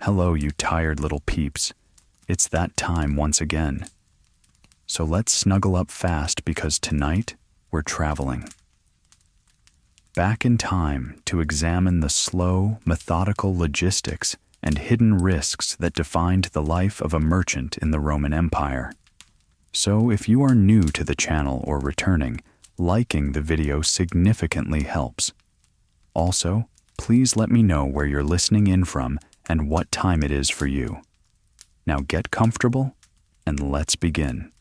Hello, you tired little peeps. It's that time once again. So let's snuggle up fast because tonight we're traveling back in time to examine the slow, methodical logistics and hidden risks that defined the life of a merchant in the Roman Empire. So if you are new to the channel or returning, liking the video significantly helps. Also, please let me know where you're listening in from and what time it is for you. Now get comfortable and let's begin.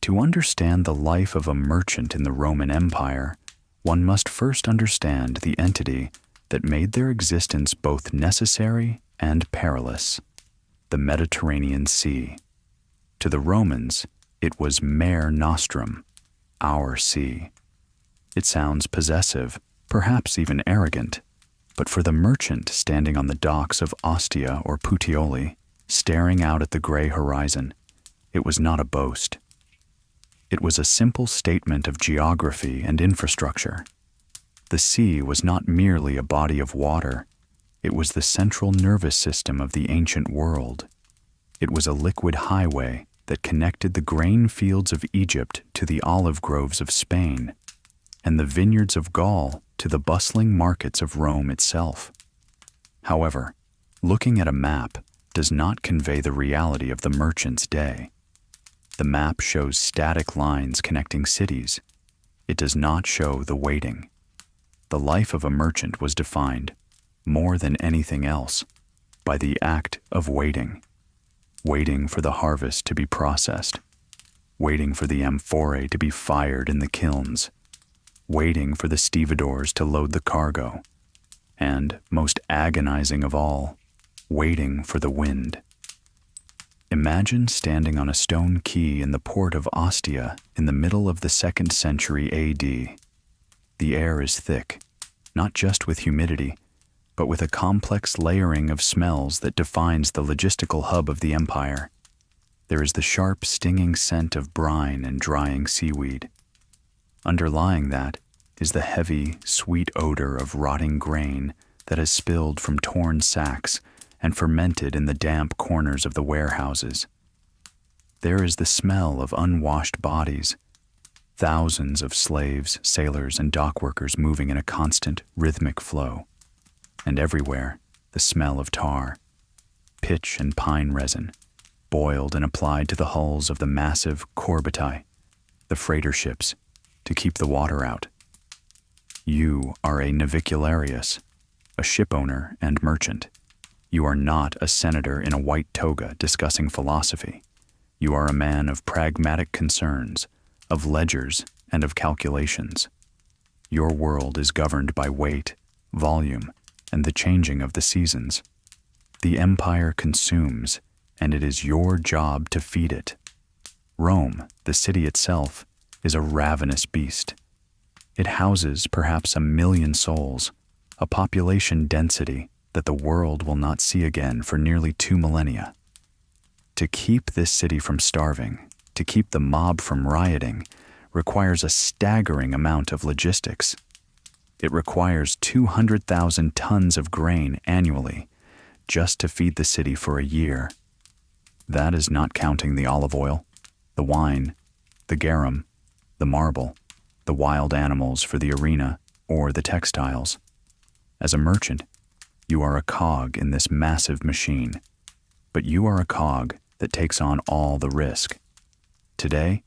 To understand the life of a merchant in the Roman Empire, one must first understand the entity that made their existence both necessary and perilous: the Mediterranean Sea. To the Romans, it was Mare Nostrum, our sea. It sounds possessive, perhaps even arrogant, but for the merchant standing on the docks of Ostia or Puteoli, staring out at the gray horizon, it was not a boast. It was a simple statement of geography and infrastructure. The sea was not merely a body of water, it was the central nervous system of the ancient world. It was a liquid highway that connected the grain fields of Egypt to the olive groves of Spain, and the vineyards of Gaul to the bustling markets of Rome itself. However, looking at a map does not convey the reality of the merchant's day. The map shows static lines connecting cities. It does not show the waiting. The life of a merchant was defined, more than anything else, by the act of waiting. Waiting for the harvest to be processed. Waiting for the amphorae to be fired in the kilns. Waiting for the stevedores to load the cargo. And, most agonizing of all, waiting for the wind. Imagine standing on a stone quay in the port of Ostia in the middle of the 2nd century AD. The air is thick, not just with humidity, but with a complex layering of smells that defines the logistical hub of the empire. There is the sharp, stinging scent of brine and drying seaweed. Underlying that is the heavy, sweet odor of rotting grain that has spilled from torn sacks and fermented in the damp corners of the warehouses. There is the smell of unwashed bodies, thousands of slaves, sailors, and dock workers moving in a constant, rhythmic flow. And everywhere, the smell of tar, pitch and pine resin, boiled and applied to the hulls of the massive corbettae, the freighter ships, to keep the water out. You are a navicularius, a shipowner and merchant. You are not a senator in a white toga discussing philosophy. You are a man of pragmatic concerns, of ledgers, and of calculations. Your world is governed by weight, volume, and the changing of the seasons. The empire consumes, and it is your job to feed it. Rome, the city itself, is a ravenous beast. It houses perhaps 1 million souls, a population density that the world will not see again for nearly 2 millennia. To keep this city from starving, to keep the mob from rioting, requires a staggering amount of logistics. It requires 200,000 tons of grain annually just to feed the city for a year. That is not counting the olive oil, the wine, the garum, the marble, the wild animals for the arena, or the textiles. As a merchant, you are a cog in this massive machine, but you are a cog that takes on all the risk. Today,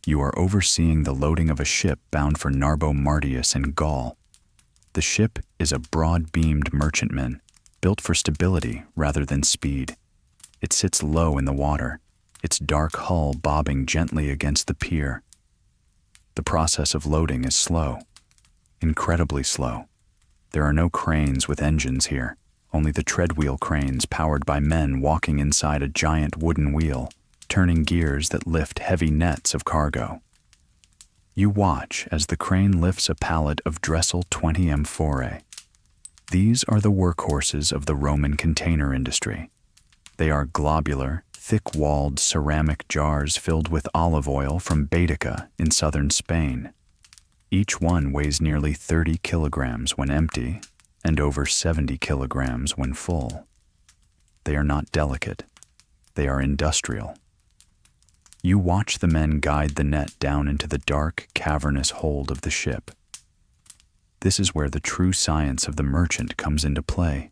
you are overseeing the loading of a ship bound for Narbo Martius in Gaul. The ship is a broad-beamed merchantman, built for stability rather than speed. It sits low in the water, its dark hull bobbing gently against the pier. The process of loading is slow, incredibly slow. There are no cranes with engines here, only the treadwheel cranes powered by men walking inside a giant wooden wheel, turning gears that lift heavy nets of cargo. You watch as the crane lifts a pallet of Dressel 20 amphorae. These are the workhorses of the Roman container industry. They are globular, thick-walled ceramic jars filled with olive oil from Baetica in southern Spain. Each one weighs nearly 30 kilograms when empty and over 70 kilograms when full. they are not delicate. They are industrial. You watch the men guide the net down into the dark, cavernous hold of the ship. This is where the true science of the merchant comes into play.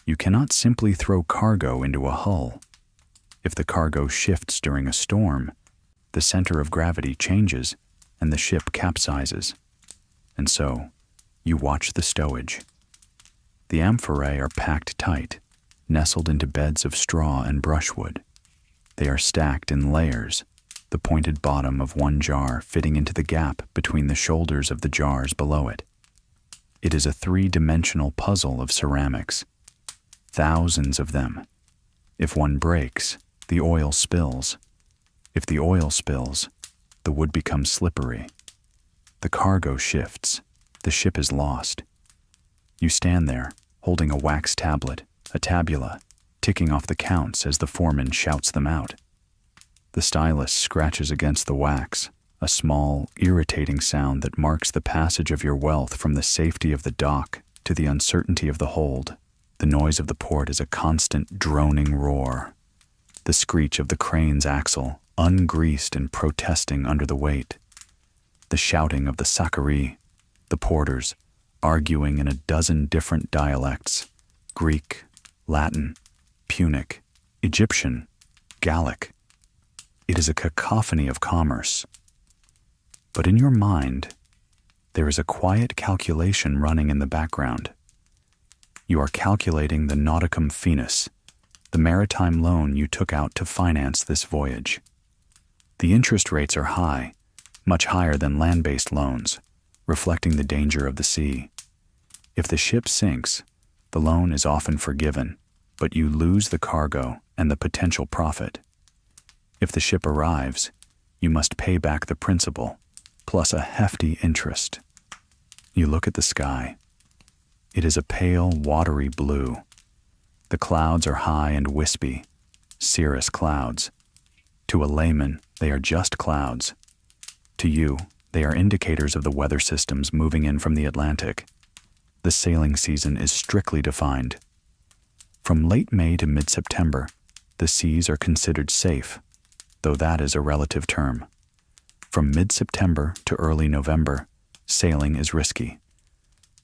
You cannot simply throw cargo into a hull. If the cargo shifts during a storm, the center of gravity changes and the ship capsizes. And so, you watch the stowage. The amphorae are packed tight, nestled into beds of straw and brushwood. They are stacked in layers, the pointed bottom of one jar fitting into the gap between the shoulders of the jars below it. It is a three-dimensional puzzle of ceramics. Thousands of them. If one breaks, the oil spills. If the oil spills, the wood becomes slippery. The cargo shifts. The ship is lost. You stand there, holding a wax tablet, a tabula, ticking off the counts as the foreman shouts them out. The stylus scratches against the wax, a small, irritating sound that marks the passage of your wealth from the safety of the dock to the uncertainty of the hold. The noise of the port is a constant droning roar. The screech of the crane's axle, ungreased and protesting under the weight. The shouting of the sakari, the porters, arguing in a dozen different dialects: Greek, Latin, Punic, Egyptian, Gallic. It is a cacophony of commerce. But in your mind, there is a quiet calculation running in the background. You are calculating the Nauticum Finis, the maritime loan you took out to finance this voyage. The interest rates are high, much higher than land-based loans, reflecting the danger of the sea. If the ship sinks, the loan is often forgiven, but you lose the cargo and the potential profit. If the ship arrives, you must pay back the principal, plus a hefty interest. You look at the sky. It is a pale, watery blue. The clouds are high and wispy, cirrus clouds. To a layman, they are just clouds. To you, they are indicators of the weather systems moving in from the Atlantic. The sailing season is strictly defined. From late May to mid-September, the seas are considered safe, though that is a relative term. From mid-September to early November, sailing is risky.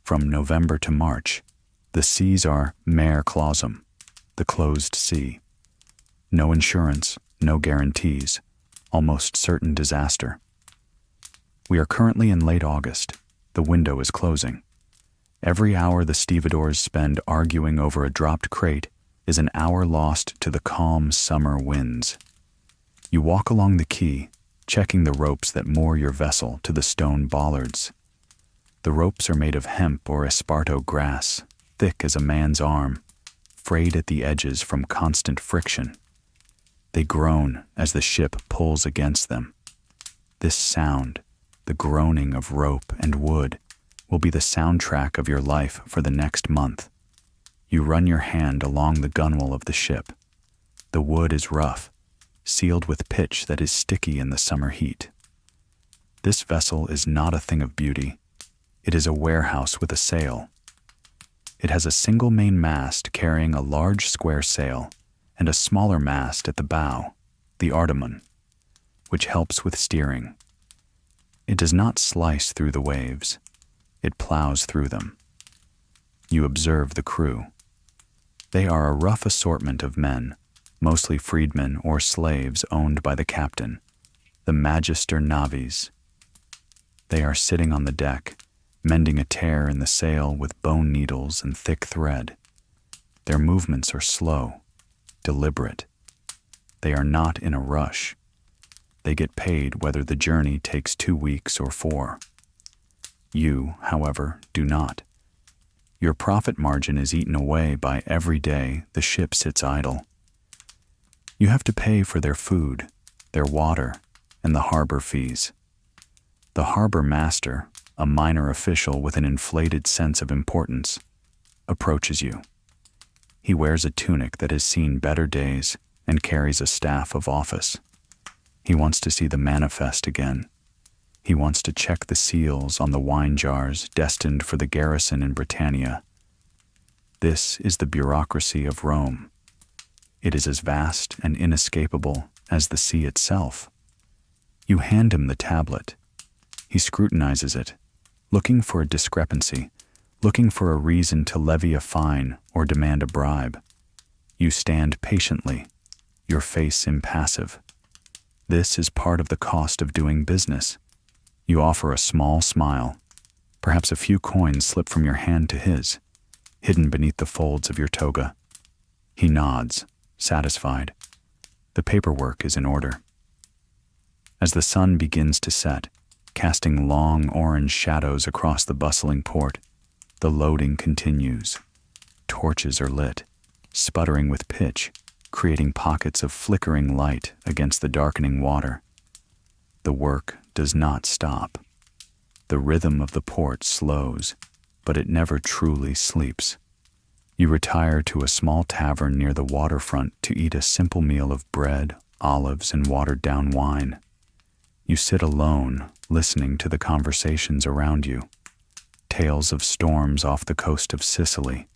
From November to March, the seas are mare clausum, the closed sea. No insurance, no guarantees, almost certain disaster. We are currently in late August. The window is closing. Every hour the stevedores spend arguing over a dropped crate is an hour lost to the calm summer winds. You walk along the quay, checking the ropes that moor your vessel to the stone bollards. The ropes are made of hemp or esparto grass, thick as a man's arm, frayed at the edges from constant friction. They groan as the ship pulls against them. This sound, the groaning of rope and wood, will be the soundtrack of your life for the next month. You run your hand along the gunwale of the ship. The wood is rough, sealed with pitch that is sticky in the summer heat. This vessel is not a thing of beauty. It is a warehouse with a sail. It has a single main mast carrying a large square sail and a smaller mast at the bow, the artemon, which helps with steering. It does not slice through the waves. It plows through them. You observe the crew. They are a rough assortment of men, mostly freedmen or slaves owned by the captain, the magister navis. They are sitting on the deck, mending a tear in the sail with bone needles and thick thread. Their movements are slow, deliberate. They are not in a rush. They get paid whether the journey takes 2 weeks or 4. You, however, do not. Your profit margin is eaten away by every day the ship sits idle. You have to pay for their food, their water, and the harbor fees. The harbor master, a minor official with an inflated sense of importance, approaches you. He wears a tunic that has seen better days and carries a staff of office. He wants to see the manifest again. He wants to check the seals on the wine jars destined for the garrison in Britannia. This is the bureaucracy of Rome. It is as vast and inescapable as the sea itself. You hand him the tablet. He scrutinizes it, looking for a discrepancy, looking for a reason to levy a fine or demand a bribe. You stand patiently, your face impassive. This is part of the cost of doing business. You offer a small smile. Perhaps a few coins slip from your hand to his, hidden beneath the folds of your toga. He nods, satisfied. The paperwork is in order. As the sun begins to set, casting long orange shadows across the bustling port, the loading continues. Torches are lit, sputtering with pitch, creating pockets of flickering light against the darkening water. The work does not stop. The rhythm of the port slows, but it never truly sleeps. You retire to a small tavern near the waterfront to eat a simple meal of bread, olives, and watered-down wine. You sit alone, listening to the conversations around you. Tales of storms off the coast of Sicily,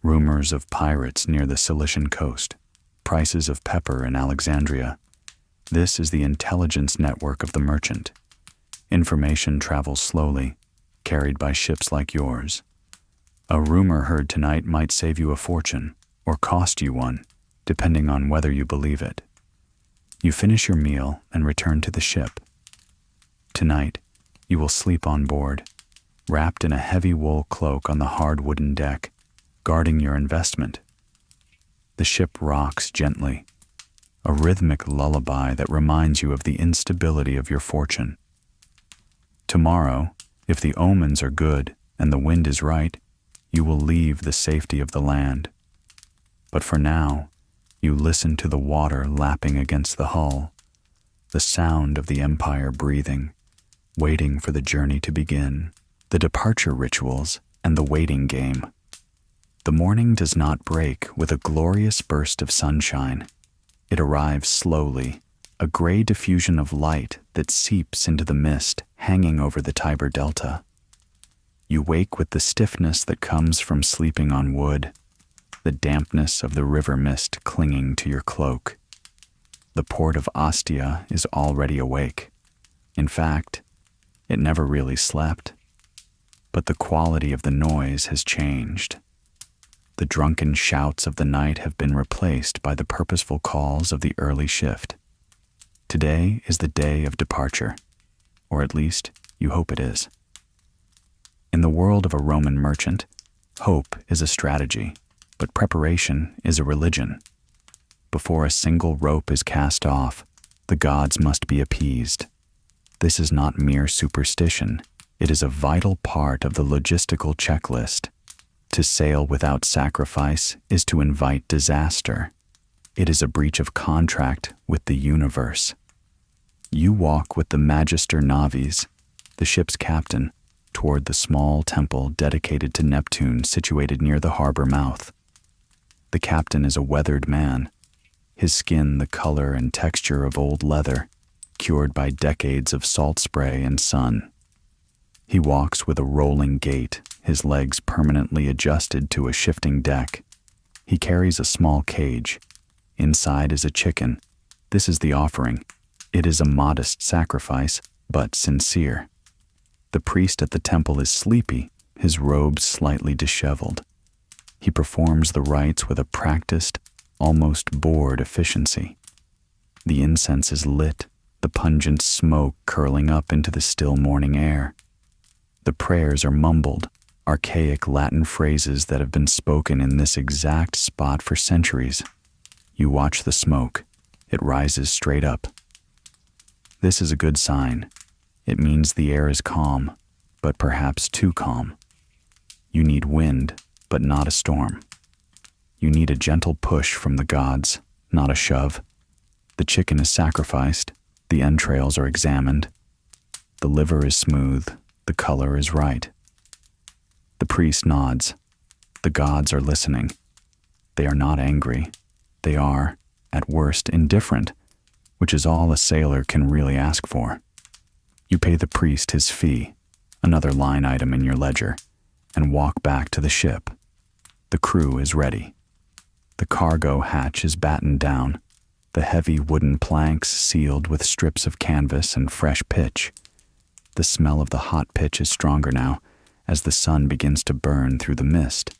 rumors of pirates near the Cilician coast, prices of pepper in Alexandria. This is the intelligence network of the merchant. Information travels slowly, carried by ships like yours. A rumor heard tonight might save you a fortune, or cost you one, depending on whether you believe it. You finish your meal and return to the ship. Tonight, you will sleep on board, wrapped in a heavy wool cloak on the hard wooden deck, guarding your investment. The ship rocks gently, a rhythmic lullaby that reminds you of the instability of your fortune. Tomorrow, if the omens are good and the wind is right, you will leave the safety of the land. But for now, you listen to the water lapping against the hull, the sound of the Empire breathing, waiting for the journey to begin, the departure rituals and the waiting game. The morning does not break with a glorious burst of sunshine. It arrives slowly, a gray diffusion of light that seeps into the mist hanging over the Tiber Delta. You wake with the stiffness that comes from sleeping on wood, the dampness of the river mist clinging to your cloak. The port of Ostia is already awake. In fact, it never really slept. But the quality of the noise has changed. The drunken shouts of the night have been replaced by the purposeful calls of the early shift. Today is the day of departure, or at least you hope it is. In the world of a Roman merchant, hope is a strategy, but preparation is a religion. Before a single rope is cast off, the gods must be appeased. This is not mere superstition. It is a vital part of the logistical checklist. To sail without sacrifice is to invite disaster. It is a breach of contract with the universe. You walk with the Magister Navis, the ship's captain, toward the small temple dedicated to Neptune situated near the harbor mouth. The captain is a weathered man, his skin the color and texture of old leather, cured by decades of salt spray and sun. He walks with a rolling gait, his legs permanently adjusted to a shifting deck. He carries a small cage. Inside is a chicken. This is the offering. It is a modest sacrifice, but sincere. The priest at the temple is sleepy, his robes slightly disheveled. He performs the rites with a practiced, almost bored efficiency. The incense is lit, the pungent smoke curling up into the still morning air. The prayers are mumbled, archaic Latin phrases that have been spoken in this exact spot for centuries. You watch the smoke. It rises straight up. This is a good sign. It means the air is calm, but perhaps too calm. You need wind, but not a storm. You need a gentle push from the gods, not a shove. The chicken is sacrificed, the entrails are examined. The liver is smooth, the color is right. The priest nods. The gods are listening. They are not angry. They are, at worst, indifferent, which is all a sailor can really ask for. You pay the priest his fee, another line item in your ledger, and walk back to the ship. The crew is ready. The cargo hatch is battened down, the heavy wooden planks sealed with strips of canvas and fresh pitch. The smell of the hot pitch is stronger now as the sun begins to burn through the mist.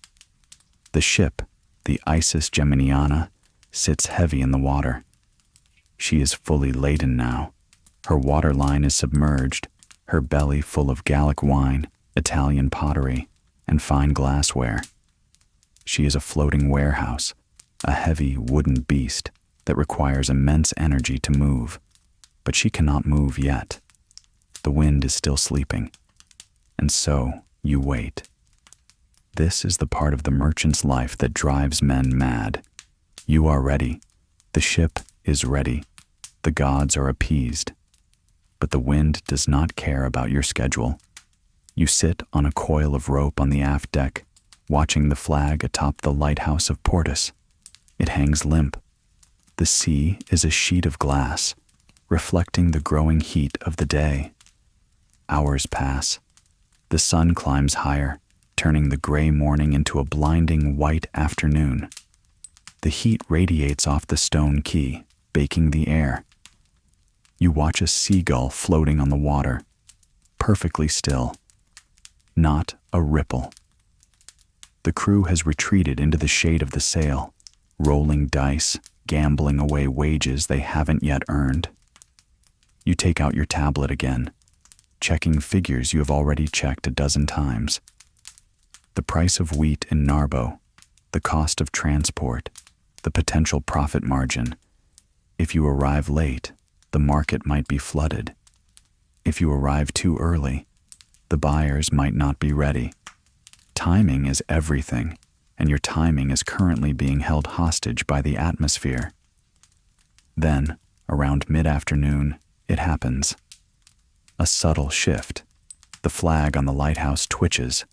The ship, the Isis Geminiana, sits heavy in the water. She is fully laden now. Her waterline is submerged, her belly full of Gallic wine, Italian pottery, and fine glassware. She is a floating warehouse, a heavy wooden beast that requires immense energy to move, but she cannot move yet. The wind is still sleeping, and so you wait. This is the part of the merchant's life that drives men mad. You are ready. The ship is ready. The gods are appeased. But the wind does not care about your schedule. You sit on a coil of rope on the aft deck, watching the flag atop the lighthouse of Portus. It hangs limp. The sea is a sheet of glass, reflecting the growing heat of the day. Hours pass. The sun climbs higher, turning the gray morning into a blinding white afternoon. The heat radiates off the stone quay, baking the air. You watch a seagull floating on the water, perfectly still. Not a ripple. The crew has retreated into the shade of the sail, rolling dice, gambling away wages they haven't yet earned. You take out your tablet again, checking figures you have already checked a dozen times. The price of wheat in Narbo, the cost of transport, the potential profit margin. If you arrive late, the market might be flooded. If you arrive too early, the buyers might not be ready. Timing is everything, and your timing is currently being held hostage by the atmosphere. Then, around mid-afternoon, it happens. A subtle shift. The flag on the lighthouse twitches.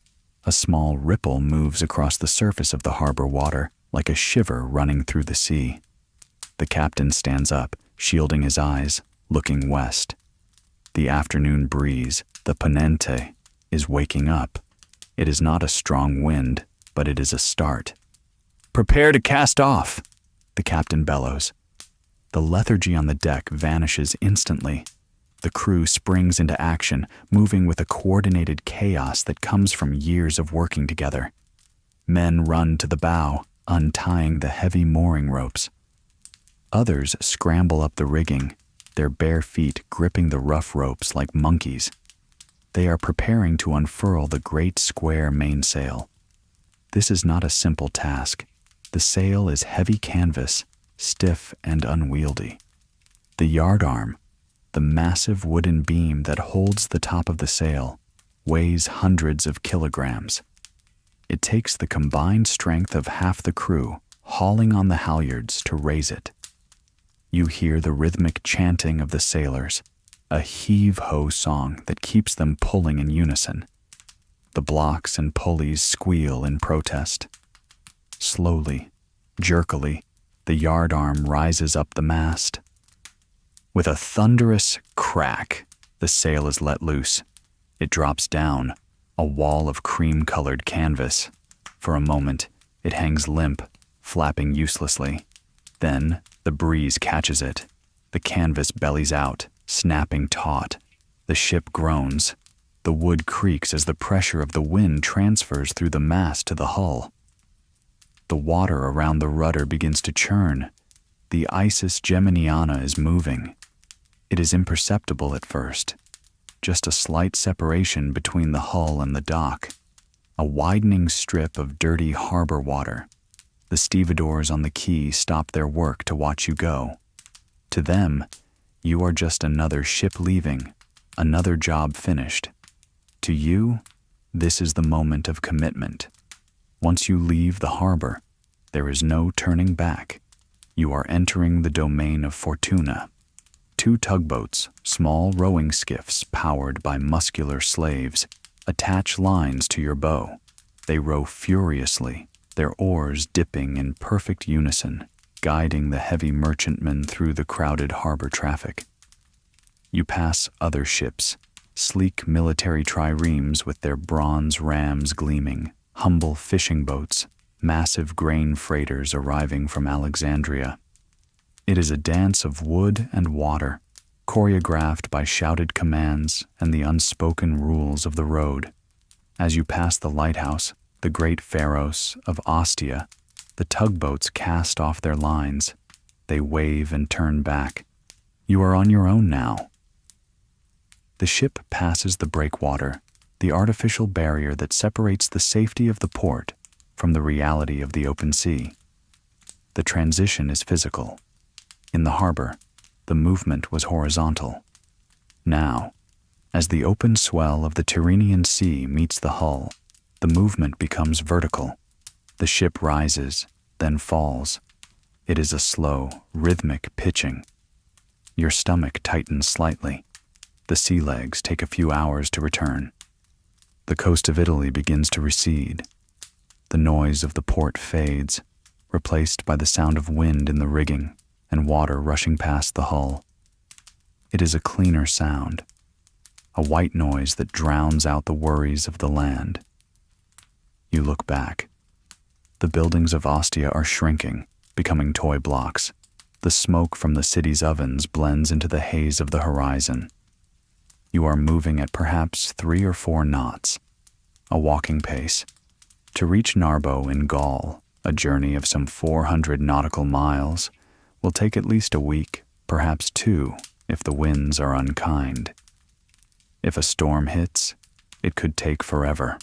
A small ripple moves across the surface of the harbor water like a shiver running through the sea. The captain stands up, shielding his eyes, looking west. The afternoon breeze, the ponente, is waking up. It is not a strong wind, but it is a start. "Prepare to cast off," the captain bellows. The lethargy on the deck vanishes instantly. The crew springs into action, moving with a coordinated chaos that comes from years of working together. Men run to the bow, untying the heavy mooring ropes. Others scramble up the rigging, their bare feet gripping the rough ropes like monkeys. They are preparing to unfurl the great square mainsail. This is not a simple task. The sail is heavy canvas, stiff and unwieldy. The yardarm, the massive wooden beam that holds the top of the sail, weighs hundreds of kilograms. It takes the combined strength of half the crew hauling on the halyards to raise it. You hear the rhythmic chanting of the sailors, a heave-ho song that keeps them pulling in unison. The blocks and pulleys squeal in protest. Slowly, jerkily, the yardarm rises up the mast. With a thunderous crack, the sail is let loose. It drops down, a wall of cream-colored canvas. For a moment, it hangs limp, flapping uselessly. Then, the breeze catches it. The canvas bellies out, snapping taut. The ship groans. The wood creaks as the pressure of the wind transfers through the mast to the hull. The water around the rudder begins to churn. The Isis Geminiana is moving. It is imperceptible at first. Just a slight separation between the hull and the dock. A widening strip of dirty harbor water. The stevedores on the quay stop their work to watch you go. To them, you are just another ship leaving, another job finished. To you, this is the moment of commitment. Once you leave the harbor, there is no turning back. You are entering the domain of Fortuna. 2 tugboats, small rowing skiffs powered by muscular slaves, attach lines to your bow. They row furiously, their oars dipping in perfect unison, guiding the heavy merchantmen through the crowded harbor traffic. You pass other ships, sleek military triremes with their bronze rams gleaming, humble fishing boats, massive grain freighters arriving from Alexandria. It is a dance of wood and water, choreographed by shouted commands and the unspoken rules of the road. As you pass the lighthouse, the great pharos of Ostia, the tugboats cast off their lines. They wave and turn back. You are on your own now. The ship passes the breakwater, the artificial barrier that separates the safety of the port from the reality of the open sea. The transition is physical. In the harbor, the movement was horizontal. Now, as the open swell of the Tyrrhenian Sea meets the hull, the movement becomes vertical. The ship rises, then falls. It is a slow, rhythmic pitching. Your stomach tightens slightly. The sea legs take a few hours to return. The coast of Italy begins to recede. The noise of the port fades, replaced by the sound of wind in the rigging and water rushing past the hull. It is a cleaner sound, a white noise that drowns out the worries of the land. You look back. The buildings of Ostia are shrinking, becoming toy blocks. The smoke from the city's ovens blends into the haze of the horizon. You are moving at perhaps 3 or 4 knots, a walking pace. To reach Narbo in Gaul, a journey of some 400 nautical miles, will take at least a week, perhaps 2, if the winds are unkind. If a storm hits, it could take forever.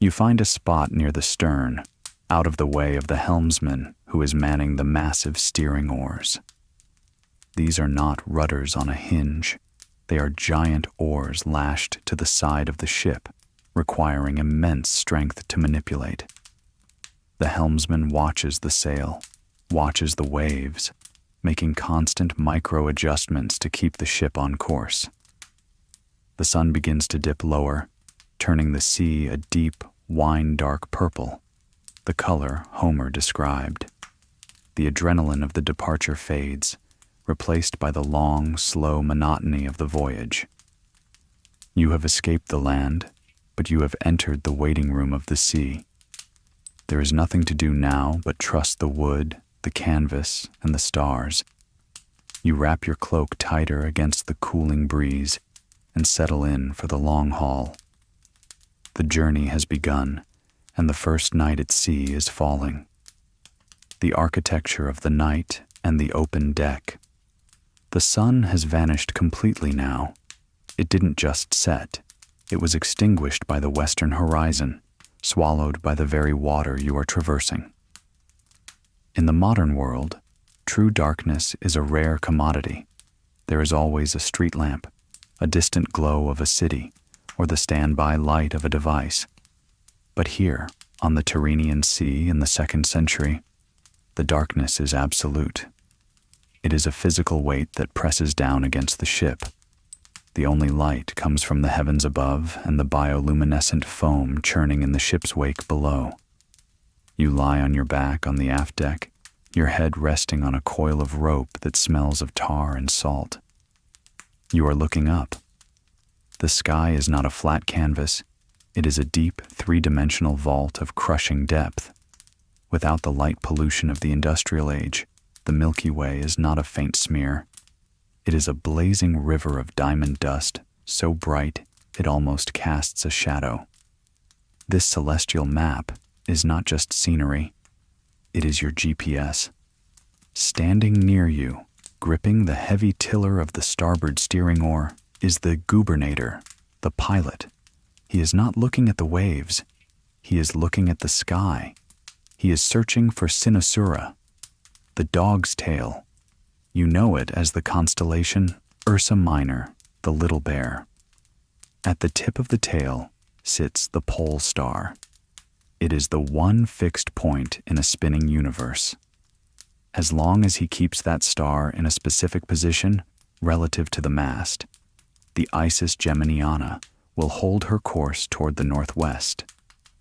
You find a spot near the stern, out of the way of the helmsman who is manning the massive steering oars. These are not rudders on a hinge. They are giant oars lashed to the side of the ship, requiring immense strength to manipulate. The helmsman watches the sail, watches the waves, making constant micro-adjustments to keep the ship on course. The sun begins to dip lower, turning the sea a deep, wine-dark purple, the color Homer described. The adrenaline of the departure fades, replaced by the long, slow monotony of the voyage. You have escaped the land, but you have entered the waiting room of the sea. There is nothing to do now but trust the wood, the canvas, and the stars. You wrap your cloak tighter against the cooling breeze and settle in for the long haul. The journey has begun, and the first night at sea is falling. The architecture of the night and the open deck. The sun has vanished completely now. It didn't just set. It was extinguished by the western horizon, swallowed by the very water you are traversing. In the modern world, true darkness is a rare commodity. There is always a street lamp, a distant glow of a city, or the standby light of a device. But here, on the Tyrrhenian Sea in the 2nd century, the darkness is absolute. It is a physical weight that presses down against the ship. The only light comes from the heavens above and the bioluminescent foam churning in the ship's wake below. You lie on your back on the aft deck, your head resting on a coil of rope that smells of tar and salt. You are looking up. The sky is not a flat canvas. It is a deep, 3-dimensional vault of crushing depth. Without the light pollution of the industrial age, the Milky Way is not a faint smear. It is a blazing river of diamond dust, so bright it almost casts a shadow. This celestial map is not just scenery. It is your GPS. Standing near you, gripping the heavy tiller of the starboard steering oar, is the gubernator, the pilot. He is not looking at the waves. He is looking at the sky. He is searching for Cynosura, the dog's tail. You know it as the constellation Ursa Minor, the Little Bear. At the tip of the tail sits the pole star. It is the one fixed point in a spinning universe. As long as he keeps that star in a specific position relative to the mast, the Isis Geminiana will hold her course toward the northwest,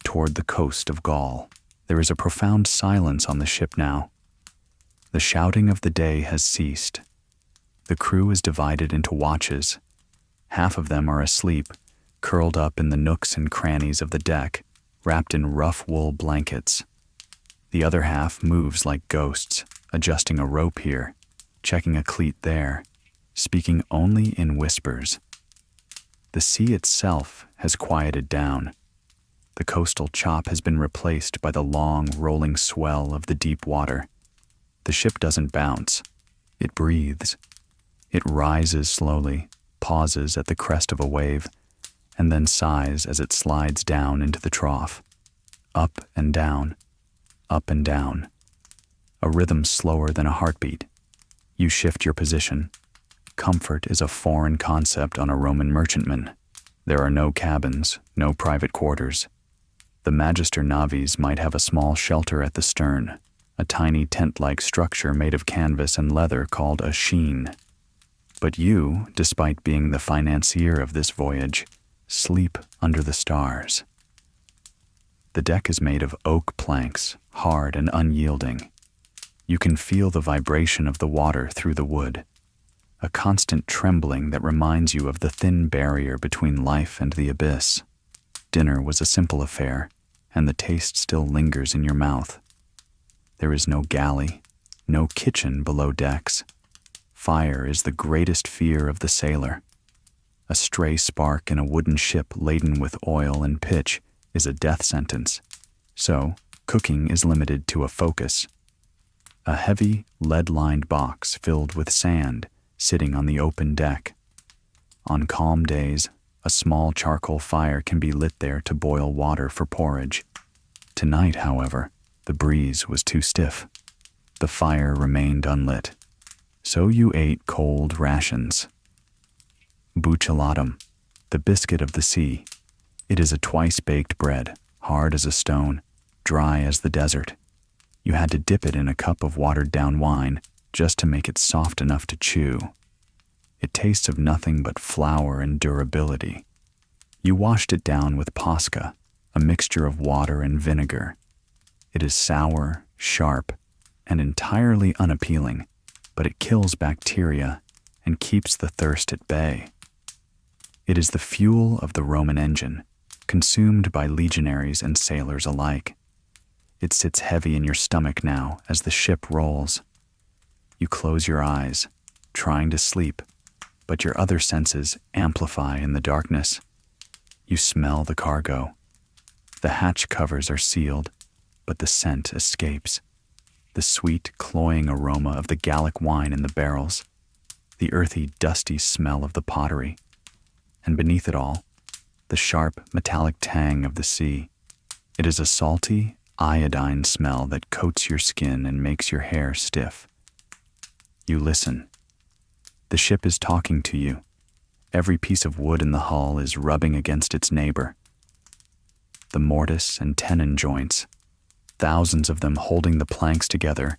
toward the coast of Gaul. There is a profound silence on the ship now. The shouting of the day has ceased. The crew is divided into watches. Half of them are asleep, curled up in the nooks and crannies of the deck, wrapped in rough wool blankets. The other half moves like ghosts, adjusting a rope here, checking a cleat there, speaking only in whispers. The sea itself has quieted down. The coastal chop has been replaced by the long, rolling swell of the deep water. The ship doesn't bounce. It breathes. It rises slowly, pauses at the crest of a wave, and then sighs as it slides down into the trough. Up and down, up and down. A rhythm slower than a heartbeat. You shift your position. Comfort is a foreign concept on a Roman merchantman. There are no cabins, no private quarters. The Magister Navies might have a small shelter at the stern, a tiny tent-like structure made of canvas and leather called a sheen. But you, despite being the financier of this voyage, sleep under the stars. The deck is made of oak planks, hard and unyielding. You can feel the vibration of the water through the wood, a constant trembling that reminds you of the thin barrier between life and the abyss. Dinner was a simple affair, and the taste still lingers in your mouth. There is no galley, no kitchen below decks. Fire is the greatest fear of the sailor. A stray spark in a wooden ship laden with oil and pitch is a death sentence, so cooking is limited to a focus. A heavy, lead-lined box filled with sand sitting on the open deck. On calm days, a small charcoal fire can be lit there to boil water for porridge. Tonight, however, the breeze was too stiff. The fire remained unlit. So you ate cold rations. Buccellatum, the biscuit of the sea. It is a twice-baked bread, hard as a stone, dry as the desert. You had to dip it in a cup of watered-down wine just to make it soft enough to chew. It tastes of nothing but flour and durability. You washed it down with posca, a mixture of water and vinegar. It is sour, sharp, and entirely unappealing, but it kills bacteria and keeps the thirst at bay. It is the fuel of the Roman engine, consumed by legionaries and sailors alike. It sits heavy in your stomach now as the ship rolls. You close your eyes, trying to sleep, but your other senses amplify in the darkness. You smell the cargo. The hatch covers are sealed, but the scent escapes. The sweet, cloying aroma of the Gallic wine in the barrels, the earthy, dusty smell of the pottery, and beneath it all, the sharp, metallic tang of the sea. It is a salty, iodine smell that coats your skin and makes your hair stiff. You listen. The ship is talking to you. Every piece of wood in the hull is rubbing against its neighbor. The mortise and tenon joints, thousands of them holding the planks together,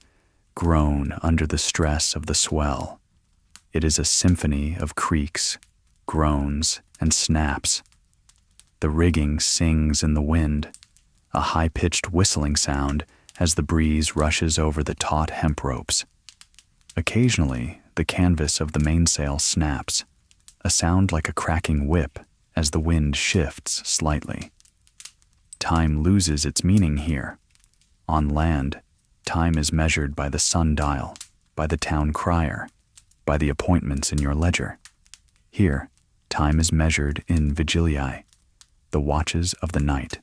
groan under the stress of the swell. It is a symphony of creaks, groans, and snaps. The rigging sings in the wind, a high-pitched whistling sound as the breeze rushes over the taut hemp ropes. Occasionally, the canvas of the mainsail snaps, a sound like a cracking whip as the wind shifts slightly. Time loses its meaning here. On land, time is measured by the sundial, by the town crier, by the appointments in your ledger. Here, time is measured in vigiliae, the watches of the night.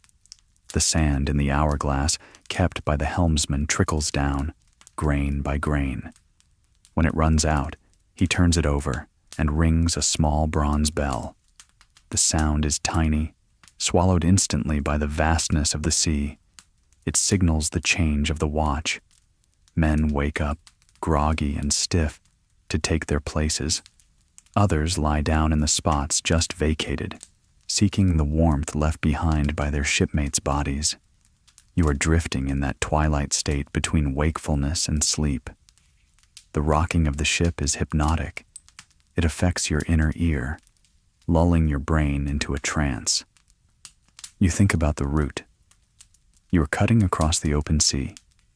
The sand in the hourglass kept by the helmsman trickles down, grain by grain. When it runs out, he turns it over and rings a small bronze bell. The sound is tiny, swallowed instantly by the vastness of the sea. It signals the change of the watch. Men wake up, groggy and stiff, to take their places. Others lie down in the spots just vacated, seeking the warmth left behind by their shipmates' bodies. You are drifting in that twilight state between wakefulness and sleep. The rocking of the ship is hypnotic. It affects your inner ear, lulling your brain into a trance. You think about the route. You are cutting across the open sea.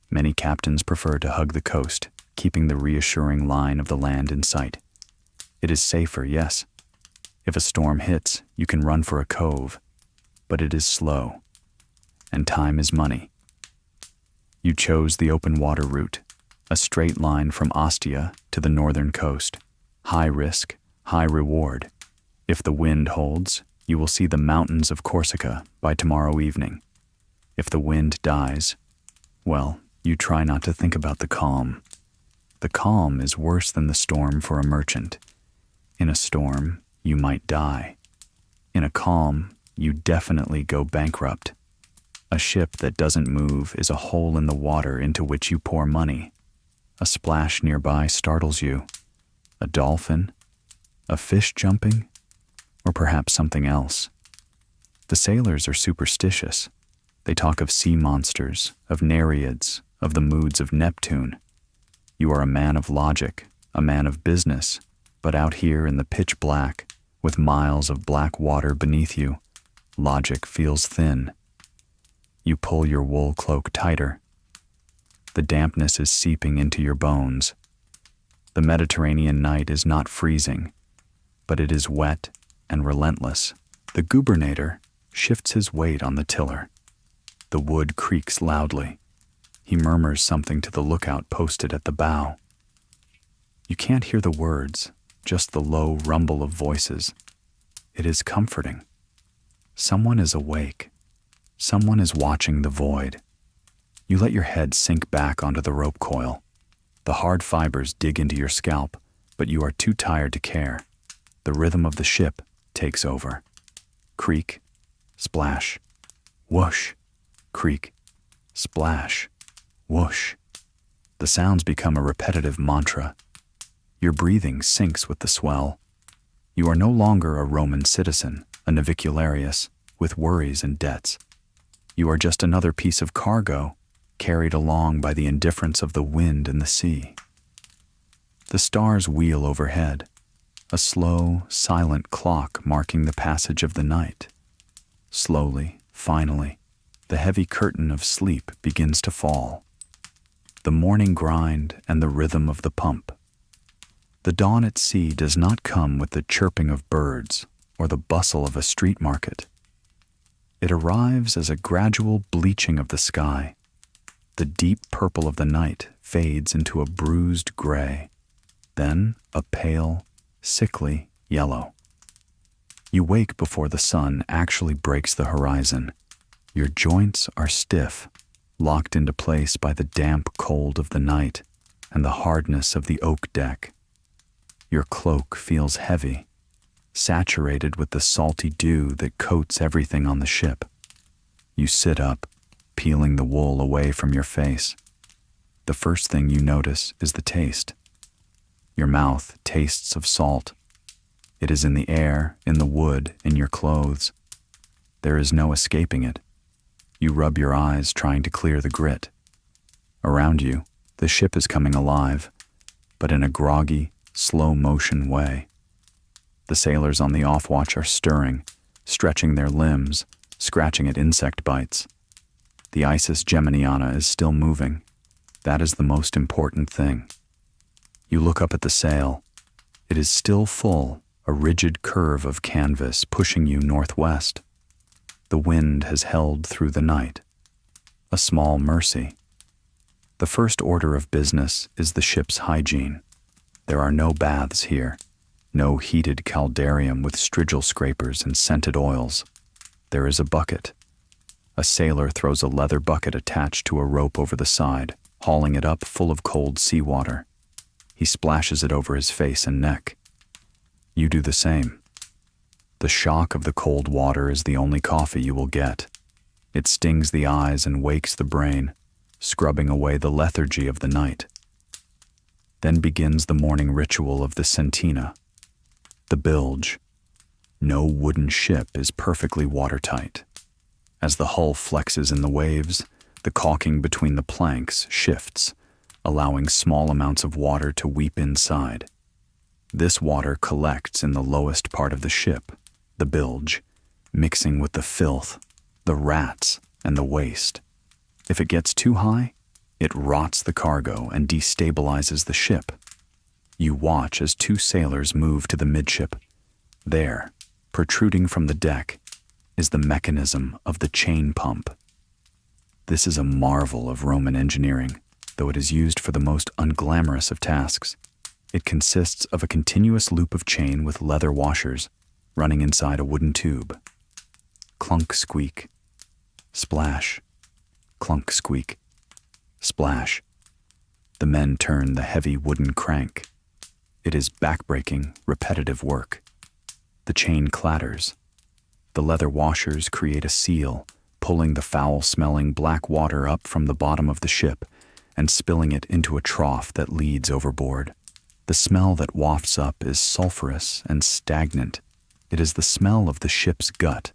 Many captains prefer to hug the coast, keeping the reassuring line of the land in sight. It is safer, yes. If a storm hits, you can run for a cove, but it is slow. and time is money. You chose the open water route, a straight line from Ostia to the northern coast. High risk, high reward. If the wind holds, you will see the mountains of Corsica by tomorrow evening. If the wind dies, well, you try not to think about the calm. The calm is worse than the storm for a merchant. In a storm, you might die. In a calm, you definitely go bankrupt. A ship that doesn't move is a hole in the water into which you pour money. A splash nearby startles you. A dolphin? A fish jumping? Or perhaps something else. The sailors are superstitious. They talk of sea monsters, of nereids, of the moods of Neptune. You are a man of logic, a man of business, but out here in the pitch black, with miles of black water beneath you, logic feels thin. You pull your wool cloak tighter. The dampness is seeping into your bones. The Mediterranean night is not freezing, but it is wet and relentless. The gubernator shifts his weight on the tiller. The wood creaks loudly. He murmurs something to the lookout posted at the bow. You can't hear the words, just the low rumble of voices. It is comforting. Someone is awake. Someone is watching the void. You let your head sink back onto the rope coil. The hard fibers dig into your scalp, but you are too tired to care. The rhythm of the ship takes over. Creak, splash, whoosh, creak, splash, whoosh. The sounds become a repetitive mantra. Your breathing syncs with the swell. You are no longer a Roman citizen, a navicularius, with worries and debts. You are just another piece of cargo, carried along by the indifference of the wind and the sea. The stars wheel overhead, a slow, silent clock marking the passage of the night. Slowly, finally, the heavy curtain of sleep begins to fall. The morning grind and the rhythm of the pump. The dawn at sea does not come with the chirping of birds or the bustle of a street market. It arrives as a gradual bleaching of the sky. The deep purple of the night fades into a bruised gray, then a pale, sickly yellow. You wake before the sun actually breaks the horizon. Your joints are stiff, locked into place by the damp cold of the night and the hardness of the oak deck. Your cloak feels heavy, saturated with the salty dew that coats everything on the ship. You sit up, peeling the wool away from your face. The first thing you notice is the taste. Your mouth tastes of salt. It is in the air, in the wood, in your clothes. There is no escaping it. You rub your eyes trying to clear the grit. Around you, the ship is coming alive, but in a groggy, slow-motion way. The sailors on the off-watch are stirring, stretching their limbs, scratching at insect bites. The Isis Geminiana is still moving. That is the most important thing. You look up at the sail. It is still full, a rigid curve of canvas pushing you northwest. The wind has held through the night. A small mercy. The first order of business is the ship's hygiene. There are no baths here, no heated caldarium with strigil scrapers and scented oils. There is a bucket. A sailor throws a leather bucket attached to a rope over the side, hauling it up full of cold seawater. He splashes it over his face and neck. You do the same. The shock of the cold water is the only coffee you will get. It stings the eyes and wakes the brain, scrubbing away the lethargy of the night. Then begins the morning ritual of the Sentina, the bilge. No wooden ship is perfectly watertight. As the hull flexes in the waves, the caulking between the planks shifts, allowing small amounts of water to weep inside. This water collects in the lowest part of the ship, the bilge, mixing with the filth, the rats, and the waste. If it gets too high, it rots the cargo and destabilizes the ship. You watch as two sailors move to the midship. There, protruding from the deck, is the mechanism of the chain pump. This is a marvel of Roman engineering, though it is used for the most unglamorous of tasks. It consists of a continuous loop of chain with leather washers running inside a wooden tube. Clunk, squeak. Splash. Clunk, squeak. Splash. The men turn the heavy wooden crank. It is backbreaking, repetitive work. The chain clatters. The leather washers create a seal, pulling the foul-smelling black water up from the bottom of the ship and spilling it into a trough that leads overboard. The smell that wafts up is sulfurous and stagnant. It is the smell of the ship's gut.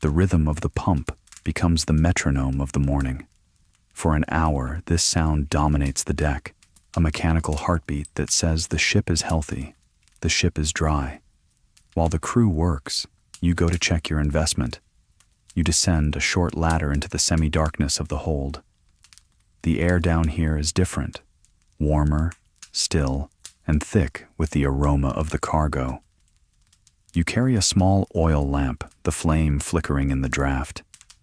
The rhythm of the pump becomes the metronome of the morning. For an hour, this sound dominates the deck, a mechanical heartbeat that says the ship is healthy, the ship is dry. While the crew works, you go to check your investment. You descend a short ladder into the semi-darkness of the hold. The air down here is different, warmer, still, and thick with the aroma of the cargo. You carry a small oil lamp, the flame flickering in the draft.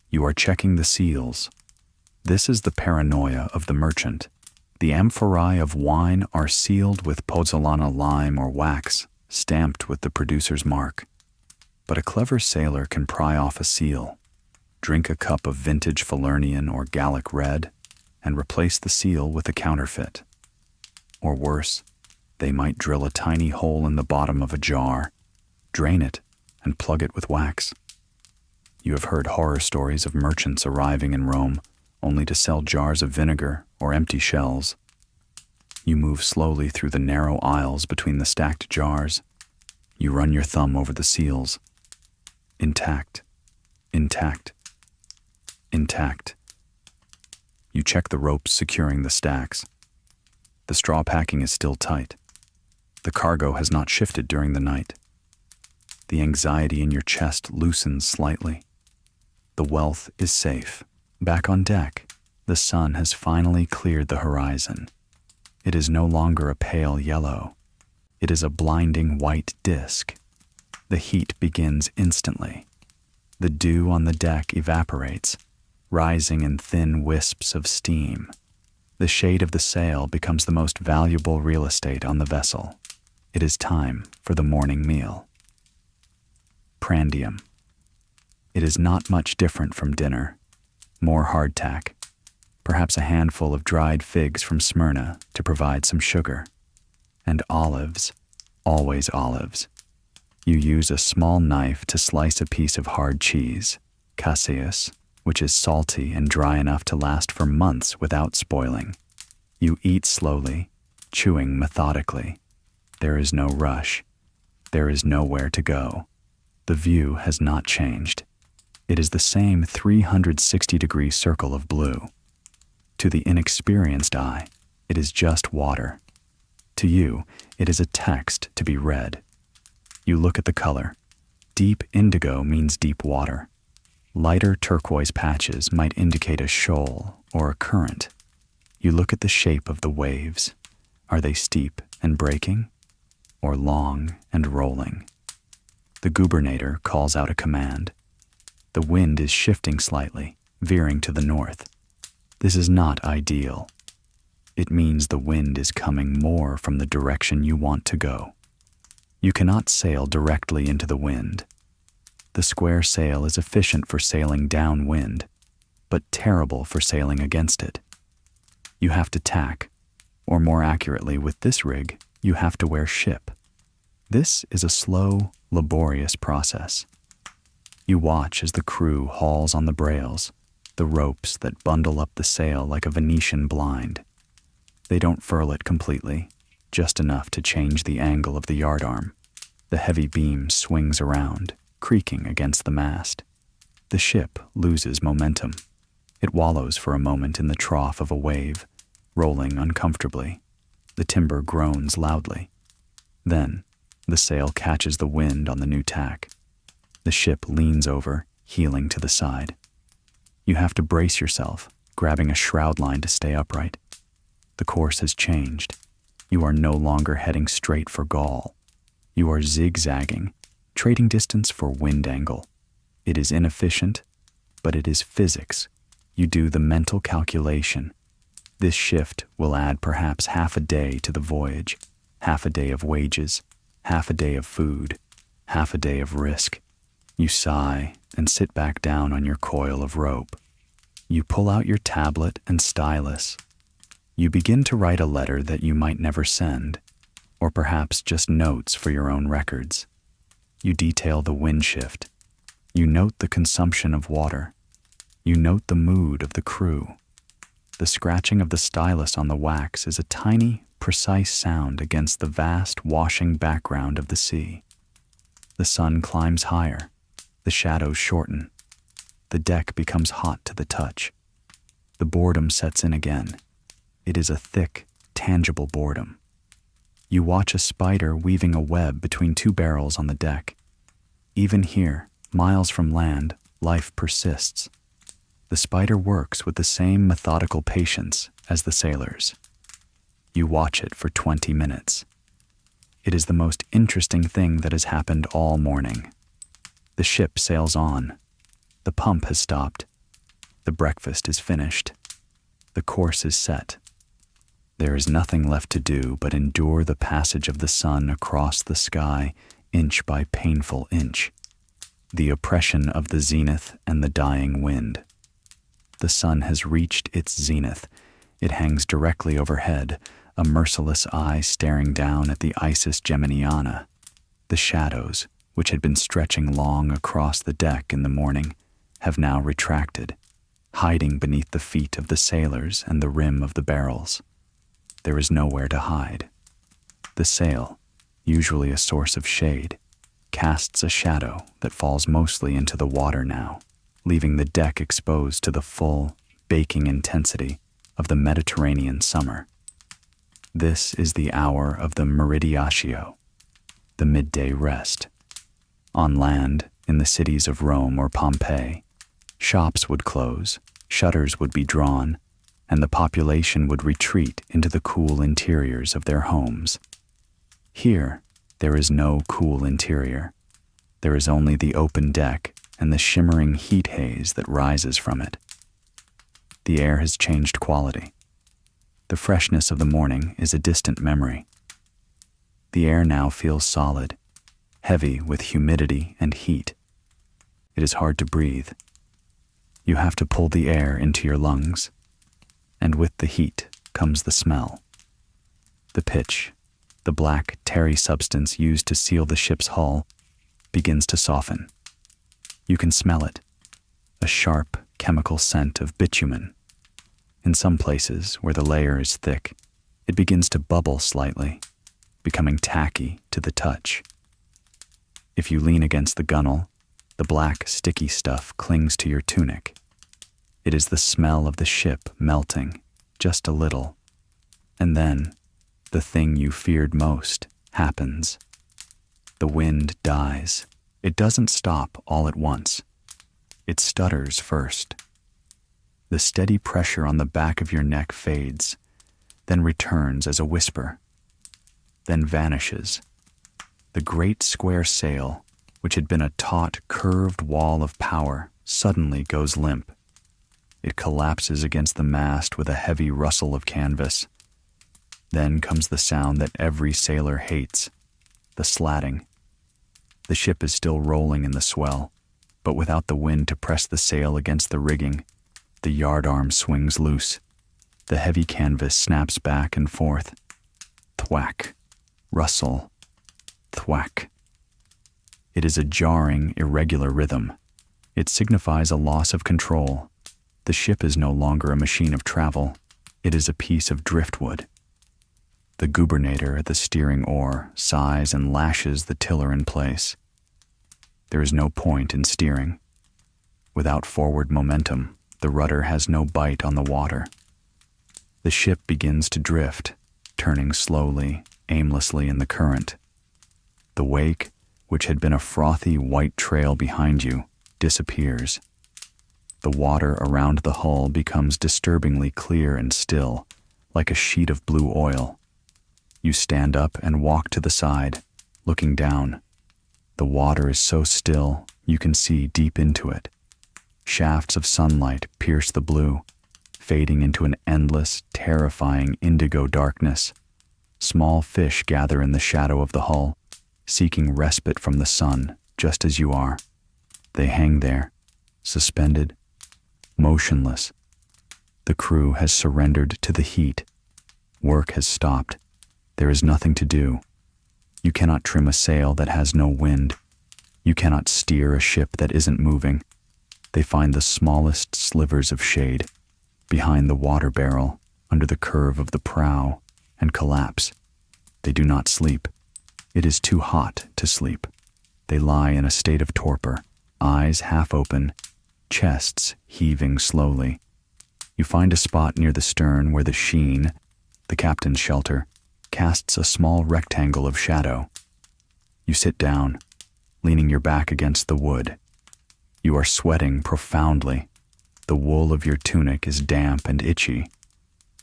You are checking the seals. This is the paranoia of the merchant. The amphorae of wine are sealed with pozzolana lime or wax, stamped with the producer's mark. But a clever sailor can pry off a seal, drink a cup of vintage Falernian or Gallic red, and replace the seal with a counterfeit. Or worse, they might drill a tiny hole in the bottom of a jar, drain it, and plug it with wax. You have heard horror stories of merchants arriving in Rome only to sell jars of vinegar or empty shells. You move slowly through the narrow aisles between the stacked jars. You run your thumb over the seals. Intact, intact, intact. You check the ropes securing the stacks. The straw packing is still tight. The cargo has not shifted during the night. The anxiety in your chest loosens slightly. The wealth is safe. Back on deck, the sun has finally cleared the horizon. It is no longer a pale yellow. It is a blinding white disk. The heat begins instantly. The dew on the deck evaporates, rising in thin wisps of steam. The shade of the sail becomes the most valuable real estate on the vessel. It is time for the morning meal. Prandium. It is not much different from dinner. More hardtack, perhaps a handful of dried figs from Smyrna to provide some sugar, and olives, always olives. You use a small knife to slice a piece of hard cheese, caseus, which is salty and dry enough to last for months without spoiling. You eat slowly, chewing methodically. There is no rush. There is nowhere to go. The view has not changed. It is the same 360-degree circle of blue. To the inexperienced eye, it is just water. To you, it is a text to be read. You look at the color. Deep indigo means deep water. Lighter turquoise patches might indicate a shoal or a current. You look at the shape of the waves. Are they steep and breaking, or long and rolling? The gubernator calls out a command. The wind is shifting slightly, veering to the north. This is not ideal. It means the wind is coming more from the direction you want to go. You cannot sail directly into the wind. The square sail is efficient for sailing downwind, but terrible for sailing against it. You have to tack, or more accurately with this rig, you have to wear ship. This is a slow, laborious process. You watch as the crew hauls on the brails, the ropes that bundle up the sail like a Venetian blind. They don't furl it completely, just enough to change the angle of the yardarm. The heavy beam swings around, creaking against the mast. The ship loses momentum. It wallows for a moment in the trough of a wave, rolling uncomfortably. The timber groans loudly. Then, the sail catches the wind on the new tack. The ship leans over, heeling to the side. You have to brace yourself, grabbing a shroud line to stay upright. The course has changed. You are no longer heading straight for Gaul. You are zigzagging, trading distance for wind angle. It is inefficient, but it is physics. You do the mental calculation. This shift will add perhaps half a day to the voyage, half a day of wages, half a day of food, half a day of risk. You sigh and sit back down on your coil of rope. You pull out your tablet and stylus. You begin to write a letter that you might never send, or perhaps just notes for your own records. You detail the wind shift. You note the consumption of water. You note the mood of the crew. The scratching of the stylus on the wax is a tiny, precise sound against the vast, washing background of the sea. The sun climbs higher. The shadows shorten. The deck becomes hot to the touch. The boredom sets in again. It is a thick, tangible boredom. You watch a spider weaving a web between two barrels on the deck. Even here, miles from land, life persists. The spider works with the same methodical patience as the sailors. You watch it for 20 minutes. It is the most interesting thing that has happened all morning. The ship sails on. The pump has stopped. The breakfast is finished. The course is set. There is nothing left to do but endure the passage of the sun across the sky, inch by painful inch. The oppression of the zenith and the dying wind. The sun has reached its zenith. It hangs directly overhead, a merciless eye staring down at the Isis Geminiana. The shadows, which had been stretching long across the deck in the morning, have now retracted, hiding beneath the feet of the sailors and the rim of the barrels. There is nowhere to hide. The sail, usually a source of shade, casts a shadow that falls mostly into the water now, leaving the deck exposed to the full, baking intensity of the Mediterranean summer. This is the hour of the meridiatio, the midday rest. On land, in the cities of Rome or Pompeii, shops would close, shutters would be drawn, and the population would retreat into the cool interiors of their homes. Here, there is no cool interior. There is only the open deck and the shimmering heat haze that rises from it. The air has changed quality. The freshness of the morning is a distant memory. The air now feels solid, heavy with humidity and heat. It is hard to breathe. You have to pull the air into your lungs, and with the heat comes the smell. The pitch, the black, tarry substance used to seal the ship's hull, begins to soften. You can smell it, a sharp chemical scent of bitumen. In some places where the layer is thick, it begins to bubble slightly, becoming tacky to the touch. If you lean against the gunwale, the black, sticky stuff clings to your tunic. It is the smell of the ship melting, just a little. And then, the thing you feared most happens. The wind dies. It doesn't stop all at once. It stutters first. The steady pressure on the back of your neck fades, then returns as a whisper, then vanishes. The great square sail, which had been a taut, curved wall of power, suddenly goes limp. It collapses against the mast with a heavy rustle of canvas. Then comes the sound that every sailor hates, the slatting. The ship is still rolling in the swell, but without the wind to press the sail against the rigging, the yardarm swings loose. The heavy canvas snaps back and forth. Thwack, rustle, thwack. It is a jarring, irregular rhythm. It signifies a loss of control. The ship is no longer a machine of travel. It is a piece of driftwood. The gubernator at the steering oar sighs and lashes the tiller in place. There is no point in steering. Without forward momentum, the rudder has no bite on the water. The ship begins to drift, turning slowly, aimlessly in the current. The wake, which had been a frothy white trail behind you, disappears. The water around the hull becomes disturbingly clear and still, like a sheet of blue oil. You stand up and walk to the side, looking down. The water is so still, you can see deep into it. Shafts of sunlight pierce the blue, fading into an endless, terrifying indigo darkness. Small fish gather in the shadow of the hull, seeking respite from the sun, just as you are. They hang there, suspended, motionless. The crew has surrendered to the heat. Work has stopped. There is nothing to do. You cannot trim a sail that has no wind. You cannot steer a ship that isn't moving. They find the smallest slivers of shade, behind the water barrel, under the curve of the prow, and collapse. They do not sleep. It is too hot to sleep. They lie in a state of torpor, eyes half open, chests heaving slowly. You find a spot near the stern where the sheen, the captain's shelter, casts a small rectangle of shadow. You sit down, leaning your back against the wood. You are sweating profoundly. The wool of your tunic is damp and itchy.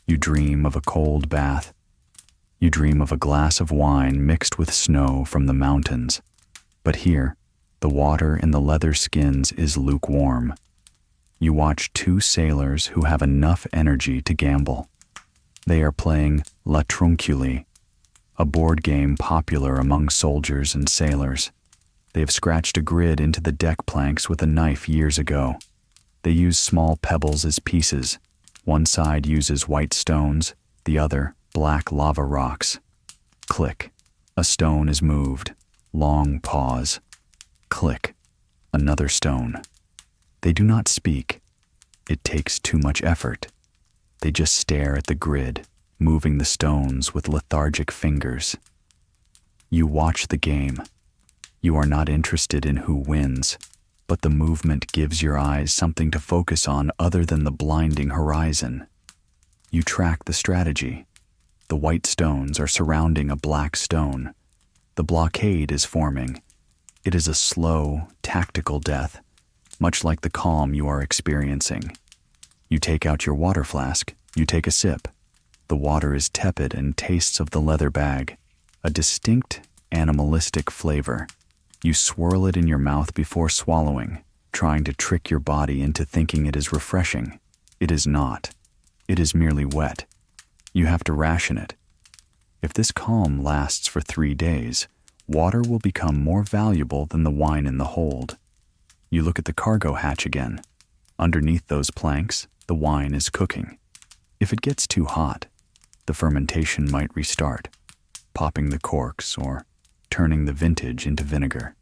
You dream of a cold bath. You dream of a glass of wine mixed with snow from the mountains. But here, the water in the leather skins is lukewarm. You watch two sailors who have enough energy to gamble. They are playing La Trunculi, a board game popular among soldiers and sailors. They have scratched a grid into the deck planks with a knife years ago. They use small pebbles as pieces. One side uses white stones, the other black lava rocks. Click. A stone is moved. Long pause. Click. Another stone. They do not speak. It takes too much effort. They just stare at the grid, moving the stones with lethargic fingers. You watch the game. You are not interested in who wins, but the movement gives your eyes something to focus on other than the blinding horizon. You track the strategy. The white stones are surrounding a black stone. The blockade is forming. It is a slow, tactical death, much like the calm you are experiencing. You take out your water flask. You take a sip. The water is tepid and tastes of the leather bag, a distinct, animalistic flavor. You swirl it in your mouth before swallowing, trying to trick your body into thinking it is refreshing. It is not. It is merely wet. You have to ration it. If this calm lasts for 3 days, water will become more valuable than the wine in the hold. You look at the cargo hatch again. Underneath those planks, the wine is cooking. If it gets too hot, the fermentation might restart, popping the corks or turning the vintage into vinegar.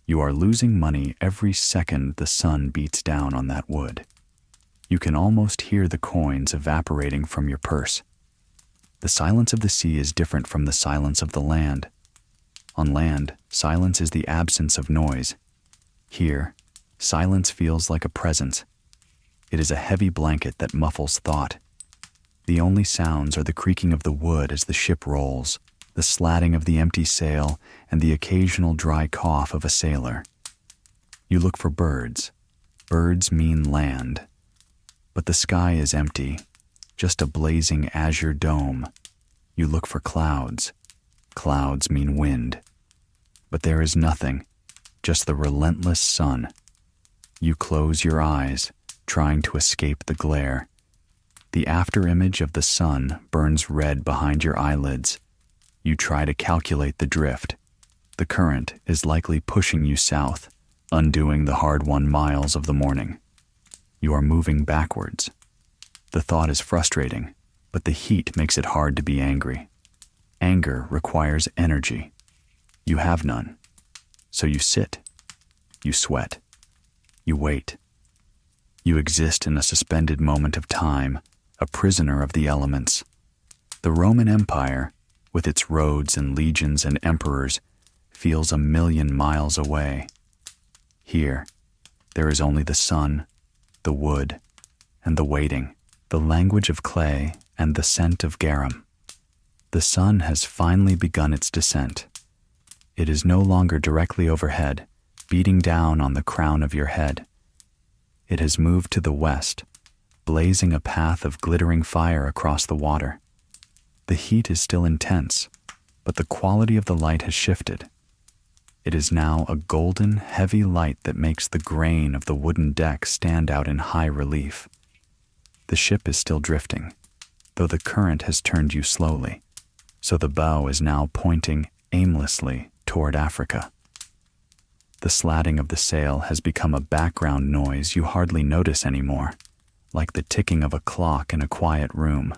You are losing money every second the sun beats down on that wood. You can almost hear the coins evaporating from your purse. The silence of the sea is different from the silence of the land. On land, silence is the absence of noise. Here, silence feels like a presence. It is a heavy blanket that muffles thought. The only sounds are the creaking of the wood as the ship rolls, the slatting of the empty sail, and the occasional dry cough of a sailor. You look for birds. Birds mean land. But the sky is empty, just a blazing azure dome. You look for clouds. Clouds mean wind. But there is nothing, just the relentless sun. You close your eyes, trying to escape the glare. The afterimage of the sun burns red behind your eyelids. You try to calculate the drift. The current is likely pushing you south, undoing the hard-won miles of the morning. You are moving backwards. The thought is frustrating, but the heat makes it hard to be angry. Anger requires energy. You have none. So you sit. You sweat. You wait. You exist in a suspended moment of time, a prisoner of the elements. The Roman Empire, with its roads and legions and emperors, feels 1,000,000 miles away. Here, there is only the sun, the wood, and the waiting, the language of clay and the scent of garum. The sun has finally begun its descent. It is no longer directly overhead, beating down on the crown of your head. It has moved to the west, blazing a path of glittering fire across the water. The heat is still intense, but the quality of the light has shifted. It is now a golden, heavy light that makes the grain of the wooden deck stand out in high relief. The ship is still drifting, though the current has turned you slowly, so the bow is now pointing aimlessly toward Africa. The slatting of the sail has become a background noise you hardly notice anymore, like the ticking of a clock in a quiet room.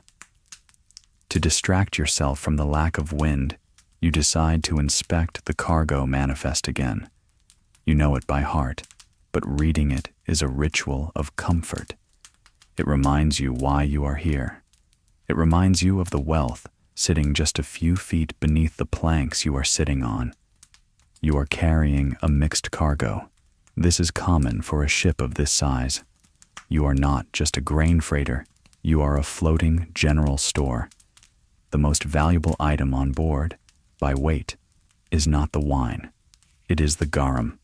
To distract yourself from the lack of wind, you decide to inspect the cargo manifest again. You know it by heart, but reading it is a ritual of comfort. It reminds you why you are here. It reminds you of the wealth sitting just a few feet beneath the planks you are sitting on. You are carrying a mixed cargo. This is common for a ship of this size. You are not just a grain freighter, you are a floating general store. The most valuable item on board, by weight, is not the wine. It is the garum.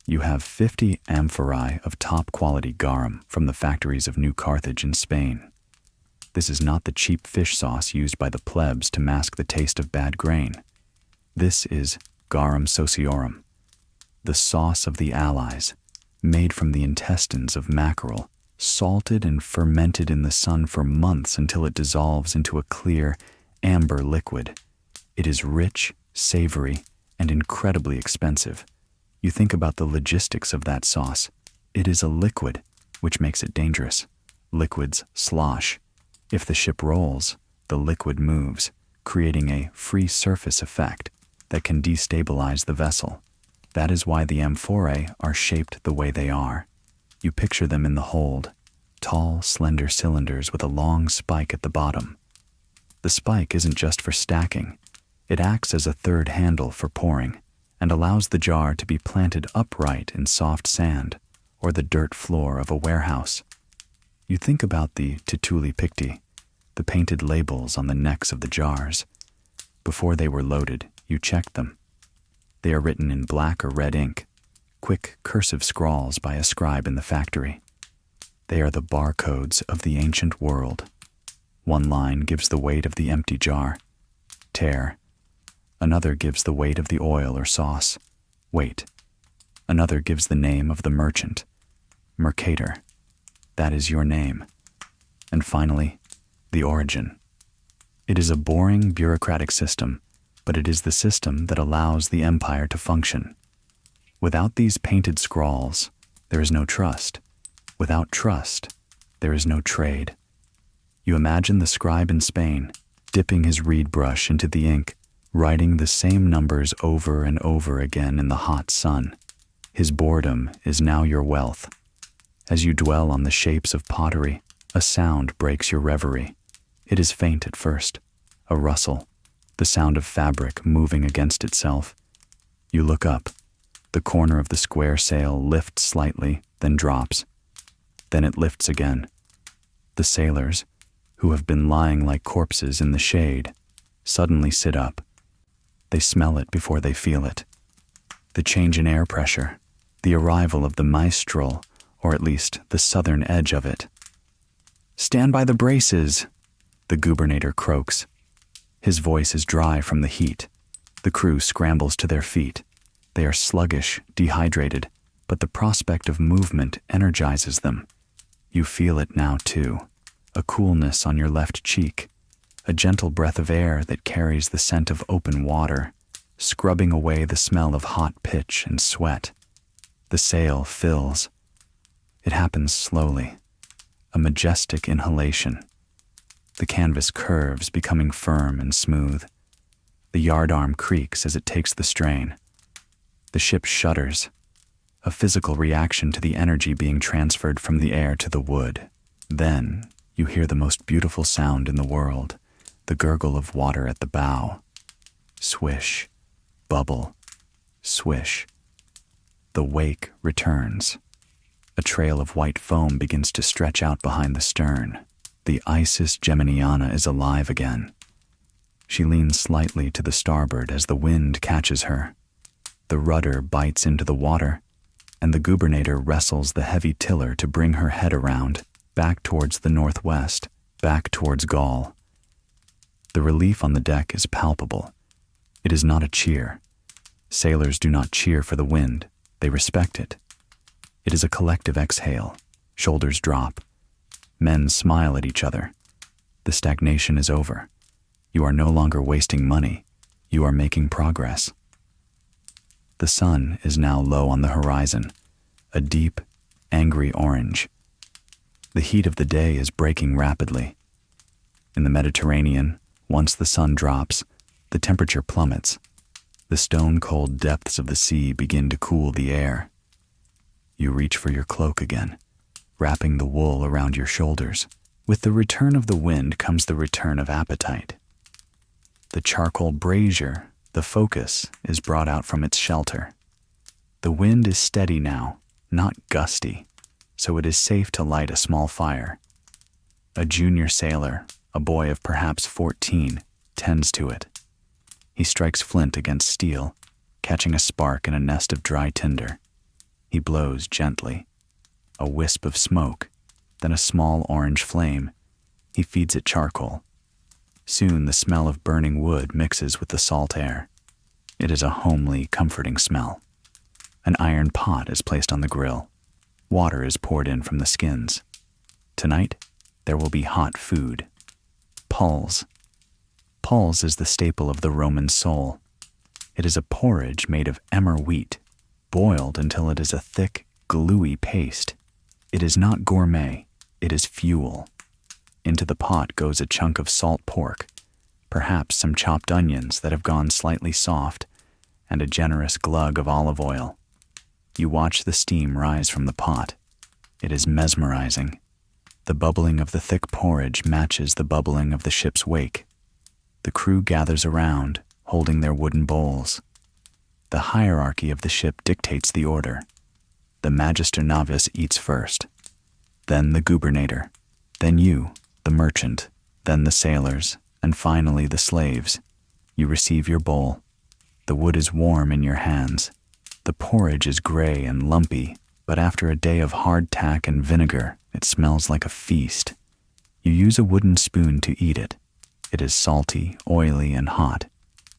You have 50 amphorae of top-quality garum from the factories of New Carthage in Spain. This is not the cheap fish sauce used by the plebs to mask the taste of bad grain. This is garum sociorum, the sauce of the Allies, made from the intestines of mackerel, salted and fermented in the sun for months until it dissolves into a clear, amber liquid. It is rich, savory, and incredibly expensive. You think about the logistics of that sauce. It is a liquid, which makes it dangerous. Liquids slosh. If the ship rolls, the liquid moves, creating a free surface effect that can destabilize the vessel. That is why the amphorae are shaped the way they are. You picture them in the hold, tall, slender cylinders with a long spike at the bottom. The spike isn't just for stacking. It acts as a third handle for pouring and allows the jar to be planted upright in soft sand or the dirt floor of a warehouse. You think about the tituli picti, the painted labels on the necks of the jars. Before they were loaded, you checked them. They are written in black or red ink, quick cursive scrawls by a scribe in the factory. They are the barcodes of the ancient world. One line gives the weight of the empty jar, tare. Another gives the weight of the oil or sauce, weight. Another gives the name of the merchant, mercator. That is your name. And finally, the origin. It is a boring bureaucratic system, but it is the system that allows the empire to function. Without these painted scrawls, there is no trust. Without trust, there is no trade. You imagine the scribe in Spain, dipping his reed brush into the ink, writing the same numbers over and over again in the hot sun. His boredom is now your wealth. As you dwell on the shapes of pottery, a sound breaks your reverie. It is faint at first, a rustle, the sound of fabric moving against itself. You look up. The corner of the square sail lifts slightly, then drops. Then it lifts again. The sailors, who have been lying like corpses in the shade, suddenly sit up. They smell it before they feel it. The change in air pressure, the arrival of the maestral, or at least the southern edge of it. "Stand by the braces," the gubernator croaks. His voice is dry from the heat. The crew scrambles to their feet. They are sluggish, dehydrated, but the prospect of movement energizes them. You feel it now too, a coolness on your left cheek, a gentle breath of air that carries the scent of open water, scrubbing away the smell of hot pitch and sweat. The sail fills. It happens slowly, a majestic inhalation. The canvas curves, becoming firm and smooth. The yardarm creaks as it takes the strain. The ship shudders, a physical reaction to the energy being transferred from the air to the wood. Then you hear the most beautiful sound in the world, the gurgle of water at the bow. Swish, bubble, swish. The wake returns. A trail of white foam begins to stretch out behind the stern. The Isis Geminiana is alive again. She leans slightly to the starboard as the wind catches her. The rudder bites into the water, and the gubernator wrestles the heavy tiller to bring her head around, back towards the northwest, back towards Gaul. The relief on the deck is palpable. It is not a cheer. Sailors do not cheer for the wind, they respect it. It is a collective exhale, shoulders drop. Men smile at each other. The stagnation is over. You are no longer wasting money, you are making progress. The sun is now low on the horizon, a deep, angry orange. The heat of the day is breaking rapidly. In the Mediterranean, once the sun drops, the temperature plummets. The stone-cold depths of the sea begin to cool the air. You reach for your cloak again, wrapping the wool around your shoulders. With the return of the wind comes the return of appetite. The charcoal brazier, the focus, is brought out from its shelter. The wind is steady now, not gusty, so it is safe to light a small fire. A junior sailor, a boy of perhaps 14, tends to it. He strikes flint against steel, catching a spark in a nest of dry tinder. He blows gently. A wisp of smoke, then a small orange flame. He feeds it charcoal. Soon the smell of burning wood mixes with the salt air. It is a homely, comforting smell. An iron pot is placed on the grill. Water is poured in from the skins. Tonight, there will be hot food. Pulse. Pulse is the staple of the Roman soul. It is a porridge made of emmer wheat, boiled until it is a thick, gluey paste. It is not gourmet, it is fuel. Into the pot goes a chunk of salt pork, perhaps some chopped onions that have gone slightly soft, and a generous glug of olive oil. You watch the steam rise from the pot. It is mesmerizing. The bubbling of the thick porridge matches the bubbling of the ship's wake. The crew gathers around, holding their wooden bowls. The hierarchy of the ship dictates the order. The Magister Navius eats first, then the gubernator, then you, the merchant, then the sailors, and finally the slaves. You receive your bowl. The wood is warm in your hands. The porridge is gray and lumpy, but after a day of hardtack and vinegar, it smells like a feast. You use a wooden spoon to eat it. It is salty, oily, and hot.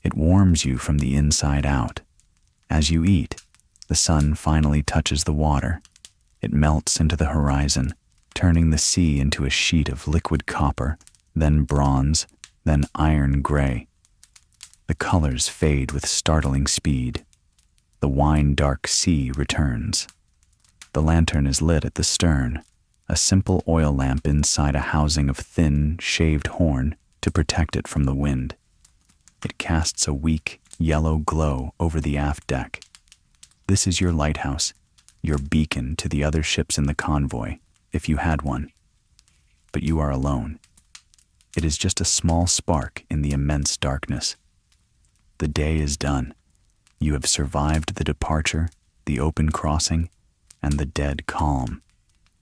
It warms you from the inside out. As you eat, the sun finally touches the water. It melts into the horizon, turning the sea into a sheet of liquid copper, then bronze, then iron gray. The colors fade with startling speed. The wine-dark sea returns. The lantern is lit at the stern, a simple oil lamp inside a housing of thin, shaved horn to protect it from the wind. It casts a weak, yellow glow over the aft deck. This is your lighthouse, your beacon to the other ships in the convoy, if you had one. But you are alone. It is just a small spark in the immense darkness. The day is done. You have survived the departure, the open crossing, and the dead calm.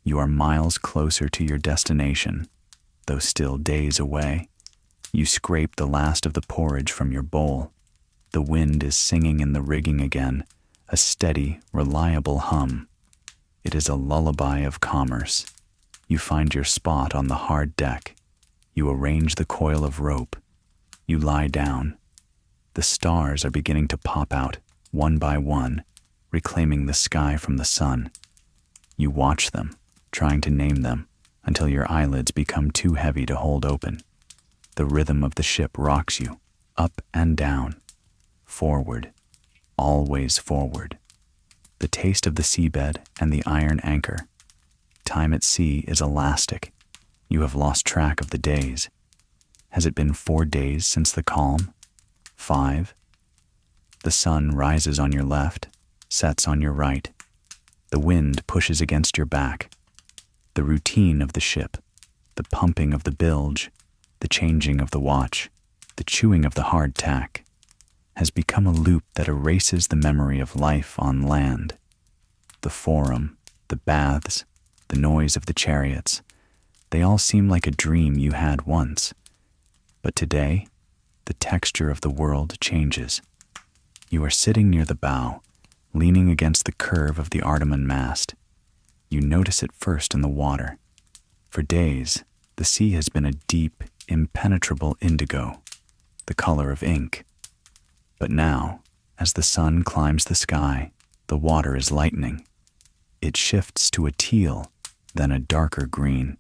You are miles closer to your destination, though still days away. You scrape the last of the porridge from your bowl. The wind is singing in the rigging again, a steady, reliable hum. It is a lullaby of commerce. You find your spot on the hard deck. You arrange the coil of rope. You lie down. The stars are beginning to pop out, one by one, reclaiming the sky from the sun. You watch them, trying to name them, until your eyelids become too heavy to hold open. The rhythm of the ship rocks you, up and down, forward, always forward. The taste of the seabed and the iron anchor. Time at sea is elastic. You have lost track of the days. Has it been 4 days since the calm? 5? The sun rises on your left, sets on your right. The wind pushes against your back. The routine of the ship, the pumping of the bilge, the changing of the watch, the chewing of the hard tack, has become a loop that erases the memory of life on land. The forum, the baths, the noise of the chariots, they all seem like a dream you had once. But today, the texture of the world changes. You are sitting near the bow, leaning against the curve of the Artemun mast. You notice it first in the water. For days, the sea has been a deep, impenetrable indigo, the color of ink. But now, As the sun climbs the sky, the water is lightening. It shifts to a teal, then a darker green.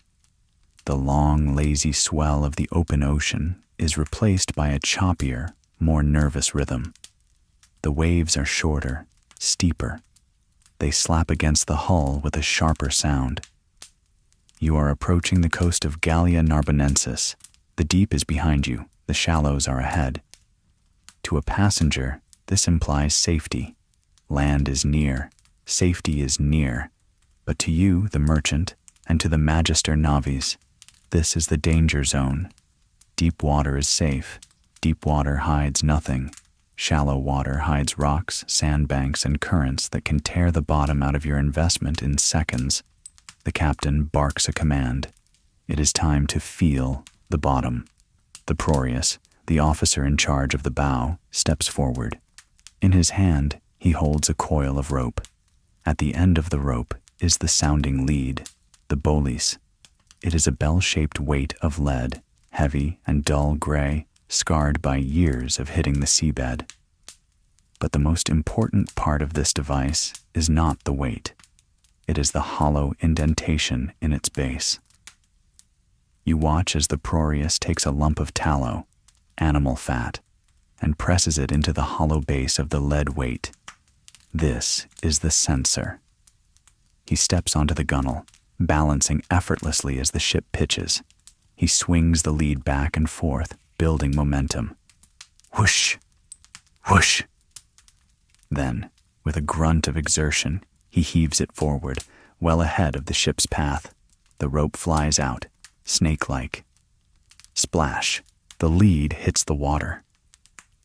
The long, lazy swell of the open ocean is replaced by a choppier, more nervous rhythm. The waves are shorter, steeper. They slap against the hull with a sharper sound. You are approaching the coast of Gallia Narbonensis. The deep is behind you, the shallows are ahead. To a passenger, this implies safety. Land is near, safety is near. But to you, the merchant, and to the Magister Navis, this is the danger zone. Deep water is safe. Deep water hides nothing. Shallow water hides rocks, sandbanks, and currents that can tear the bottom out of your investment in seconds. The captain barks a command. It is time to feel the bottom. The Prorius, the officer in charge of the bow, steps forward. In his hand, he holds a coil of rope. At the end of the rope is the sounding lead, the bolis. It is a bell-shaped weight of lead, heavy and dull gray, scarred by years of hitting the seabed. But the most important part of this device is not the weight. It is the hollow indentation in its base. You watch as the Prorius takes a lump of tallow, animal fat, and presses it into the hollow base of the lead weight. This is the sensor. He steps onto the gunwale, balancing effortlessly as the ship pitches. He swings the lead back and forth, building momentum. Whoosh! Whoosh! Then, with a grunt of exertion, he heaves it forward, well ahead of the ship's path. The rope flies out, snake-like. Splash! The lead hits the water.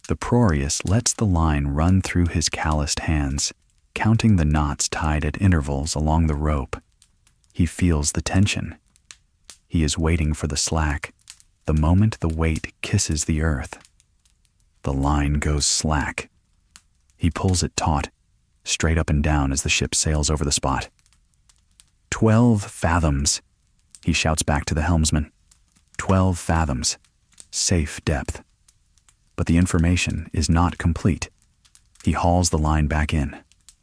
The Prorius lets the line run through his calloused hands, counting the knots tied at intervals along the rope. He feels the tension. He is waiting for the slack, the moment the weight kisses the earth. The line goes slack. He pulls it taut, straight up and down as the ship sails over the spot. 12 fathoms, he shouts back to the helmsman. 12 fathoms, safe depth. But the information is not complete. He hauls the line back in,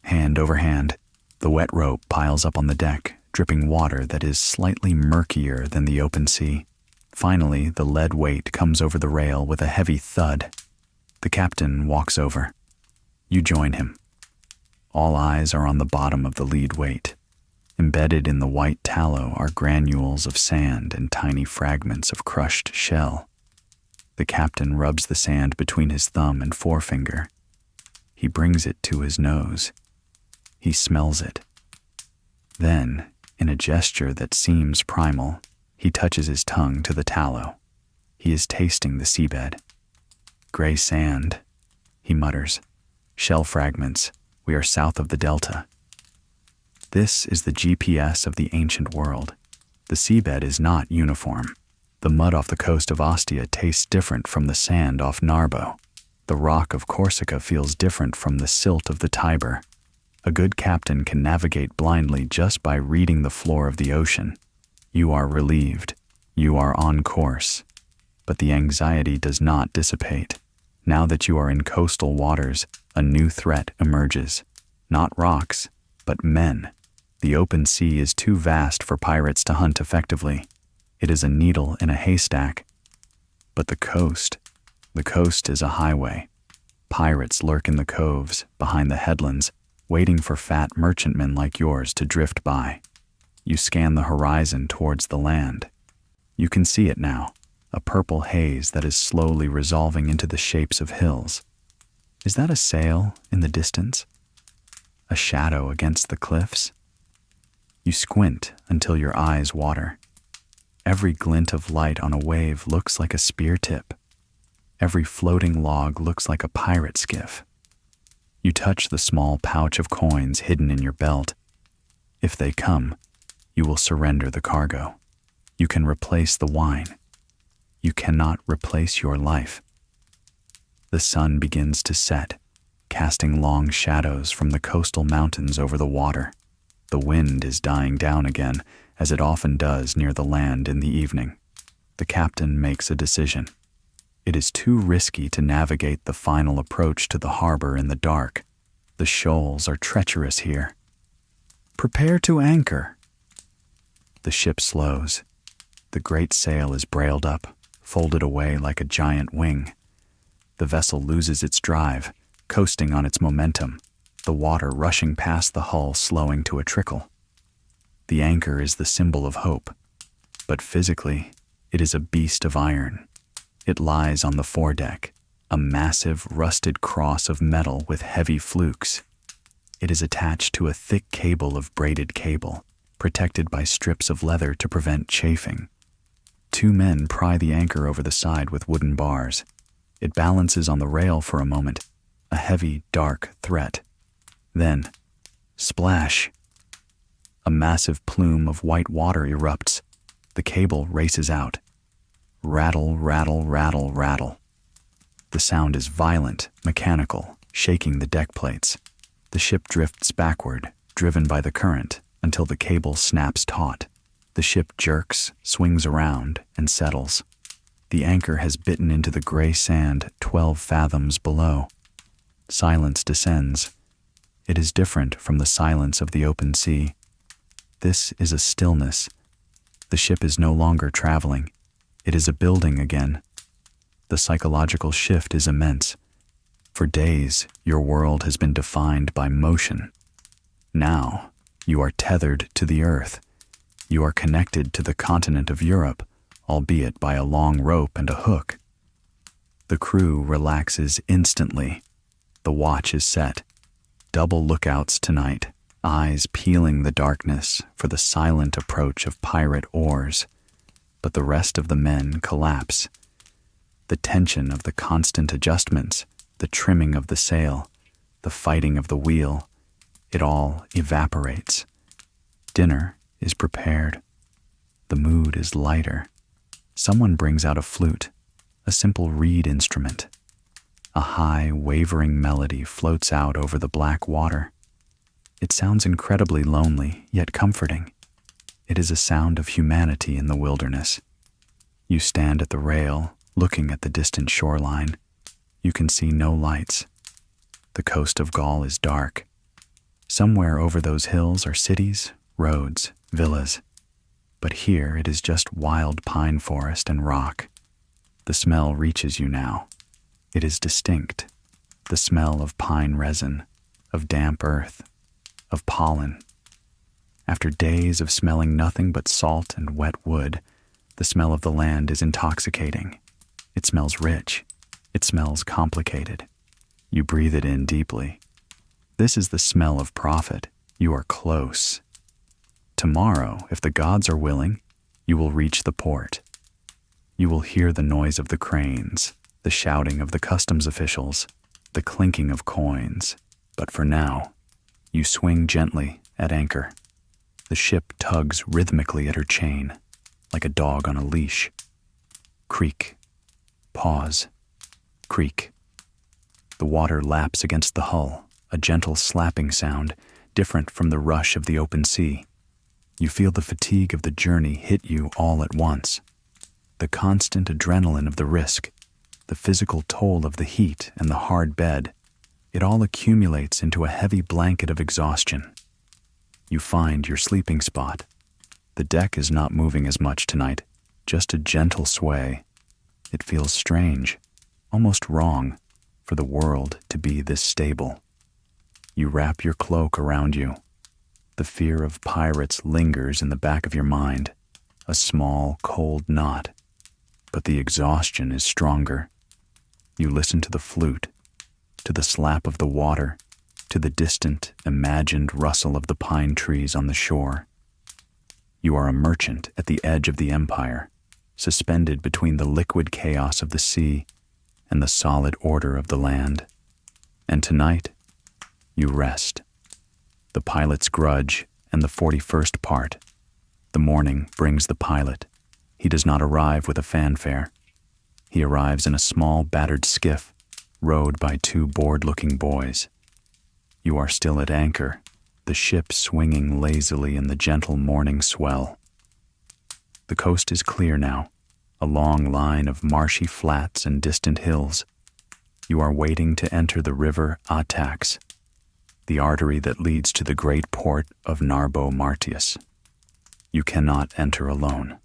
hand over hand. The wet rope piles up on the deck, dripping water that is slightly murkier than the open sea. Finally, the lead weight comes over the rail with a heavy thud. The captain walks over. You join him. All eyes are on the bottom of the lead weight. Embedded in the white tallow are granules of sand and tiny fragments of crushed shell. The captain rubs the sand between his thumb and forefinger. He brings it to his nose. He smells it. Then, in a gesture that seems primal, he touches his tongue to the tallow. He is tasting the seabed. Gray sand, he mutters. Shell fragments. We are south of the delta. This is the GPS of the ancient world. The seabed is not uniform. The mud off the coast of Ostia tastes different from the sand off Narbo. The rock of Corsica feels different from the silt of the Tiber. A good captain can navigate blindly just by reading the floor of the ocean. You are relieved. You are on course. But the anxiety does not dissipate. Now that you are in coastal waters, a new threat emerges. Not rocks, but men. The open sea is too vast for pirates to hunt effectively. It is a needle in a haystack. But the coast is a highway. Pirates lurk in the coves, behind the headlands, waiting for fat merchantmen like yours to drift by. You scan the horizon towards the land. You can see it now, a purple haze that is slowly resolving into the shapes of hills. Is that a sail in the distance? A shadow against the cliffs? You squint until your eyes water. Every glint of light on a wave looks like a spear tip. Every floating log looks like a pirate skiff. You touch the small pouch of coins hidden in your belt. If they come, you will surrender the cargo. You can replace the wine. You cannot replace your life. The sun begins to set, casting long shadows from the coastal mountains over the water. The wind is dying down again, as it often does near the land in the evening. The captain makes a decision. It is too risky to navigate the final approach to the harbor in the dark. The shoals are treacherous here. Prepare to anchor. The ship slows. The great sail is brailed up, folded away like a giant wing. The vessel loses its drive, coasting on its momentum, the water rushing past the hull slowing to a trickle. The anchor is the symbol of hope, but physically, it is a beast of iron. It lies on the foredeck, a massive rusted cross of metal with heavy flukes. It is attached to a thick cable of braided cable, protected by strips of leather to prevent chafing. 2 men pry the anchor over the side with wooden bars. It balances on the rail for a moment, a heavy, dark threat. Then, splash! A massive plume of white water erupts. The cable races out. Rattle, rattle, rattle, rattle. The sound is violent, mechanical, shaking the deck plates. The ship drifts backward, driven by the current, until the cable snaps taut. The ship jerks, swings around, and settles. The anchor has bitten into the gray sand 12 fathoms below. Silence descends. It is different from the silence of the open sea. This is a stillness. The ship is no longer traveling. It is a building again. The psychological shift is immense. For days, your world has been defined by motion. Now, you are tethered to the earth. You are connected to the continent of Europe, albeit by a long rope and a hook. The crew relaxes instantly. The watch is set. Double lookouts tonight, eyes peeling the darkness for the silent approach of pirate oars. But the rest of the men collapse. The tension of the constant adjustments, the trimming of the sail, the fighting of the wheel, it all evaporates. Dinner is prepared. The mood is lighter. Someone brings out a flute, a simple reed instrument. A high, wavering melody floats out over the black water. It sounds incredibly lonely, yet comforting. It is a sound of humanity in the wilderness. You stand at the rail, looking at the distant shoreline. You can see no lights. The coast of Gaul is dark. Somewhere over those hills are cities, roads, villas. But here it is just wild pine forest and rock. The smell reaches you now. It is distinct. The smell of pine resin, of damp earth, of pollen. After days of smelling nothing but salt and wet wood, the smell of the land is intoxicating. It smells rich. It smells complicated. You breathe it in deeply. This is the smell of profit. You are close. Tomorrow, if the gods are willing, you will reach the port. You will hear the noise of the cranes, the shouting of the customs officials, the clinking of coins. But for now, you swing gently at anchor. The ship tugs rhythmically at her chain, like a dog on a leash. Creak. Pause. Creak. The water laps against the hull, a gentle slapping sound, different from the rush of the open sea. You feel the fatigue of the journey hit you all at once. The constant adrenaline of the risk, the physical toll of the heat and the hard bed, it all accumulates into a heavy blanket of exhaustion. You find your sleeping spot. The deck is not moving as much tonight, just a gentle sway. It feels strange, almost wrong, for the world to be this stable. You wrap your cloak around you. The fear of pirates lingers in the back of your mind, a small, cold knot. But the exhaustion is stronger. You listen to the flute, to the slap of the water, to the distant, imagined rustle of the pine trees on the shore. You are a merchant at the edge of the empire, suspended between the liquid chaos of the sea and the solid order of the land. And tonight, you rest. The pilot's grudge and the 41st part. The morning brings the pilot. He does not arrive with a fanfare. He arrives in a small, battered skiff, rowed by 2 bored-looking boys. You are still at anchor, the ship swinging lazily in the gentle morning swell. The coast is clear now. a long line of marshy flats and distant hills. You are waiting to enter the river Atax, the artery that leads to the great port of Narbo Martius. You cannot enter alone.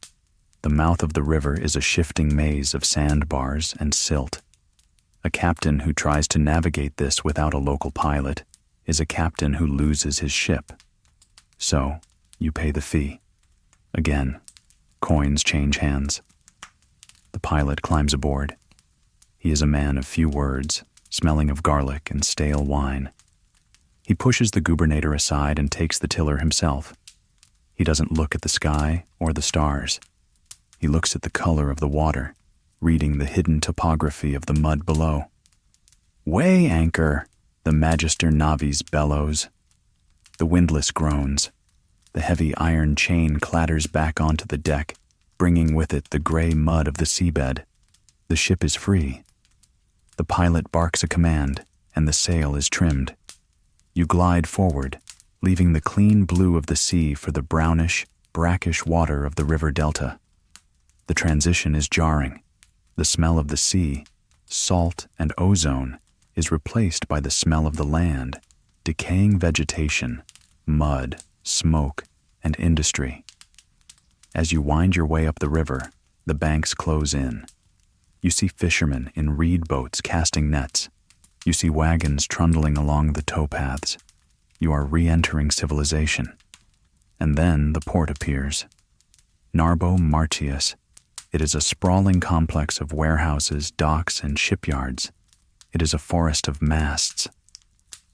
The mouth of the river is a shifting maze of sandbars and silt. A captain who tries to navigate this without a local pilot is a captain who loses his ship. So, you pay the fee. Again, coins change hands. The pilot climbs aboard. He is a man of few words, smelling of garlic and stale wine. He pushes the gubernator aside and takes the tiller himself. He doesn't look at the sky or the stars. He looks at the color of the water, reading the hidden topography of the mud below. "Weigh anchor," the Magister Navis bellows. The windlass groans. The heavy iron chain clatters back onto the deck, bringing with it the gray mud of the seabed. The ship is free. The pilot barks a command, and the sail is trimmed. You glide forward, leaving the clean blue of the sea for the brownish, brackish water of the river delta. The transition is jarring. The smell of the sea, salt and ozone, is replaced by the smell of the land, decaying vegetation, mud, smoke, and industry. As you wind your way up the river, the banks close in. You see fishermen in reed boats casting nets. You see wagons trundling along the towpaths. You are re-entering civilization. And then the port appears. Narbo Martius. It is a sprawling complex of warehouses, docks, and shipyards. It is a forest of masts.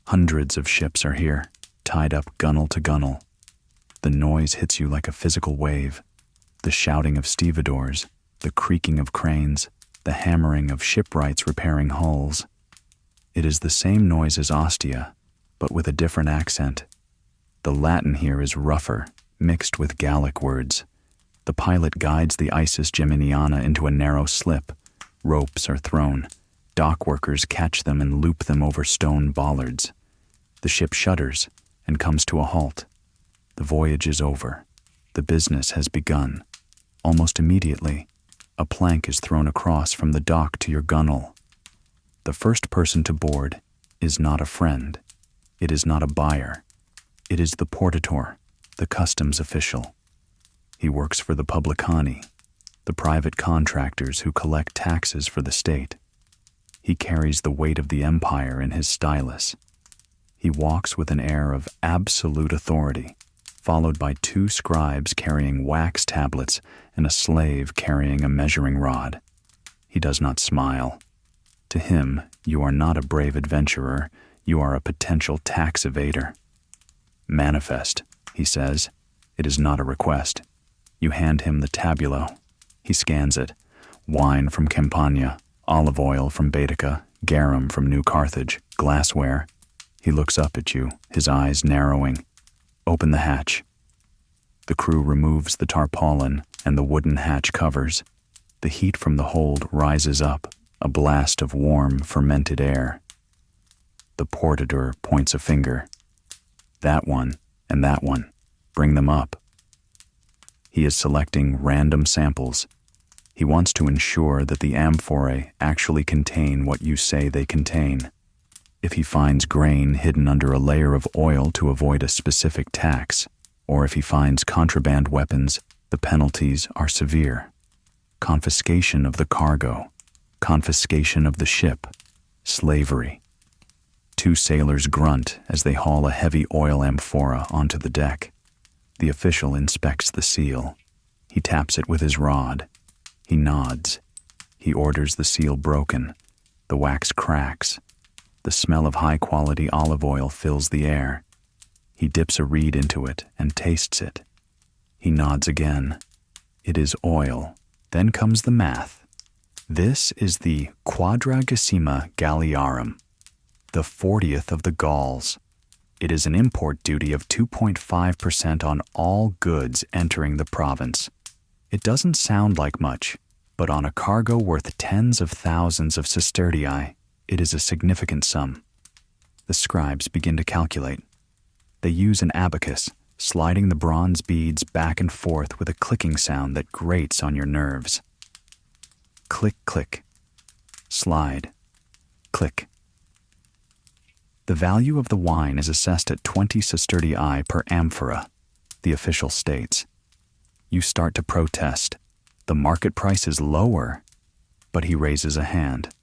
Hundreds of ships are here, tied up gunwale to gunwale. The noise hits you like a physical wave. The shouting of stevedores, the creaking of cranes, the hammering of shipwrights repairing hulls. It is the same noise as Ostia, but with a different accent. The Latin here is rougher, mixed with Gallic words. The pilot guides the Isis Geminiana into a narrow slip. Ropes are thrown. Dock workers catch them and loop them over stone bollards. The ship shudders and comes to a halt. The voyage is over. The business has begun. Almost immediately, a plank is thrown across from the dock to your gunwale. The first person to board is not a friend. It is not a buyer. It is the portator, the customs official. He works for the publicani, the private contractors who collect taxes for the state. He carries the weight of the empire in his stylus. He walks with an air of absolute authority, followed by two scribes carrying wax tablets and a slave carrying a measuring rod. He does not smile. To him, you are not a brave adventurer, you are a potential tax evader. "Manifest," he says. It is not a request. You hand him the tabulo. He scans it. Wine from Campania, olive oil from Baetica, garum from New Carthage, glassware. He looks up at you, his eyes narrowing. "Open the hatch." The crew removes the tarpaulin and the wooden hatch covers. The heat from the hold rises up, a blast of warm, fermented air. The portador points a finger. "That one and that one. Bring them up." He is selecting random samples. He wants to ensure that the amphorae actually contain what you say they contain. If he finds grain hidden under a layer of oil to avoid a specific tax, or if he finds contraband weapons, the penalties are severe. Confiscation of the cargo, confiscation of the ship, slavery. Two sailors grunt as they haul a heavy oil amphora onto the deck. The official inspects the seal. He taps it with his rod. He nods. He orders the seal broken. The wax cracks. The smell of high-quality olive oil fills the air. He dips a reed into it and tastes it. He nods again. It is oil. Then comes the math. This is the Quadragesima Galliarum, the 40th of the Gauls. It is an import duty of 2.5% on all goods entering the province. It doesn't sound like much, but on a cargo worth tens of thousands of sestertii, it is a significant sum. The scribes begin to calculate. They use an abacus, sliding the bronze beads back and forth with a clicking sound that grates on your nerves. Click, click. Slide. Click. The value of the wine is assessed at 20 sestertii per amphora, the official states. You start to protest. The market price is lower, but he raises a hand.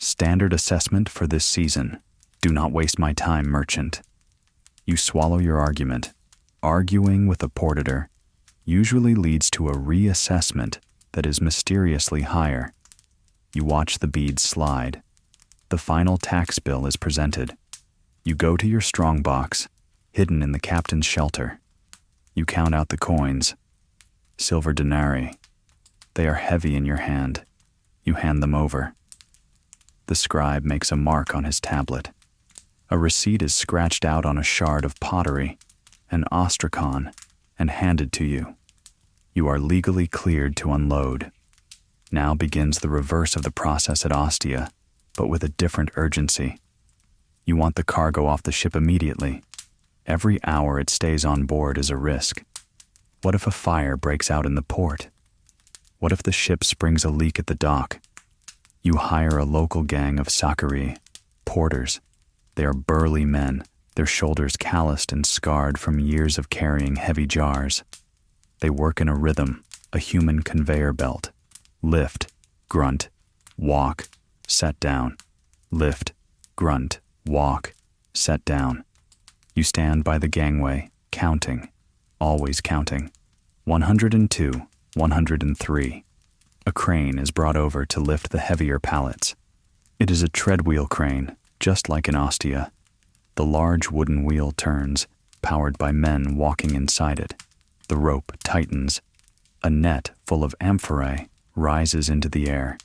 Standard assessment for this season. Do not waste my time, merchant. You swallow your argument. Arguing with a portitor usually leads to a reassessment that is mysteriously higher. You watch the beads slide. The final tax bill is presented. You go to your strongbox, hidden in the captain's shelter. You count out the coins. Silver denarii. They are heavy in your hand. You hand them over. The scribe makes a mark on his tablet. A receipt is scratched out on a shard of pottery, an ostracon, and handed to you. You are legally cleared to unload. Now begins the reverse of the process at Ostia, but with a different urgency. You want the cargo off the ship immediately. Every hour it stays on board is a risk. What if a fire breaks out in the port? What if the ship springs a leak at the dock? You hire a local gang of sakari, porters. They are burly men, their shoulders calloused and scarred from years of carrying heavy jars. They work in a rhythm, a human conveyor belt. Lift, grunt, walk, set down. Lift, grunt, walk, set down. You stand by the gangway, counting, always counting. 102, 103. A crane is brought over to lift the heavier pallets. It is a treadwheel crane, just like in Ostia. The large wooden wheel turns, powered by men walking inside it. The rope tightens. A net full of amphorae rises into the air.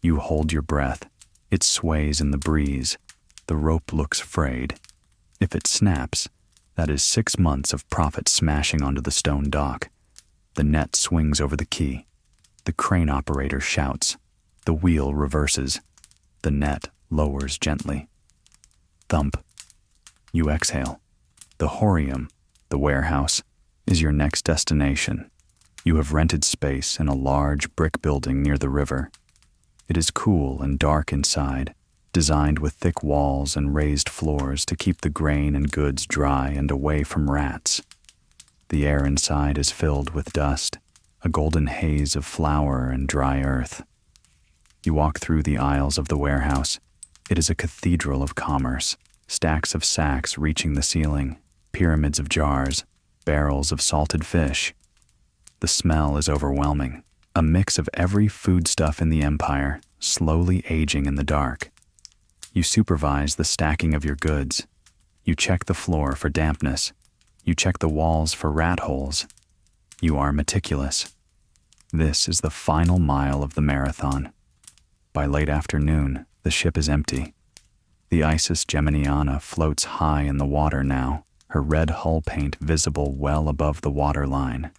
You hold your breath. It sways in the breeze. The rope looks frayed. If it snaps, that is 6 months of profit smashing onto the stone dock. The net swings over the quay. The crane operator shouts. The wheel reverses. The net lowers gently. Thump. You exhale. The horium, the warehouse, is your next destination. You have rented space in a large brick building near the river. It is cool and dark inside, designed with thick walls and raised floors to keep the grain and goods dry and away from rats. The air inside is filled with dust, a golden haze of flour and dry earth. You walk through the aisles of the warehouse. It is a cathedral of commerce, stacks of sacks reaching the ceiling, pyramids of jars, barrels of salted fish. The smell is overwhelming, a mix of every foodstuff in the empire, slowly aging in the dark. You supervise the stacking of your goods. You check the floor for dampness. You check the walls for rat holes. You are meticulous. This is the final mile of the marathon. By late afternoon, the ship is empty. The Isis Geminiana floats high in the water now, her red hull paint visible well above the waterline.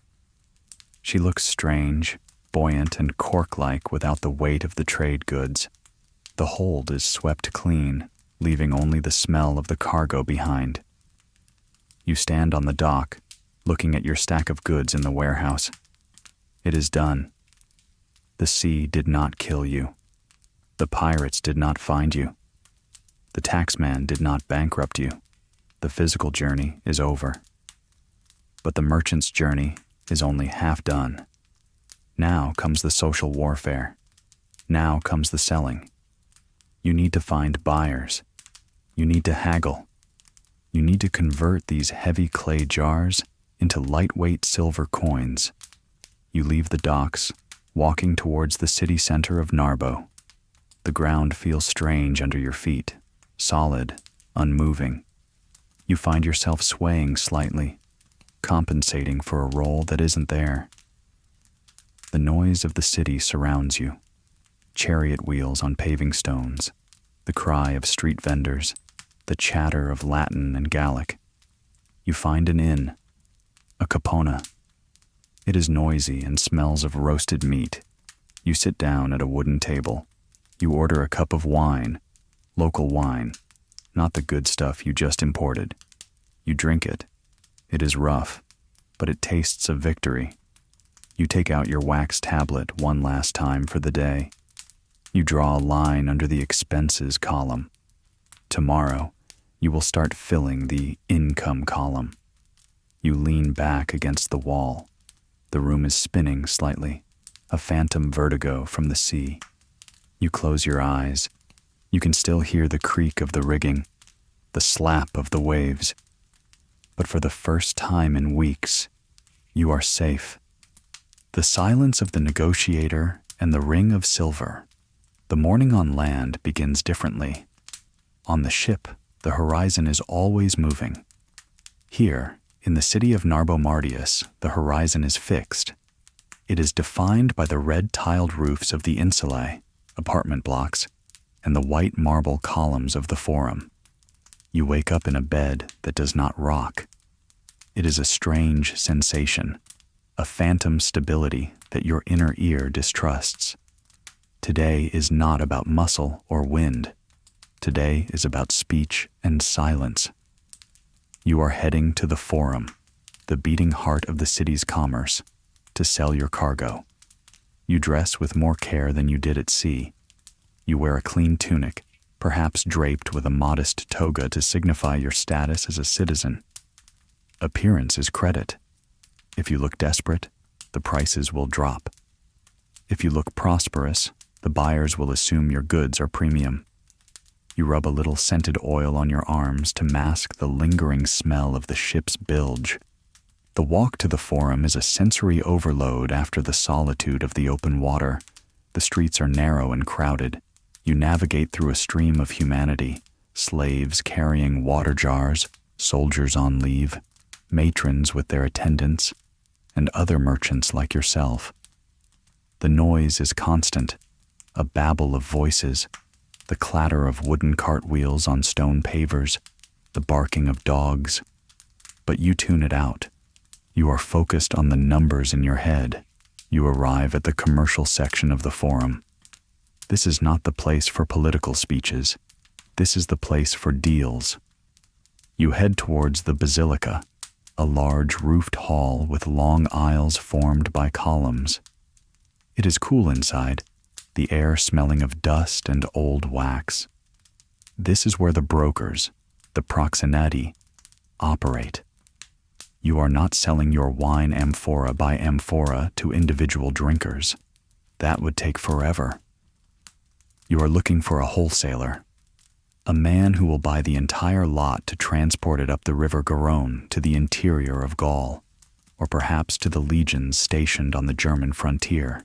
She looks strange, buoyant and cork-like without the weight of the trade goods. The hold is swept clean, leaving only the smell of the cargo behind. You stand on the dock, looking at your stack of goods in the warehouse. It is done. The sea did not kill you. The pirates did not find you. The taxman did not bankrupt you. The physical journey is over. But the merchant's journey is only half done. Now comes the social warfare. Now comes the selling. You need to find buyers. You need to haggle. You need to convert these heavy clay jars into lightweight silver coins. You leave the docks, walking towards the city center of Narbo. The ground feels strange under your feet, solid, unmoving. You find yourself swaying slightly, compensating for a role that isn't there. The noise of the city surrounds you. Chariot wheels on paving stones, the cry of street vendors, the chatter of Latin and Gallic. You find an inn, a capona. It is noisy and smells of roasted meat. You sit down at a wooden table. You order a cup of wine, local wine, not the good stuff you just imported. You drink it. It is rough, but it tastes of victory. You take out your wax tablet one last time for the day. You draw a line under the expenses column. Tomorrow, you will start filling the income column. You lean back against the wall. The room is spinning slightly, a phantom vertigo from the sea. You close your eyes. You can still hear the creak of the rigging, the slap of the waves. But for the first time in weeks, you are safe. The silence of the negotiator and the ring of silver. The morning on land begins differently. On the ship, the horizon is always moving. Here, in the city of Narbomardius, the horizon is fixed. It is defined by the red-tiled roofs of the insulae, apartment blocks, and the white marble columns of the forum. You wake up in a bed that does not rock. It is a strange sensation, a phantom stability that your inner ear distrusts. Today is not about muscle or wind. Today is about speech and silence. You are heading to the forum, the beating heart of the city's commerce, to sell your cargo. You dress with more care than you did at sea. You wear a clean tunic, perhaps draped with a modest toga to signify your status as a citizen. Appearance is credit. If you look desperate, the prices will drop. If you look prosperous, the buyers will assume your goods are premium. You rub a little scented oil on your arms to mask the lingering smell of the ship's bilge. The walk to the forum is a sensory overload after the solitude of the open water. The streets are narrow and crowded. You navigate through a stream of humanity, slaves carrying water jars, soldiers on leave, matrons with their attendants, and other merchants like yourself. The noise is constant, a babble of voices, the clatter of wooden cartwheels on stone pavers, the barking of dogs. But you tune it out. You are focused on the numbers in your head. You arrive at the commercial section of the forum. This is not the place for political speeches. This is the place for deals. You head towards the basilica, a large roofed hall with long aisles formed by columns. It is cool inside, the air smelling of dust and old wax. This is where the brokers, the proxeneti, operate. You are not selling your wine amphora by amphora to individual drinkers. That would take forever. You are looking for a wholesaler, a man who will buy the entire lot to transport it up the river Garonne to the interior of Gaul, or perhaps to the legions stationed on the German frontier.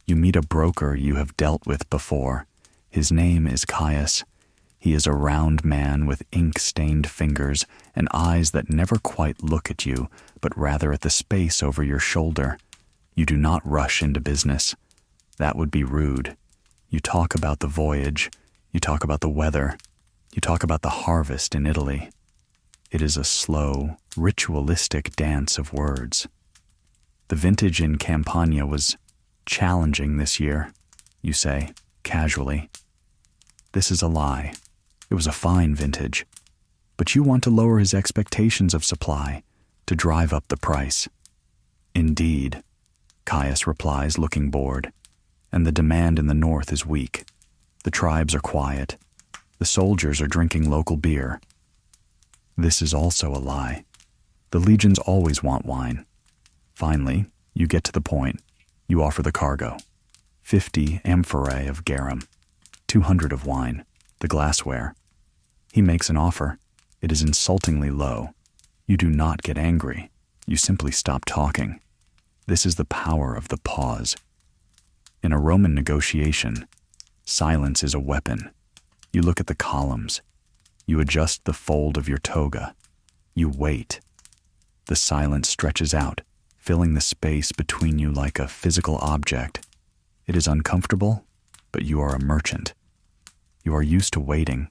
You meet a broker you have dealt with before. His name is Caius. He is a round man with ink-stained fingers and eyes that never quite look at you, but rather at the space over your shoulder. You do not rush into business. That would be rude. You talk about the voyage. You talk about the weather. You talk about the harvest in Italy. It is a slow, ritualistic dance of words. The vintage in Campania was challenging this year, you say, casually. This is a lie. It was a fine vintage. But you want to lower his expectations of supply, to drive up the price. Indeed, Caius replies, looking bored. And the demand in the north is weak. The tribes are quiet. The soldiers are drinking local beer. This is also a lie. The legions always want wine. Finally, you get to the point. You offer the cargo. 50 amphorae of garum, 200 of wine, the glassware. He makes an offer. It is insultingly low. You do not get angry. You simply stop talking. This is the power of the pause. In a Roman negotiation, silence is a weapon. You look at the columns. You adjust the fold of your toga. You wait. The silence stretches out, filling the space between you like a physical object. It is uncomfortable, but you are a merchant. You are used to waiting.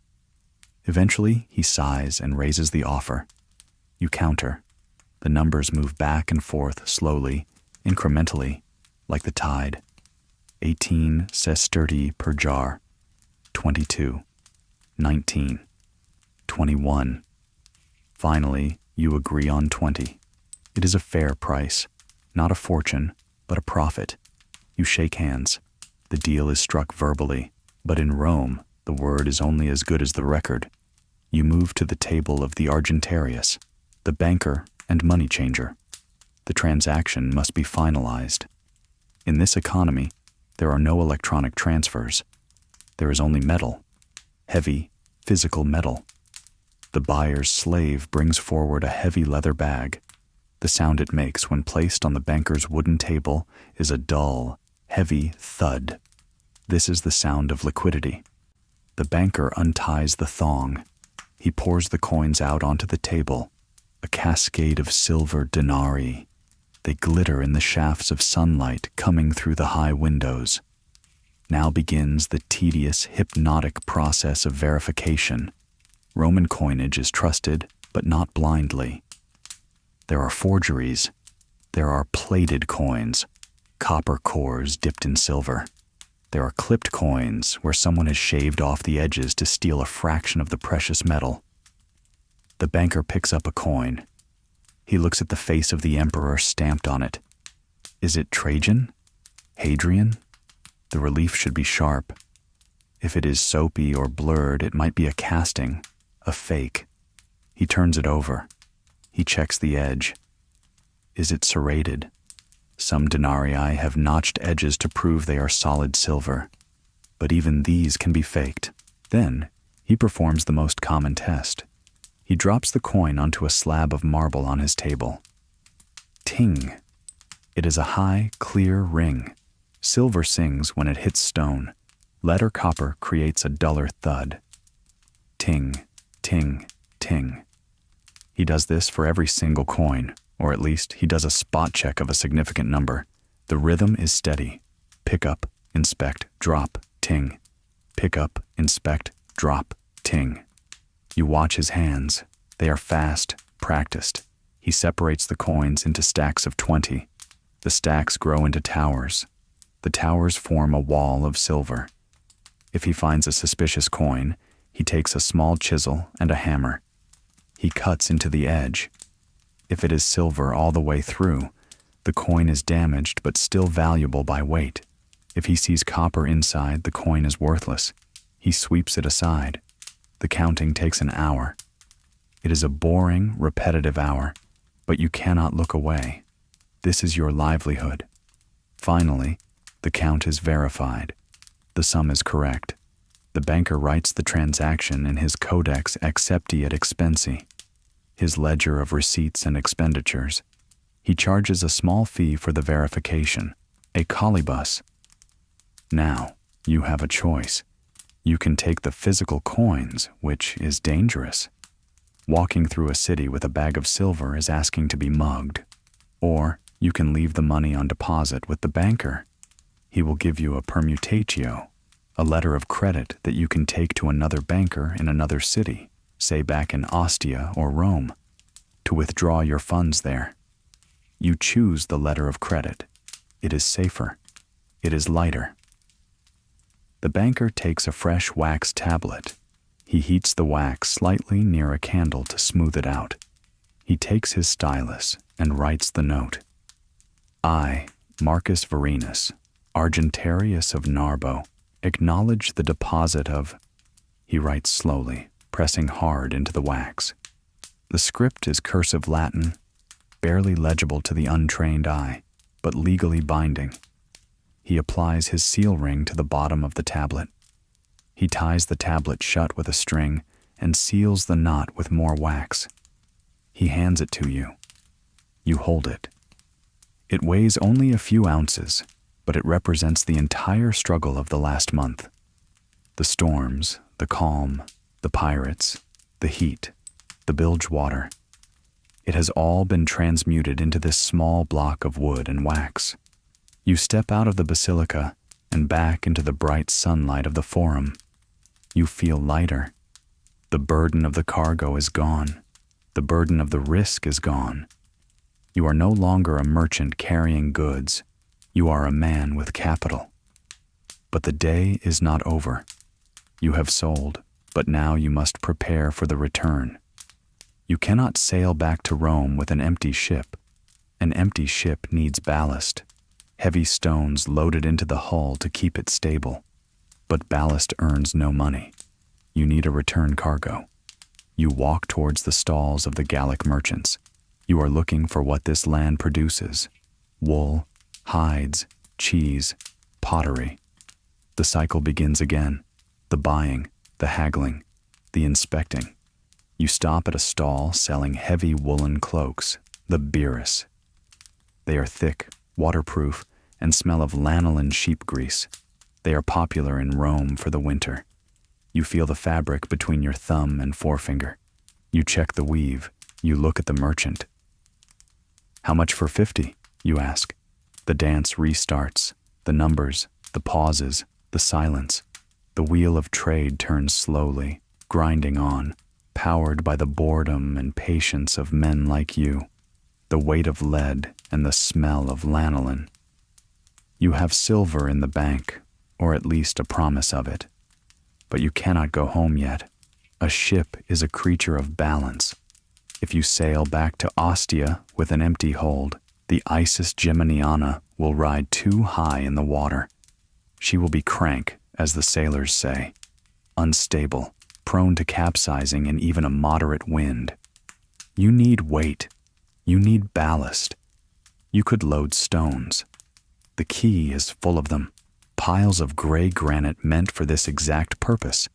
Eventually, he sighs and raises the offer. You counter. The numbers move back and forth slowly, incrementally, like the tide. 18 sestertii per jar, 22, 19, 21. Finally, you agree on 20. It is a fair price, not a fortune, but a profit. You shake hands. The deal is struck verbally, but in Rome, the word is only as good as the record. You move to the table of the Argentarius, the banker and money changer. The transaction must be finalized. In this economy, there are no electronic transfers. There is only metal, heavy, physical metal. The buyer's slave brings forward a heavy leather bag. The sound it makes when placed on the banker's wooden table is a dull, heavy thud. This is the sound of liquidity. The banker unties the thong. He pours the coins out onto the table, a cascade of silver denarii. They glitter in the shafts of sunlight coming through the high windows. Now begins the tedious, hypnotic process of verification. Roman coinage is trusted, but not blindly. There are forgeries. There are plated coins, copper cores dipped in silver. There are clipped coins where someone has shaved off the edges to steal a fraction of the precious metal. The banker picks up a coin. He looks at the face of the emperor stamped on it. Is it Trajan? Hadrian? The relief should be sharp. If it is soapy or blurred, it might be a casting, a fake. He turns it over. He checks the edge. Is it serrated? Some denarii have notched edges to prove they are solid silver, but even these can be faked. Then, he performs the most common test. He drops the coin onto a slab of marble on his table. Ting! It is a high, clear ring. Silver sings when it hits stone. Lead or copper creates a duller thud. Ting, ting, ting. He does this for every single coin, or at least he does a spot check of a significant number. The rhythm is steady. Pick up, inspect, drop, ting. Pick up, inspect, drop, ting. You watch his hands. They are fast, practiced. He separates the coins into stacks of 20. The stacks grow into towers. The towers form a wall of silver. If he finds a suspicious coin, he takes a small chisel and a hammer. He cuts into the edge. If it is silver all the way through, the coin is damaged but still valuable by weight. If he sees copper inside, the coin is worthless. He sweeps it aside. The counting takes an hour. It is a boring, repetitive hour, but you cannot look away. This is your livelihood. Finally, the count is verified. The sum is correct. The banker writes the transaction in his Codex Accepti et Expensi, his ledger of receipts and expenditures. He charges a small fee for the verification, a colibus. Now, you have a choice. You can take the physical coins, which is dangerous. Walking through a city with a bag of silver is asking to be mugged. Or you can leave the money on deposit with the banker. He will give you a permutatio, a letter of credit that you can take to another banker in another city, say back in Ostia or Rome, to withdraw your funds there. You choose the letter of credit. It is safer. It is lighter. The banker takes a fresh wax tablet. He heats the wax slightly near a candle to smooth it out. He takes his stylus and writes the note. I, Marcus Varenus, Argentarius of Narbo, acknowledge the deposit of... He writes slowly, pressing hard into the wax. The script is cursive Latin, barely legible to the untrained eye, but legally binding. He applies his seal ring to the bottom of the tablet. He ties the tablet shut with a string and seals the knot with more wax. He hands it to you. You hold it. It weighs only a few ounces, but it represents the entire struggle of the last month. The storms, the calm, the pirates, the heat, the bilge water. It has all been transmuted into this small block of wood and wax. You step out of the basilica and back into the bright sunlight of the forum. You feel lighter. The burden of the cargo is gone. The burden of the risk is gone. You are no longer a merchant carrying goods. You are a man with capital. But the day is not over. You have sold, but now you must prepare for the return. You cannot sail back to Rome with an empty ship. An empty ship needs ballast. heavy stones loaded into the hull to keep it stable. But ballast earns no money. You need a return cargo. You walk towards the stalls of the Gallic merchants. You are looking for what this land produces: wool, hides, cheese, pottery. The cycle begins again: the buying, the haggling, the inspecting. You stop at a stall selling heavy woolen cloaks, the birus. They are thick, waterproof, and smell of lanolin sheep grease. They are popular in Rome for the winter. You feel the fabric between your thumb and forefinger. You check the weave. You look at the merchant. "How much for 50?" you ask. The dance restarts. The numbers, the pauses, the silence. The wheel of trade turns slowly, grinding on, powered by the boredom and patience of men like you, the weight of lead and the smell of lanolin. You have silver in the bank, or at least a promise of it. But you cannot go home yet. A ship is a creature of balance. If you sail back to Ostia with an empty hold, the Isis Geminiana will ride too high in the water. She will be crank, as the sailors say, unstable, prone to capsizing in even a moderate wind. You need weight. You need ballast. You could load stones. The quay is full of them, piles of gray granite meant for this exact purpose.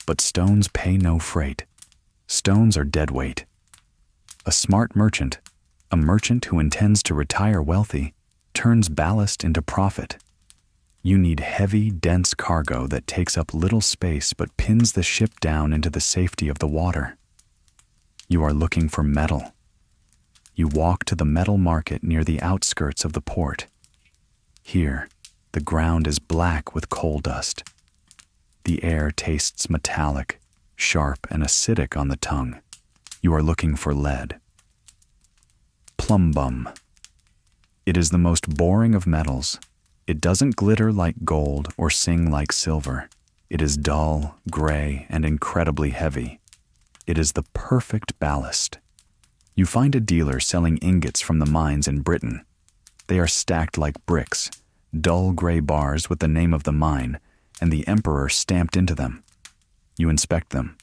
But stones pay no freight. Stones are dead weight. A smart merchant, a merchant who intends to retire wealthy, turns ballast into profit. You need heavy, dense cargo that takes up little space but pins the ship down into the safety of the water. You are looking for metal. You walk to the metal market near the outskirts of the port. Here, the ground is black with coal dust. The air tastes metallic, sharp and acidic on the tongue. You are looking for lead. Plumbum. It is the most boring of metals. It doesn't glitter like gold or sing like silver. It is dull, gray, and incredibly heavy. It is the perfect ballast. You find a dealer selling ingots from the mines in Britain. They are stacked like bricks, dull gray bars with the name of the mine and the emperor stamped into them. You inspect them.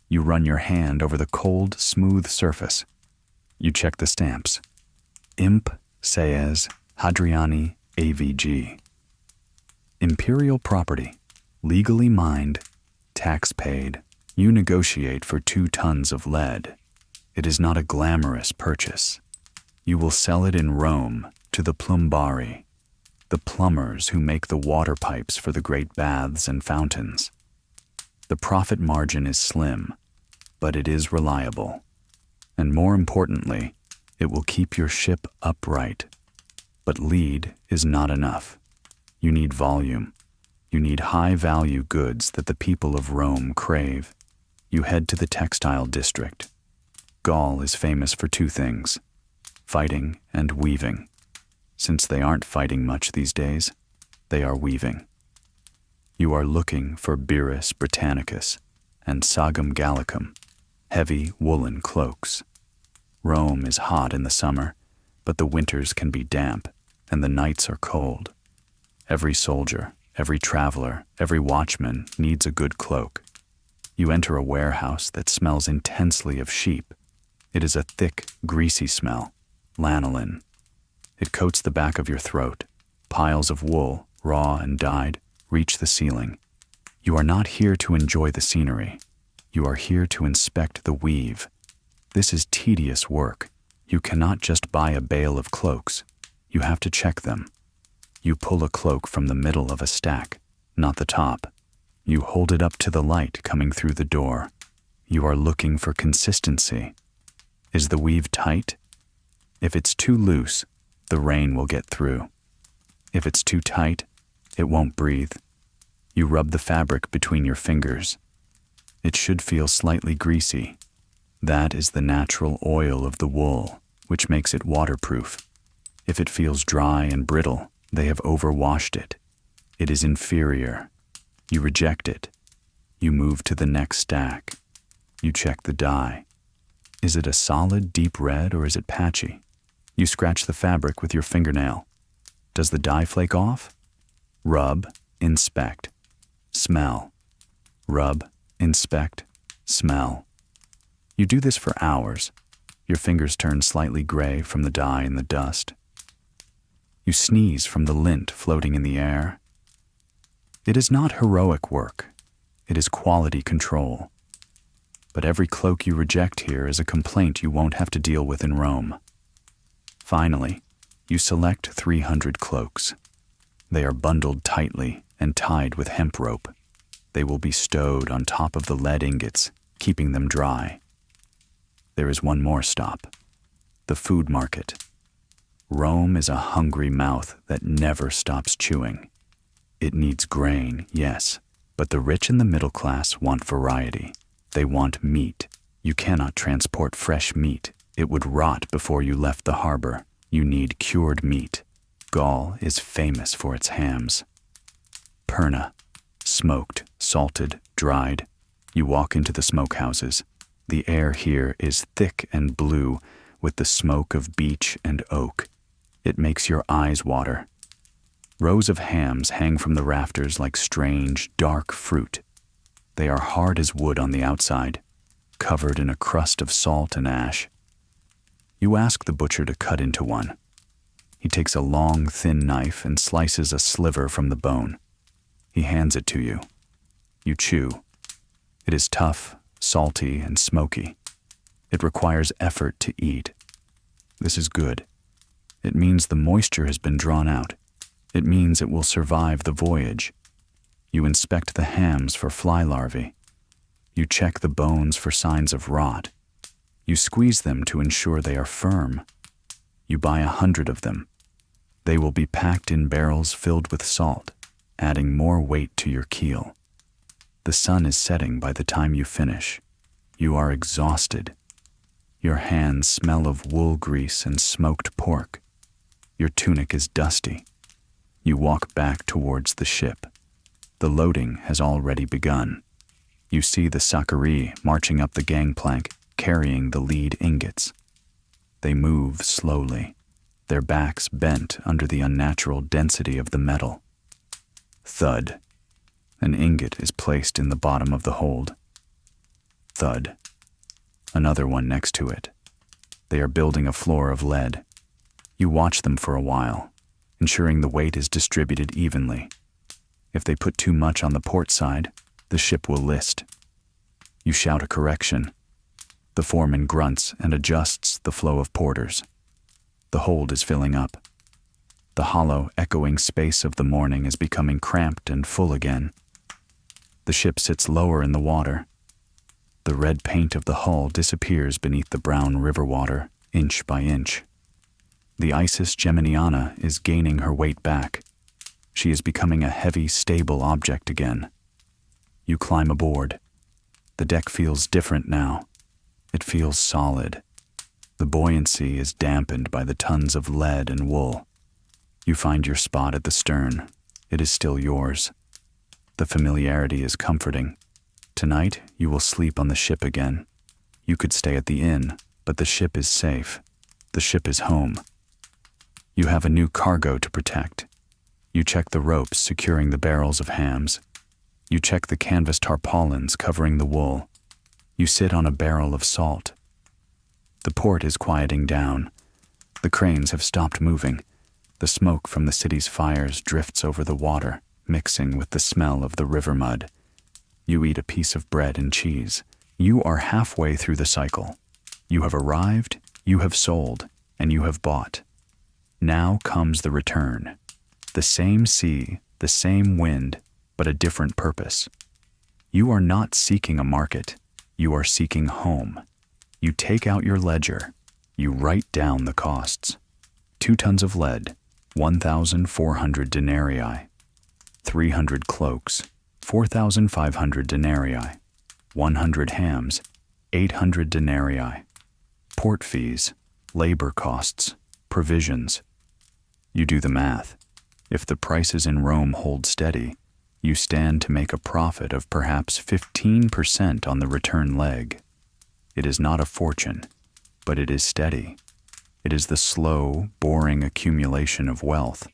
You run your hand over the cold, smooth surface. You check the stamps. Imp Saez Hadriani AVG. Imperial property, legally mined, tax paid. You negotiate for 2 tons of lead. It is not a glamorous purchase. You will sell it in Rome to the plumbari, the plumbers who make the water pipes for the great baths and fountains. The profit margin is slim, but it is reliable. And more importantly, it will keep your ship upright. But lead is not enough. You need volume. You need high-value goods that the people of Rome crave. You head to the textile district. Gaul is famous for 2 things: fighting and weaving. Since they aren't fighting much these days, they are weaving. You are looking for Birus Britannicus and Sagum Gallicum, heavy woolen cloaks. Rome is hot in the summer, but the winters can be damp, and the nights are cold. Every soldier, every traveler, every watchman needs a good cloak. You enter a warehouse that smells intensely of sheep. It is a thick, greasy smell, lanolin. It coats the back of your throat. Piles of wool, raw and dyed, reach the ceiling. You are not here to enjoy the scenery. You are here to inspect the weave. This is tedious work. You cannot just buy a bale of cloaks. You have to check them. You pull a cloak from the middle of a stack, not the top. You hold it up to the light coming through the door. You are looking for consistency. Is the weave tight? If it's too loose, the rain will get through. If it's too tight, it won't breathe. You rub the fabric between your fingers. It should feel slightly greasy. That is the natural oil of the wool, which makes it waterproof. If it feels dry and brittle, they have overwashed it. It is inferior. You reject it. You move to the next stack. You check the dye. Is it a solid, deep red or is it patchy? You scratch the fabric with your fingernail. Does the dye flake off? Rub, inspect, smell. Rub, inspect, smell. You do this for hours. Your fingers turn slightly gray from the dye and the dust. You sneeze from the lint floating in the air. It is not heroic work. It is quality control. But every cloak you reject here is a complaint you won't have to deal with in Rome. Finally, you select 300 cloaks. They are bundled tightly and tied with hemp rope. They will be stowed on top of the lead ingots, keeping them dry. There is one more stop: the food market. Rome is a hungry mouth that never stops chewing. It needs grain, yes, but the rich and the middle class want variety. They want meat. You cannot transport fresh meat. It would rot before you left the harbor. You need cured meat. Gaul is famous for its hams. Perna, smoked, salted, dried. You walk into the smokehouses. The air here is thick and blue with the smoke of beech and oak. It makes your eyes water. Rows of hams hang from the rafters like strange, dark fruit. They are hard as wood on the outside, covered in a crust of salt and ash. You ask the butcher to cut into one. He takes a long, thin knife and slices a sliver from the bone. He hands it to you. You chew. It is tough, salty, and smoky. It requires effort to eat. This is good. It means the moisture has been drawn out. It means it will survive the voyage. You inspect the hams for fly larvae. You check the bones for signs of rot. You squeeze them to ensure they are firm. You buy 100 of them. They will be packed in barrels filled with salt, adding more weight to your keel. The sun is setting by the time you finish. You are exhausted. Your hands smell of wool grease and smoked pork. Your tunic is dusty. You walk back towards the ship. The loading has already begun. You see the Sakari marching up the gangplank, carrying the lead ingots. They move slowly, their backs bent under the unnatural density of the metal. Thud. An ingot is placed in the bottom of the hold. Thud. Another one next to it. They are building a floor of lead. You watch them for a while, ensuring the weight is distributed evenly. If they put too much on the port side, the ship will list. You shout a correction. The foreman grunts and adjusts the flow of porters. The hold is filling up. The hollow, echoing space of the morning is becoming cramped and full again. The ship sits lower in the water. The red paint of the hull disappears beneath the brown river water, inch by inch. The Isis Geminiana is gaining her weight back. She is becoming a heavy, stable object again. You climb aboard. The deck feels different now. It feels solid. The buoyancy is dampened by the tons of lead and wool. You find your spot at the stern. It is still yours. The familiarity is comforting. Tonight, you will sleep on the ship again. You could stay at the inn, but the ship is safe. The ship is home. You have a new cargo to protect. You check the ropes securing the barrels of hams. You check the canvas tarpaulins covering the wool. You sit on a barrel of salt. The port is quieting down. The cranes have stopped moving. The smoke from the city's fires drifts over the water, mixing with the smell of the river mud. You eat a piece of bread and cheese. You are halfway through the cycle. You have arrived, you have sold, and you have bought. Now comes the return. The same sea, the same wind, but a different purpose. You are not seeking a market. You are seeking home. You take out your ledger. You write down the costs. 2 tons of lead, 1,400 denarii. 300 cloaks, 4,500 denarii. 100 hams, 800 denarii. Port fees, labor costs, provisions. You do the math. If the prices in Rome hold steady, you stand to make a profit of perhaps 15% on the return leg. It is not a fortune, but it is steady. It is the slow, boring accumulation of wealth.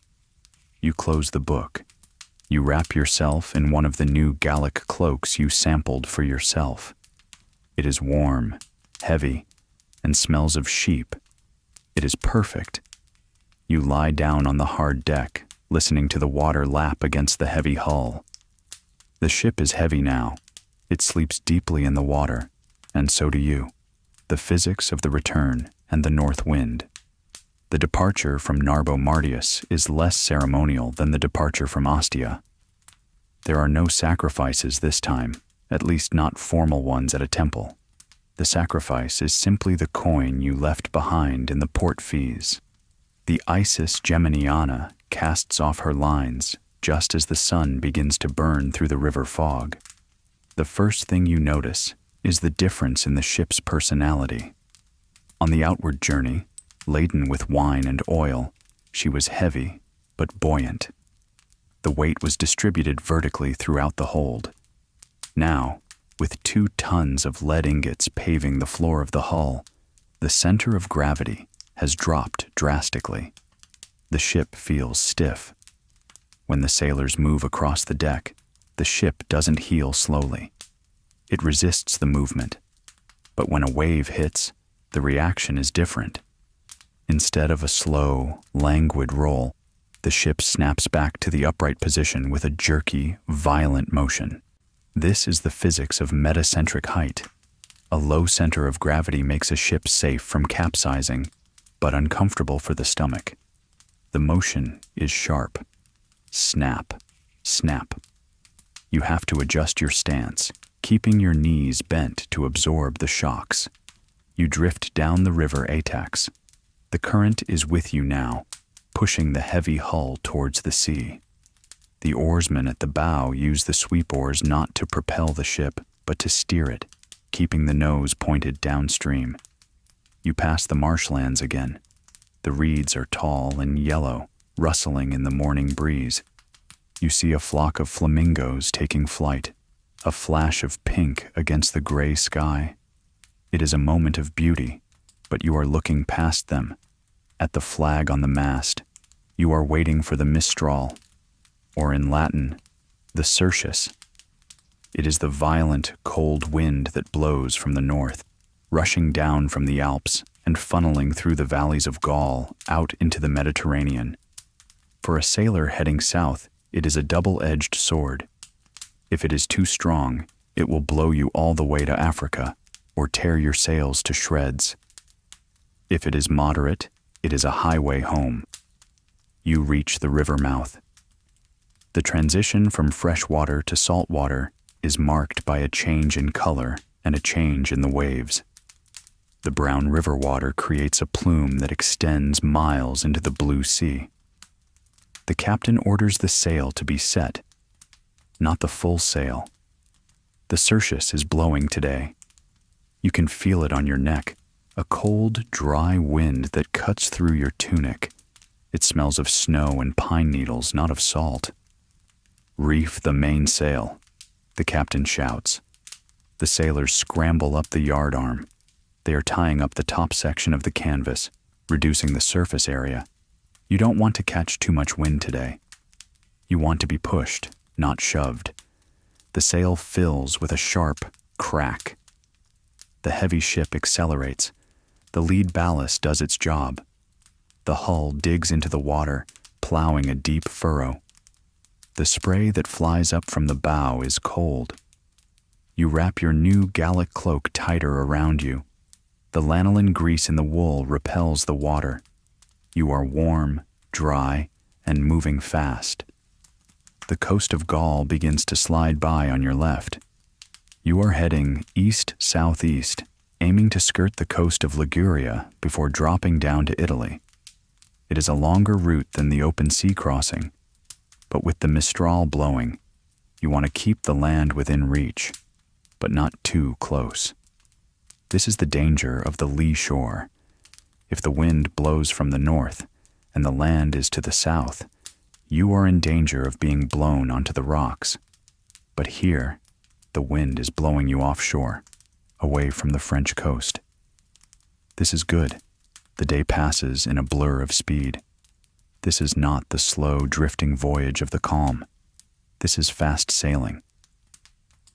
You close the book. You wrap yourself in one of the new Gallic cloaks you sampled for yourself. It is warm, heavy, and smells of sheep. It is perfect. You lie down on the hard deck, listening to the water lap against the heavy hull. The ship is heavy now. It sleeps deeply in the water, and so do you. The physics of the return and the north wind. The departure from Narbo Martius is less ceremonial than the departure from Ostia. There are no sacrifices this time, at least not formal ones at a temple. The sacrifice is simply the coin you left behind in the port fees. The Isis Geminiana casts off her lines just as the sun begins to burn through the river fog. The first thing you notice is the difference in the ship's personality. On the outward journey, laden with wine and oil, she was heavy but buoyant. The weight was distributed vertically throughout the hold. Now, with 2 tons of lead ingots paving the floor of the hull, the center of gravity has dropped drastically. The ship feels stiff. When the sailors move across the deck, the ship doesn't heel slowly. It resists the movement. But when a wave hits, the reaction is different. Instead of a slow, languid roll, the ship snaps back to the upright position with a jerky, violent motion. This is the physics of metacentric height. A low center of gravity makes a ship safe from capsizing, but uncomfortable for the stomach. The motion is sharp. Snap, snap. You have to adjust your stance, keeping your knees bent to absorb the shocks. You drift down the river Atax. The current is with you now, pushing the heavy hull towards the sea. The oarsmen at the bow use the sweep oars not to propel the ship, but to steer it, keeping the nose pointed downstream. You pass the marshlands again. The reeds are tall and yellow, rustling in the morning breeze. You see a flock of flamingos taking flight, a flash of pink against the gray sky. It is a moment of beauty, but you are looking past them. At the flag on the mast, you are waiting for the Mistral, or in Latin, the Certius. It is the violent, cold wind that blows from the north, rushing down from the Alps and funneling through the valleys of Gaul out into the Mediterranean. For a sailor heading south, it is a double-edged sword. If it is too strong, it will blow you all the way to Africa or tear your sails to shreds. If it is moderate, it is a highway home. You reach the river mouth. The transition from fresh water to salt water is marked by a change in color and a change in the waves. The brown river water creates a plume that extends miles into the blue sea. The captain orders the sail to be set, not the full sail. The Certius is blowing today. You can feel it on your neck, a cold, dry wind that cuts through your tunic. It smells of snow and pine needles, not of salt. Reef the mainsail, the captain shouts. The sailors scramble up the yardarm. They are tying up the top section of the canvas, reducing the surface area. You don't want to catch too much wind today. You want to be pushed, not shoved. The sail fills with a sharp crack. The heavy ship accelerates. The lead ballast does its job. The hull digs into the water, plowing a deep furrow. The spray that flies up from the bow is cold. You wrap your new Gallic cloak tighter around you. The lanolin grease in the wool repels the water. You are warm, dry, and moving fast. The coast of Gaul begins to slide by on your left. You are heading east-southeast, aiming to skirt the coast of Liguria before dropping down to Italy. It is a longer route than the open sea crossing, but with the Mistral blowing, you want to keep the land within reach, but not too close. This is the danger of the lee shore. If the wind blows from the north and the land is to the south, you are in danger of being blown onto the rocks. But here, the wind is blowing you offshore, away from the French coast. This is good. The day passes in a blur of speed. This is not the slow, drifting voyage of the calm. This is fast sailing.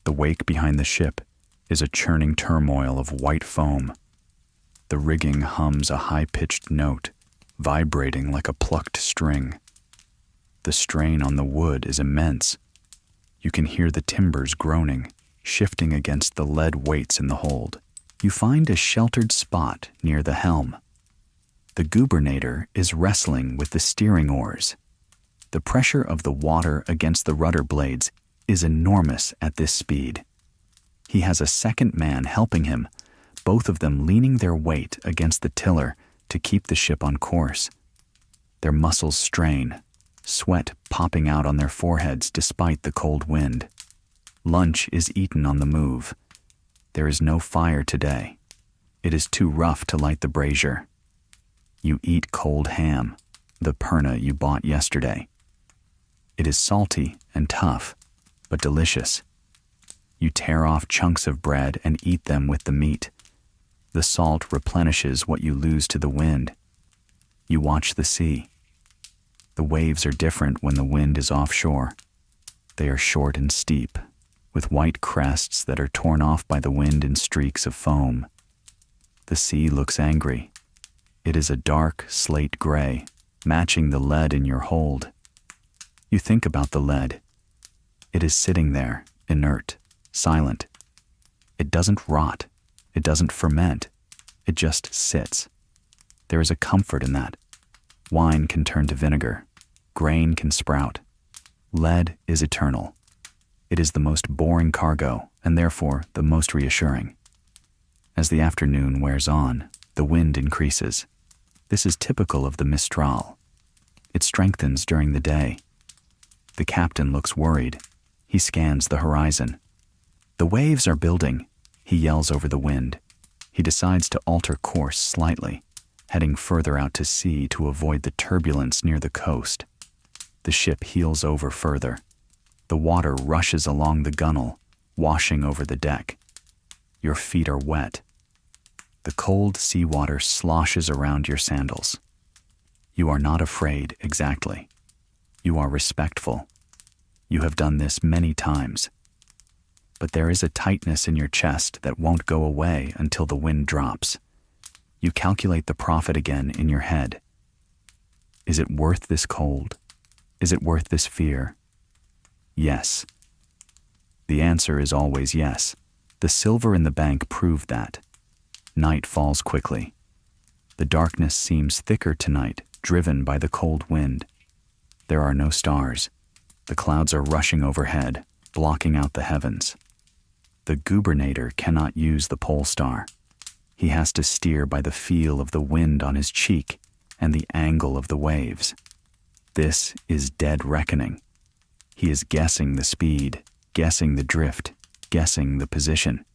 The wake behind the ship is a churning turmoil of white foam. The rigging hums a high-pitched note, vibrating like a plucked string. The strain on the wood is immense. You can hear the timbers groaning, shifting against the lead weights in the hold. You find a sheltered spot near the helm. The gubernator is wrestling with the steering oars. The pressure of the water against the rudder blades is enormous at this speed. He has a second man helping him, both of them leaning their weight against the tiller to keep the ship on course. Their muscles strain, sweat popping out on their foreheads despite the cold wind. Lunch is eaten on the move. There is no fire today. It is too rough to light the brazier. You eat cold ham, the perna you bought yesterday. It is salty and tough, but delicious. You tear off chunks of bread and eat them with the meat. The salt replenishes what you lose to the wind. You watch the sea. The waves are different when the wind is offshore. They are short and steep, with white crests that are torn off by the wind in streaks of foam. The sea looks angry. It is a dark slate gray, matching the lead in your hold. You think about the lead. It is sitting there, inert, silent. It doesn't rot. It doesn't ferment. It just sits. There is a comfort in that. Wine can turn to vinegar. Grain can sprout. Lead is eternal. It is the most boring cargo, and therefore the most reassuring. As the afternoon wears on, the wind increases. This is typical of the Mistral. It strengthens during the day. The captain looks worried. He scans the horizon. The waves are building. He yells over the wind. He decides to alter course slightly, heading further out to sea to avoid the turbulence near the coast. The ship heels over further. The water rushes along the gunwale, washing over the deck. Your feet are wet. The cold seawater sloshes around your sandals. You are not afraid exactly. You are respectful. You have done this many times. But there is a tightness in your chest that won't go away until the wind drops. You calculate the profit again in your head. Is it worth this cold? Is it worth this fear? Yes. The answer is always yes. The silver in the bank proved that. Night falls quickly. The darkness seems thicker tonight, driven by the cold wind. There are no stars. The clouds are rushing overhead, blocking out the heavens. The gubernator cannot use the pole star. He has to steer by the feel of the wind on his cheek and the angle of the waves. This is dead reckoning. He is guessing the speed, guessing the drift, guessing the position.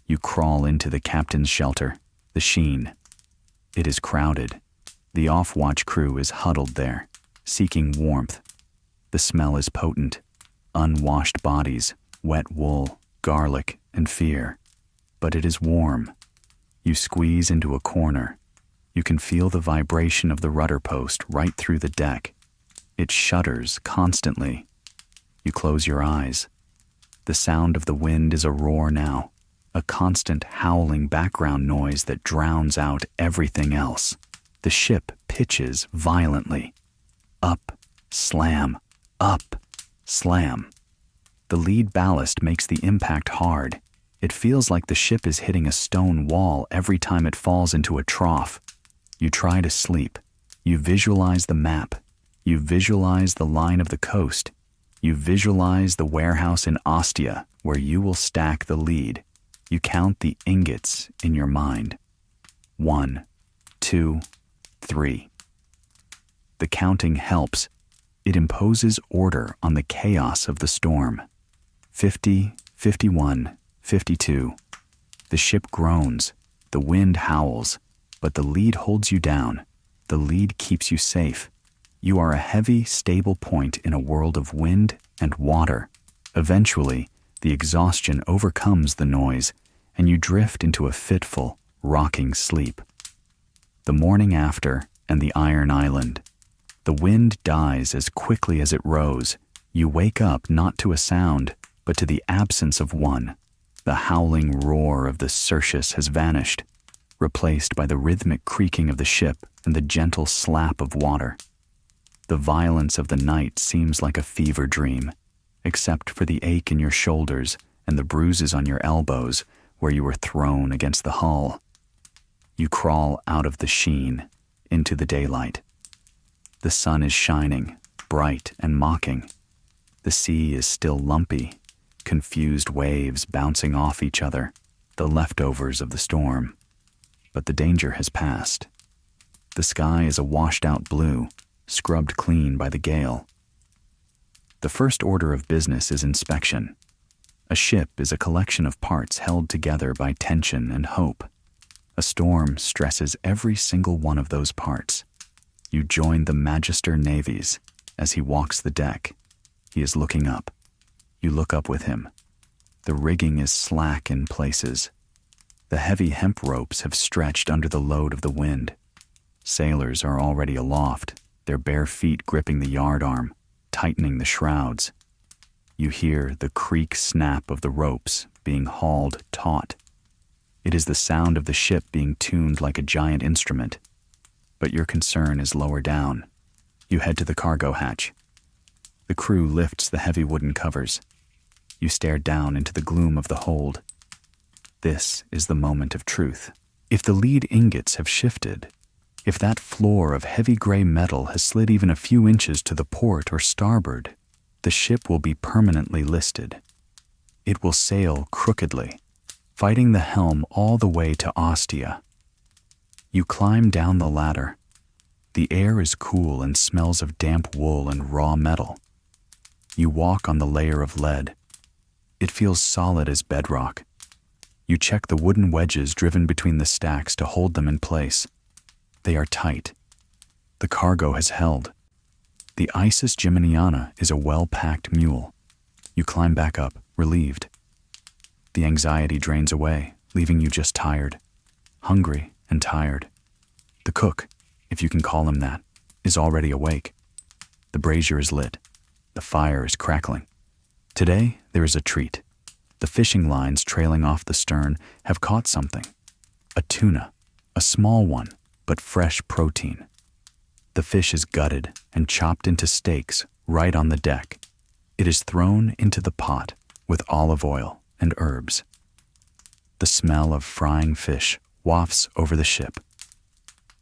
You crawl into the captain's shelter, the Sheen. It is crowded. The off-watch crew is huddled there, seeking warmth. The smell is potent. Unwashed bodies, wet wool, garlic, and fear. But it is warm. You squeeze into a corner. You can feel the vibration of the rudder post right through the deck. It shudders constantly. You close your eyes. The sound of the wind is a roar now, a constant howling background noise that drowns out everything else. The ship pitches violently. Up, slam, up, slam. The lead ballast makes the impact hard. It feels like the ship is hitting a stone wall every time it falls into a trough. You try to sleep. You visualize the map. You visualize the line of the coast. You visualize the warehouse in Ostia where you will stack the lead. You count the ingots in your mind. 1, 2, 3. The counting helps. It imposes order on the chaos of the storm. 50, 51, 52. The ship groans. The wind howls. But the lead holds you down. The lead keeps you safe. You are a heavy, stable point in a world of wind and water. Eventually, the exhaustion overcomes the noise, and you drift into a fitful, rocking sleep. The morning after, and the Iron Island. The wind dies as quickly as it rose. You wake up not to a sound, but to the absence of one. The howling roar of the Cirrus has vanished, replaced by the rhythmic creaking of the ship and the gentle slap of water. The violence of the night seems like a fever dream, except for the ache in your shoulders and the bruises on your elbows where you were thrown against the hull. You crawl out of the sheen into the daylight. The sun is shining, bright and mocking. The sea is still lumpy, confused waves bouncing off each other, the leftovers of the storm. But the danger has passed. The sky is a washed-out blue, scrubbed clean by the gale. The first order of business is inspection. A ship is a collection of parts held together by tension and hope. A storm stresses every single one of those parts. You join the Magister Navies as he walks the deck. He is looking up. You look up with him. The rigging is slack in places. The heavy hemp ropes have stretched under the load of the wind. Sailors are already aloft, their bare feet gripping the yardarm, tightening the shrouds. You hear the creak snap of the ropes being hauled taut. It is the sound of the ship being tuned like a giant instrument. But your concern is lower down. You head to the cargo hatch. The crew lifts the heavy wooden covers. You stare down into the gloom of the hold. This is the moment of truth. If the lead ingots have shifted, if that floor of heavy gray metal has slid even a few inches to the port or starboard, the ship will be permanently listed. It will sail crookedly, fighting the helm all the way to Ostia. You climb down the ladder. The air is cool and smells of damp wool and raw metal. You walk on the layer of lead. It feels solid as bedrock. You check the wooden wedges driven between the stacks to hold them in place. They are tight. The cargo has held. The Isis Geminiana is a well-packed mule. You climb back up, relieved. The anxiety drains away, leaving you just tired, hungry and tired. The cook, if you can call him that, is already awake. The brazier is lit. The fire is crackling. Today, there is a treat. The fishing lines trailing off the stern have caught something. A tuna, a small one, but fresh protein. The fish is gutted and chopped into steaks right on the deck. It is thrown into the pot with olive oil and herbs. The smell of frying fish wafts over the ship.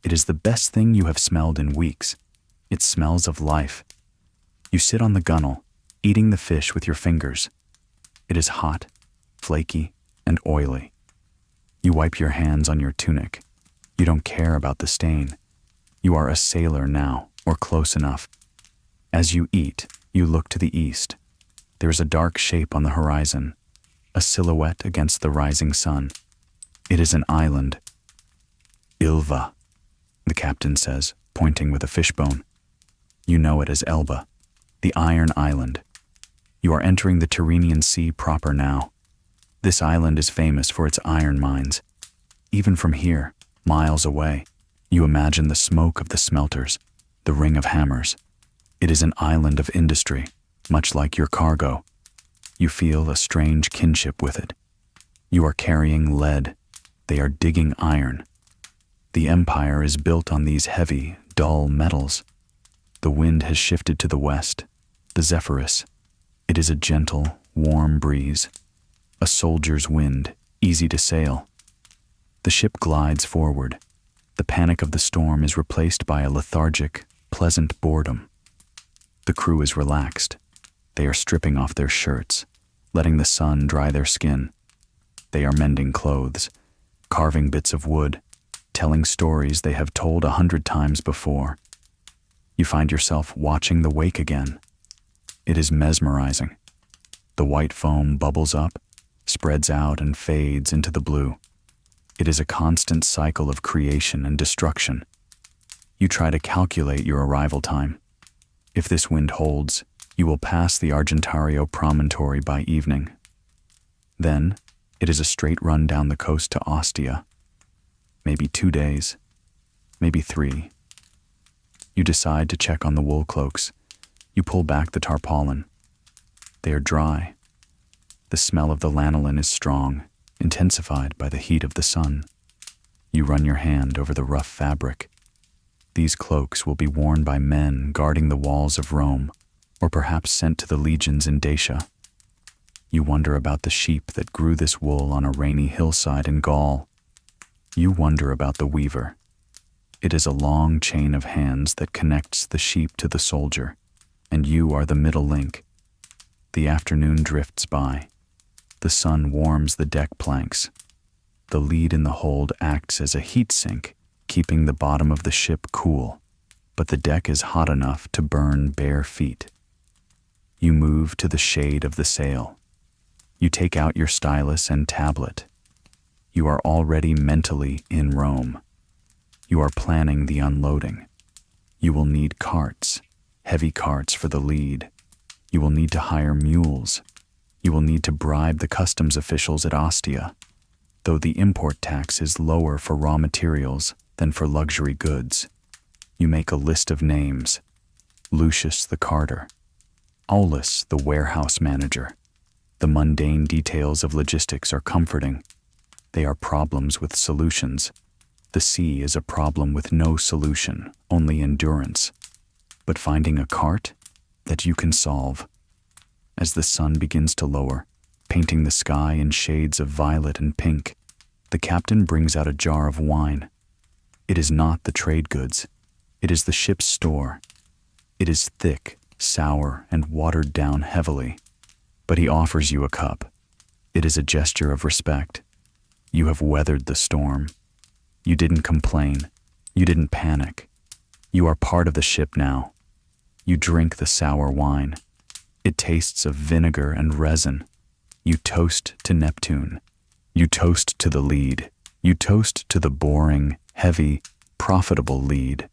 It is the best thing you have smelled in weeks. It smells of life. You sit on the gunwale, eating the fish with your fingers. It is hot, flaky, and oily. You wipe your hands on your tunic. You don't care about the stain. You are a sailor now, or close enough. As you eat, you look to the east. There is a dark shape on the horizon, a silhouette against the rising sun. It is an island. Ilva, the captain says, pointing with a fishbone. You know it as Elba, the Iron Island. You are entering the Tyrrhenian Sea proper now. This island is famous for its iron mines. Even from here, miles away, you imagine the smoke of the smelters, the ring of hammers. It is an island of industry, much like your cargo. You feel a strange kinship with it. You are carrying lead. They are digging iron. The empire is built on these heavy, dull metals. The wind has shifted to the west, the Zephyrus. It is a gentle, warm breeze, a soldier's wind, easy to sail. The ship glides forward. The panic of the storm is replaced by a lethargic, pleasant boredom. The crew is relaxed. They are stripping off their shirts, letting the sun dry their skin. They are mending clothes, carving bits of wood, telling stories they have told 100 times before. You find yourself watching the wake again. It is mesmerizing. The white foam bubbles up, spreads out, and fades into the blue. It is a constant cycle of creation and destruction. You try to calculate your arrival time. If this wind holds, you will pass the Argentario promontory by evening. Then, it is a straight run down the coast to Ostia. Maybe 2 days, maybe 3. You decide to check on the wool cloaks. You pull back the tarpaulin. They are dry. The smell of the lanolin is strong, intensified by the heat of the sun. You run your hand over the rough fabric. These cloaks will be worn by men guarding the walls of Rome, or perhaps sent to the legions in Dacia. You wonder about the sheep that grew this wool on a rainy hillside in Gaul. You wonder about the weaver. It is a long chain of hands that connects the sheep to the soldier, and you are the middle link. The afternoon drifts by. The sun warms the deck planks. The lead in the hold acts as a heat sink, keeping the bottom of the ship cool, but the deck is hot enough to burn bare feet. You move to the shade of the sail. You take out your stylus and tablet. You are already mentally in Rome. You are planning the unloading. You will need carts, heavy carts for the lead. You will need to hire mules. You will need to bribe the customs officials at Ostia, though the import tax is lower for raw materials than for luxury goods. You make a list of names. Lucius the carter, Aulus the warehouse manager. The mundane details of logistics are comforting. They are problems with solutions. The sea is a problem with no solution, only endurance. But finding a cart that you can solve. As the sun begins to lower, painting the sky in shades of violet and pink, the captain brings out a jar of wine. It is not the trade goods. It is the ship's store. It is thick, sour, and watered down heavily. But he offers you a cup. It is a gesture of respect. You have weathered the storm. You didn't complain. You didn't panic. You are part of the ship now. You drink the sour wine. It tastes of vinegar and resin. You toast to Neptune. You toast to the lead. You toast to the boring, heavy, profitable lead.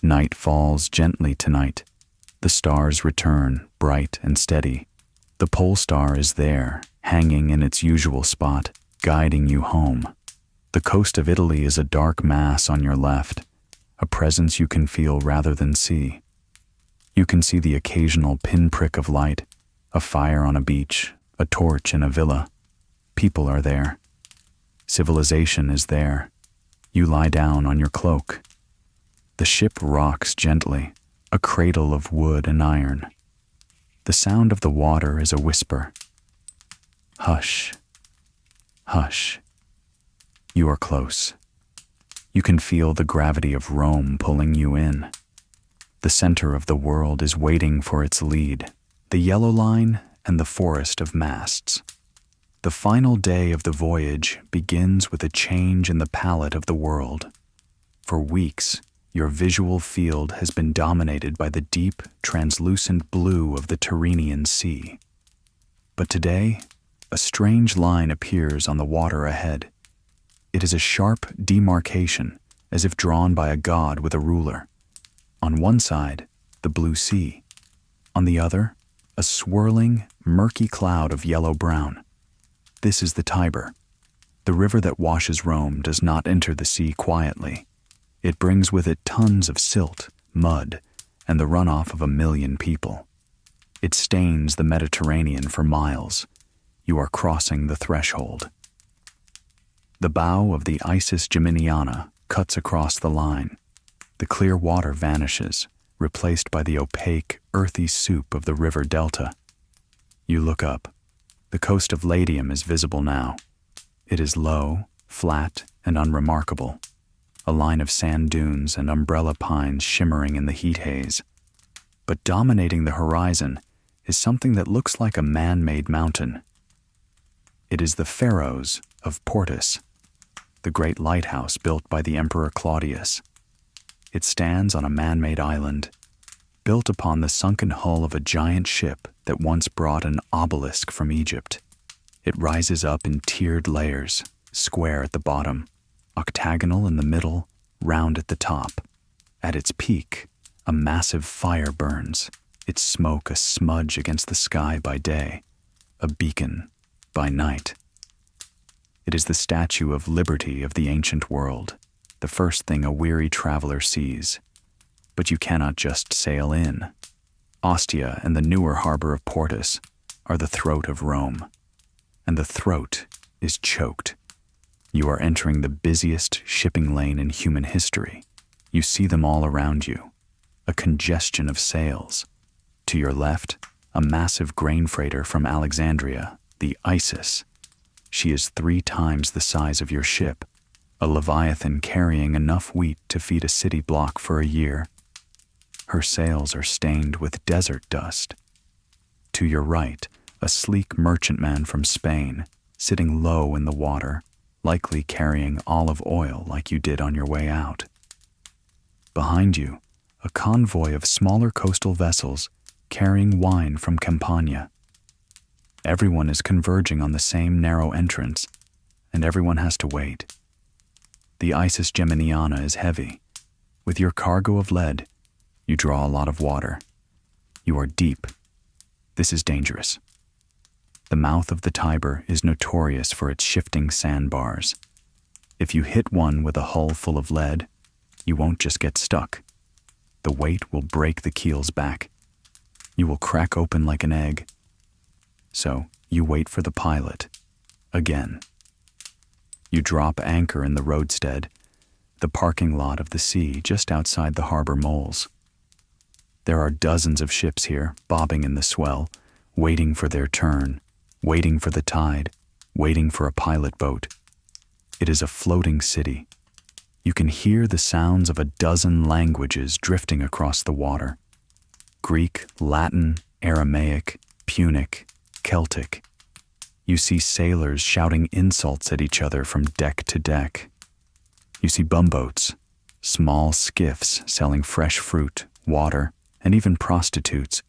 Night falls gently tonight. The stars return, bright and steady. The pole star is there, hanging in its usual spot, guiding you home. The coast of Italy is a dark mass on your left, a presence you can feel rather than see. You can see the occasional pinprick of light, a fire on a beach, a torch in a villa. People are there. Civilization is there. You lie down on your cloak. The ship rocks gently, a cradle of wood and iron. The sound of the water is a whisper. Hush. Hush. You are close. You can feel the gravity of Rome pulling you in. The center of the world is waiting for its lead, the yellow line and the forest of masts. The final day of the voyage begins with a change in the palette of the world. For weeks, your visual field has been dominated by the deep, translucent blue of the Tyrrhenian Sea. But today, a strange line appears on the water ahead. It is a sharp demarcation, as if drawn by a god with a ruler. On one side, the blue sea. On the other, a swirling, murky cloud of yellow-brown. This is the Tiber. The river that washes Rome does not enter the sea quietly. It brings with it tons of silt, mud, and the runoff of 1 million people. It stains the Mediterranean for miles. You are crossing the threshold. The bow of the Isis Geminiana cuts across the line. The clear water vanishes, replaced by the opaque, earthy soup of the river delta. You look up. The coast of Latium is visible now. It is low, flat, and unremarkable. A line of sand dunes and umbrella pines shimmering in the heat haze. But dominating the horizon is something that looks like a man-made mountain. It is the Pharos of Portus, the great lighthouse built by the Emperor Claudius. It stands on a man-made island, built upon the sunken hull of a giant ship that once brought an obelisk from Egypt. It rises up in tiered layers, square at the bottom, octagonal in the middle, round at the top. At its peak, a massive fire burns, its smoke a smudge against the sky by day, a beacon by night. It is the Statue of Liberty of the ancient world, the first thing a weary traveler sees. But you cannot just sail in. Ostia and the newer harbor of Portus are the throat of Rome, and the throat is choked. You are entering the busiest shipping lane in human history. You see them all around you, a congestion of sails. To your left, a massive grain freighter from Alexandria, the Isis. She is 3 times the size of your ship, a leviathan carrying enough wheat to feed a city block for a year. Her sails are stained with desert dust. To your right, a sleek merchantman from Spain, sitting low in the water, likely carrying olive oil like you did on your way out. Behind you, a convoy of smaller coastal vessels carrying wine from Campania. Everyone is converging on the same narrow entrance, and everyone has to wait. The Isis Geminiana is heavy. With your cargo of lead, you draw a lot of water. You are deep. This is dangerous. The mouth of the Tiber is notorious for its shifting sandbars. If you hit one with a hull full of lead, you won't just get stuck. The weight will break the keel's back. You will crack open like an egg. So you wait for the pilot. Again. You drop anchor in the roadstead, the parking lot of the sea just outside the harbor moles. There are dozens of ships here, bobbing in the swell, waiting for their turn, waiting for the tide, waiting for a pilot boat. It is a floating city. You can hear the sounds of a dozen languages drifting across the water. Greek, Latin, Aramaic, Punic, Celtic. You see sailors shouting insults at each other from deck to deck. You see bumboats, small skiffs selling fresh fruit, water, and even prostitutes,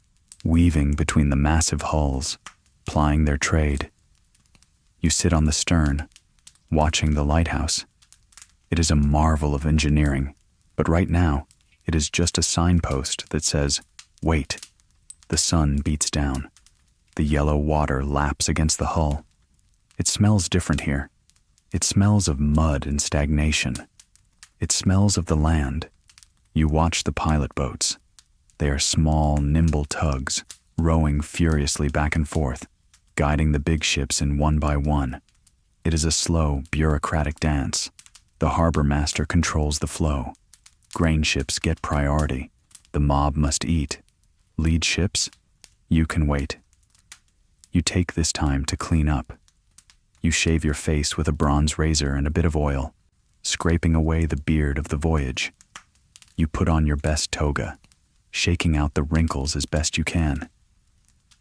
weaving between the massive hulls, plying their trade. You sit on the stern, watching the lighthouse. It is a marvel of engineering, but right now, it is just a signpost that says, "Wait." The sun beats down. The yellow water laps against the hull. It smells different here. It smells of mud and stagnation. It smells of the land. You watch the pilot boats. They are small, nimble tugs, rowing furiously back and forth, guiding the big ships in one by one. It is a slow, bureaucratic dance. The harbor master controls the flow. Grain ships get priority. The mob must eat. Lead ships? You can wait. You take this time to clean up. You shave your face with a bronze razor and a bit of oil, scraping away the beard of the voyage. You put on your best toga, shaking out the wrinkles as best you can.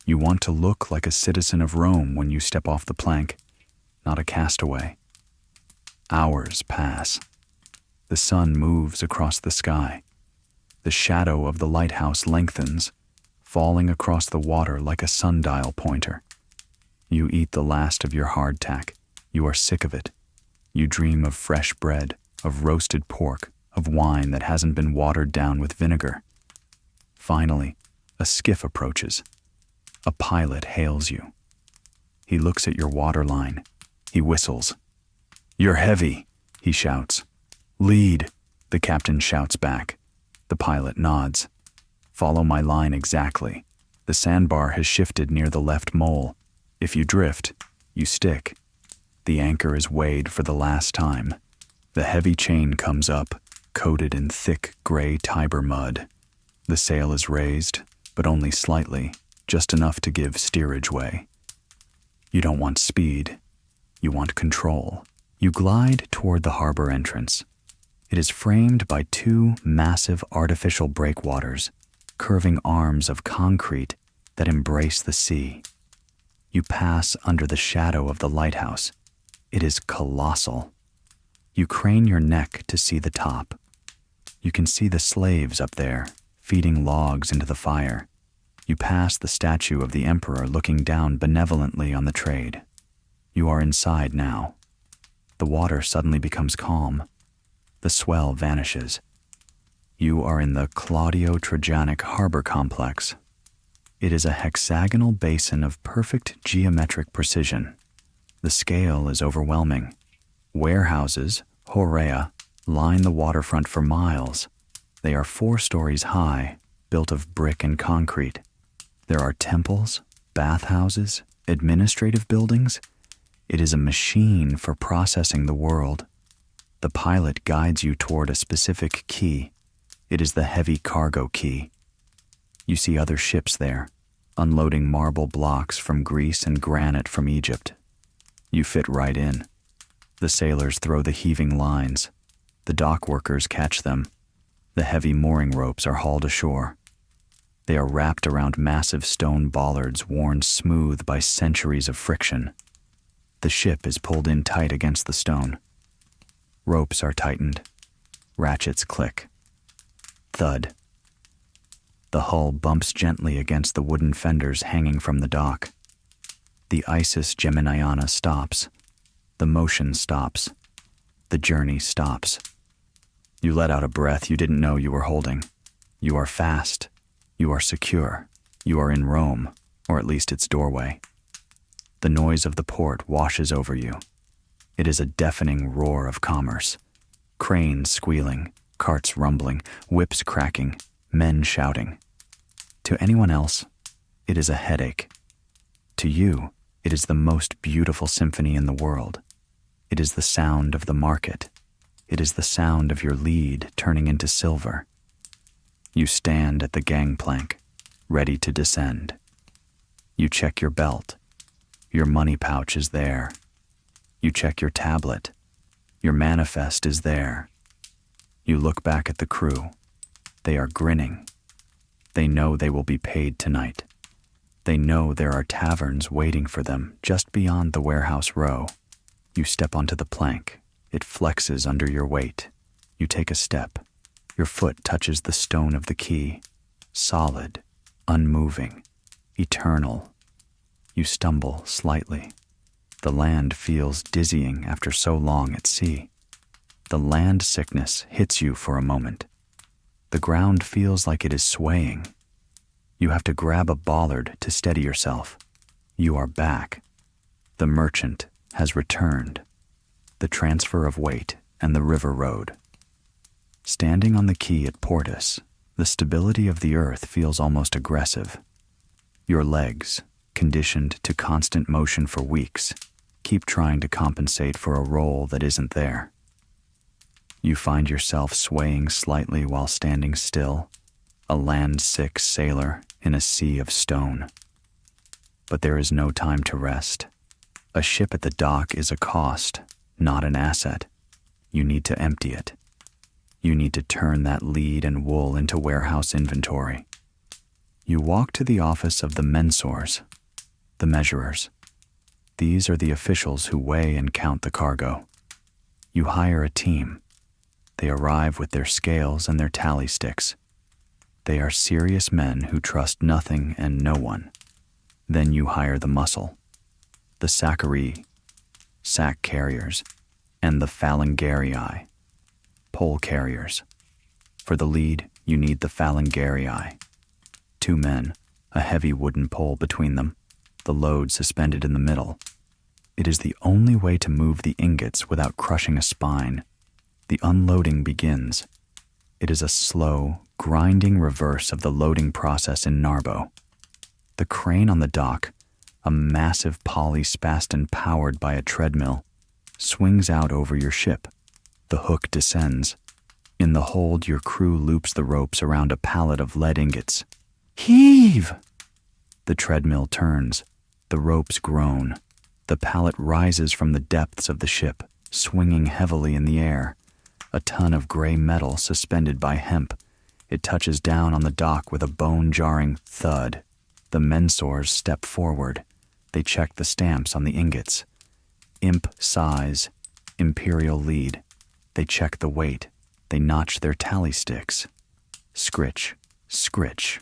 You want to look like a citizen of Rome when you step off the plank, not a castaway. Hours pass. The sun moves across the sky. The shadow of the lighthouse lengthens, falling across the water like a sundial pointer. You eat the last of your hardtack. You are sick of it. You dream of fresh bread, of roasted pork, of wine that hasn't been watered down with vinegar. Finally, a skiff approaches. A pilot hails you. He looks at your waterline. He whistles. "You're heavy," he shouts. "Lead," the captain shouts back. The pilot nods. "Follow my line exactly. The sandbar has shifted near the left mole. If you drift, you stick." The anchor is weighed for the last time. The heavy chain comes up, coated in thick gray Tiber mud. The sail is raised, but only slightly, just enough to give steerage way. You don't want speed. You want control. You glide toward the harbor entrance. It is framed by 2 massive artificial breakwaters, curving arms of concrete that embrace the sea. You pass under the shadow of the lighthouse. It is colossal. You crane your neck to see the top. You can see the slaves up there, feeding logs into the fire. You pass the statue of the emperor looking down benevolently on the trade. You are inside now. The water suddenly becomes calm. The swell vanishes. You are in the Claudio Trajanic Harbor Complex. It is a hexagonal basin of perfect geometric precision. The scale is overwhelming. Warehouses, horea, line the waterfront for miles. They are 4 stories high, built of brick and concrete. There are temples, bathhouses, administrative buildings. It is a machine for processing the world. The pilot guides you toward a specific key. It is the heavy cargo key. You see other ships there, unloading marble blocks from Greece and granite from Egypt. You fit right in. The sailors throw the heaving lines. The dock workers catch them. The heavy mooring ropes are hauled ashore. They are wrapped around massive stone bollards worn smooth by centuries of friction. The ship is pulled in tight against the stone. Ropes are tightened. Ratchets click. Thud. The hull bumps gently against the wooden fenders hanging from the dock. The Isis Geminiana stops. The motion stops. The journey stops. You let out a breath you didn't know you were holding. You are fast. You are secure. You are in Rome, or at least its doorway. The noise of the port washes over you. It is a deafening roar of commerce. Cranes squealing, carts rumbling, whips cracking, men shouting. To anyone else, it is a headache. To you, it is the most beautiful symphony in the world. It is the sound of the market. It is the sound of your lead turning into silver. You stand at the gangplank, ready to descend. You check your belt. Your money pouch is there. You check your tablet. Your manifest is there. You look back at the crew. They are grinning. They know they will be paid tonight. They know there are taverns waiting for them just beyond the warehouse row. You step onto the plank. It flexes under your weight. You take a step. Your foot touches the stone of the key. Solid, unmoving, eternal. You stumble slightly. The land feels dizzying after so long at sea. The land sickness hits you for a moment. The ground feels like it is swaying. You have to grab a bollard to steady yourself. You are back. The merchant has returned. The transfer of weight and the river road. Standing on the quay at Portus, the stability of the earth feels almost aggressive. Your legs, conditioned to constant motion for weeks, keep trying to compensate for a role that isn't there. You find yourself swaying slightly while standing still, a land-sick sailor in a sea of stone. But there is no time to rest. A ship at the dock is a cost, not an asset. You need to empty it. You need to turn that lead and wool into warehouse inventory. You walk to the office of the mensors, the measurers. These are the officials who weigh and count the cargo. You hire a team. They arrive with their scales and their tally sticks. They are serious men who trust nothing and no one. Then you hire the muscle, the saccharine, sack carriers, and the phalangerii, pole carriers. For the lead, you need the phalangerii. 2 men, a heavy wooden pole between them, the load suspended in the middle. It is the only way to move the ingots without crushing a spine. The unloading begins. It is a slow, grinding reverse of the loading process in Narbo. The crane on the dock, a massive polyspaston powered by a treadmill, swings out over your ship. The hook descends. In the hold, your crew loops the ropes around a pallet of lead ingots. Heave! The treadmill turns. The ropes groan. The pallet rises from the depths of the ship, swinging heavily in the air. A ton of gray metal suspended by hemp. It touches down on the dock with a bone-jarring thud. The mensors step forward. They check the stamps on the ingots. Imp size, imperial lead. They check the weight. They notch their tally sticks. Scritch, scritch.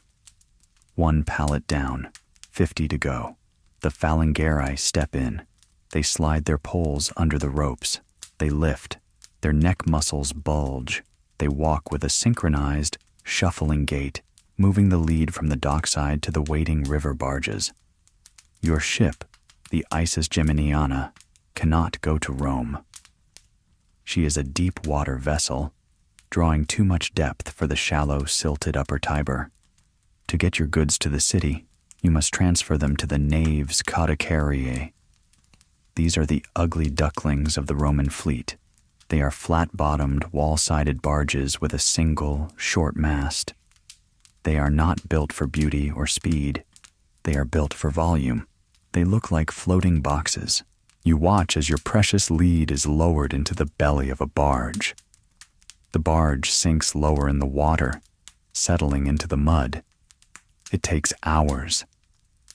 1 pallet down, 50 to go. The phalangerii step in. They slide their poles under the ropes. They lift. Their neck muscles bulge. They walk with a synchronized, shuffling gait, moving the lead from the dockside to the waiting river barges. Your ship, the Isis Geminiana, cannot go to Rome. She is a deep-water vessel. drawing too much depth for the shallow, silted upper Tiber. To get your goods to the city, you must transfer them to the naves caudicariae. These are the ugly ducklings of the Roman fleet. They are flat-bottomed, wall-sided barges with a single, short mast. They are not built for beauty or speed. They are built for volume. They look like floating boxes. You watch as your precious lead is lowered into the belly of a barge. The barge sinks lower in the water, settling into the mud. It takes hours.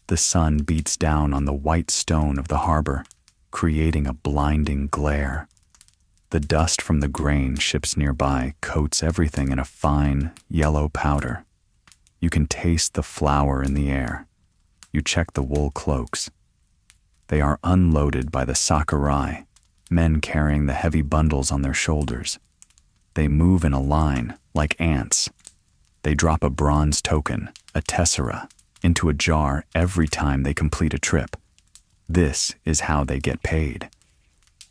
The sun beats down on the white stone of the harbor, creating a blinding glare. The dust from the grain ships nearby coats everything in a fine, yellow powder. You can taste the flour in the air. You check the wool cloaks. They are unloaded by the sakurai, men carrying the heavy bundles on their shoulders. They move in a line, like ants. They drop a bronze token, a tessera, into a jar every time they complete a trip. This is how they get paid.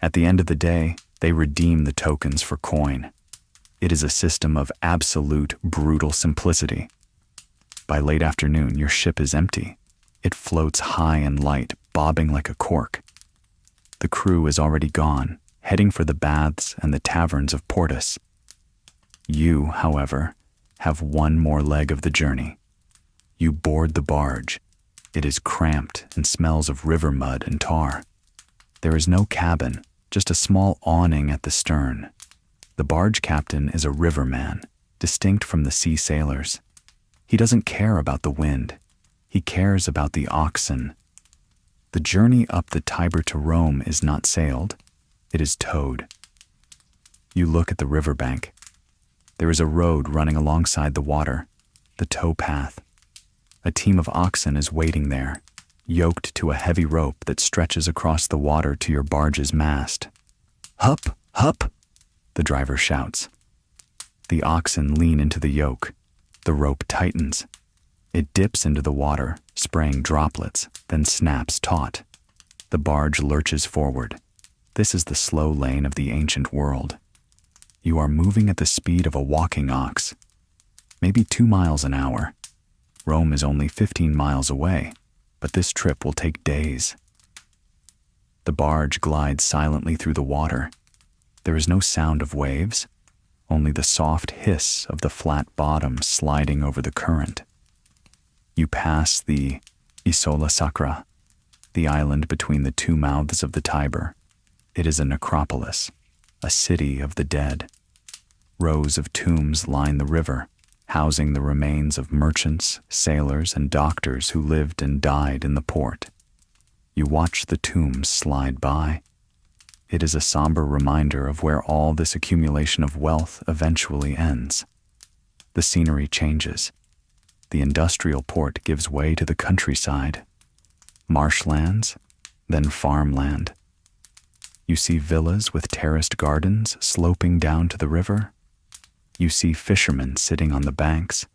At the end of the day, they redeem the tokens for coin. It is a system of absolute, brutal simplicity. By late afternoon, your ship is empty. It floats high and light, bobbing like a cork. The crew is already gone, heading for the baths and the taverns of Portus. You, however, have one more leg of the journey. You board the barge. It is cramped and smells of river mud and tar. There is no cabin, just a small awning at the stern. The barge captain is a riverman, distinct from the sea sailors. He doesn't care about the wind. He cares about the oxen. The journey up the Tiber to Rome is not sailed. It is towed. You look at the riverbank. There is a road running alongside the water, the tow path. A team of oxen is waiting there, yoked to a heavy rope that stretches across the water to your barge's mast. "Hup, hup," the driver shouts. The oxen lean into the yoke. The rope tightens. It dips into the water, spraying droplets, then snaps taut. The barge lurches forward. This is the slow lane of the ancient world. You are moving at the speed of a walking ox, maybe 2 miles an hour. Rome is only 15 miles away, but this trip will take days. The barge glides silently through the water. There is no sound of waves, only the soft hiss of the flat bottom sliding over the current. You pass the Isola Sacra, the island between the two mouths of the Tiber. It is a necropolis, a city of the dead. Rows of tombs line the river, housing the remains of merchants, sailors, and doctors who lived and died in the port. You watch the tombs slide by. It is a somber reminder of where all this accumulation of wealth eventually ends. The scenery changes. The industrial port gives way to the countryside. Marshlands, then farmland. You see villas with terraced gardens sloping down to the river. You see fishermen sitting on the banks,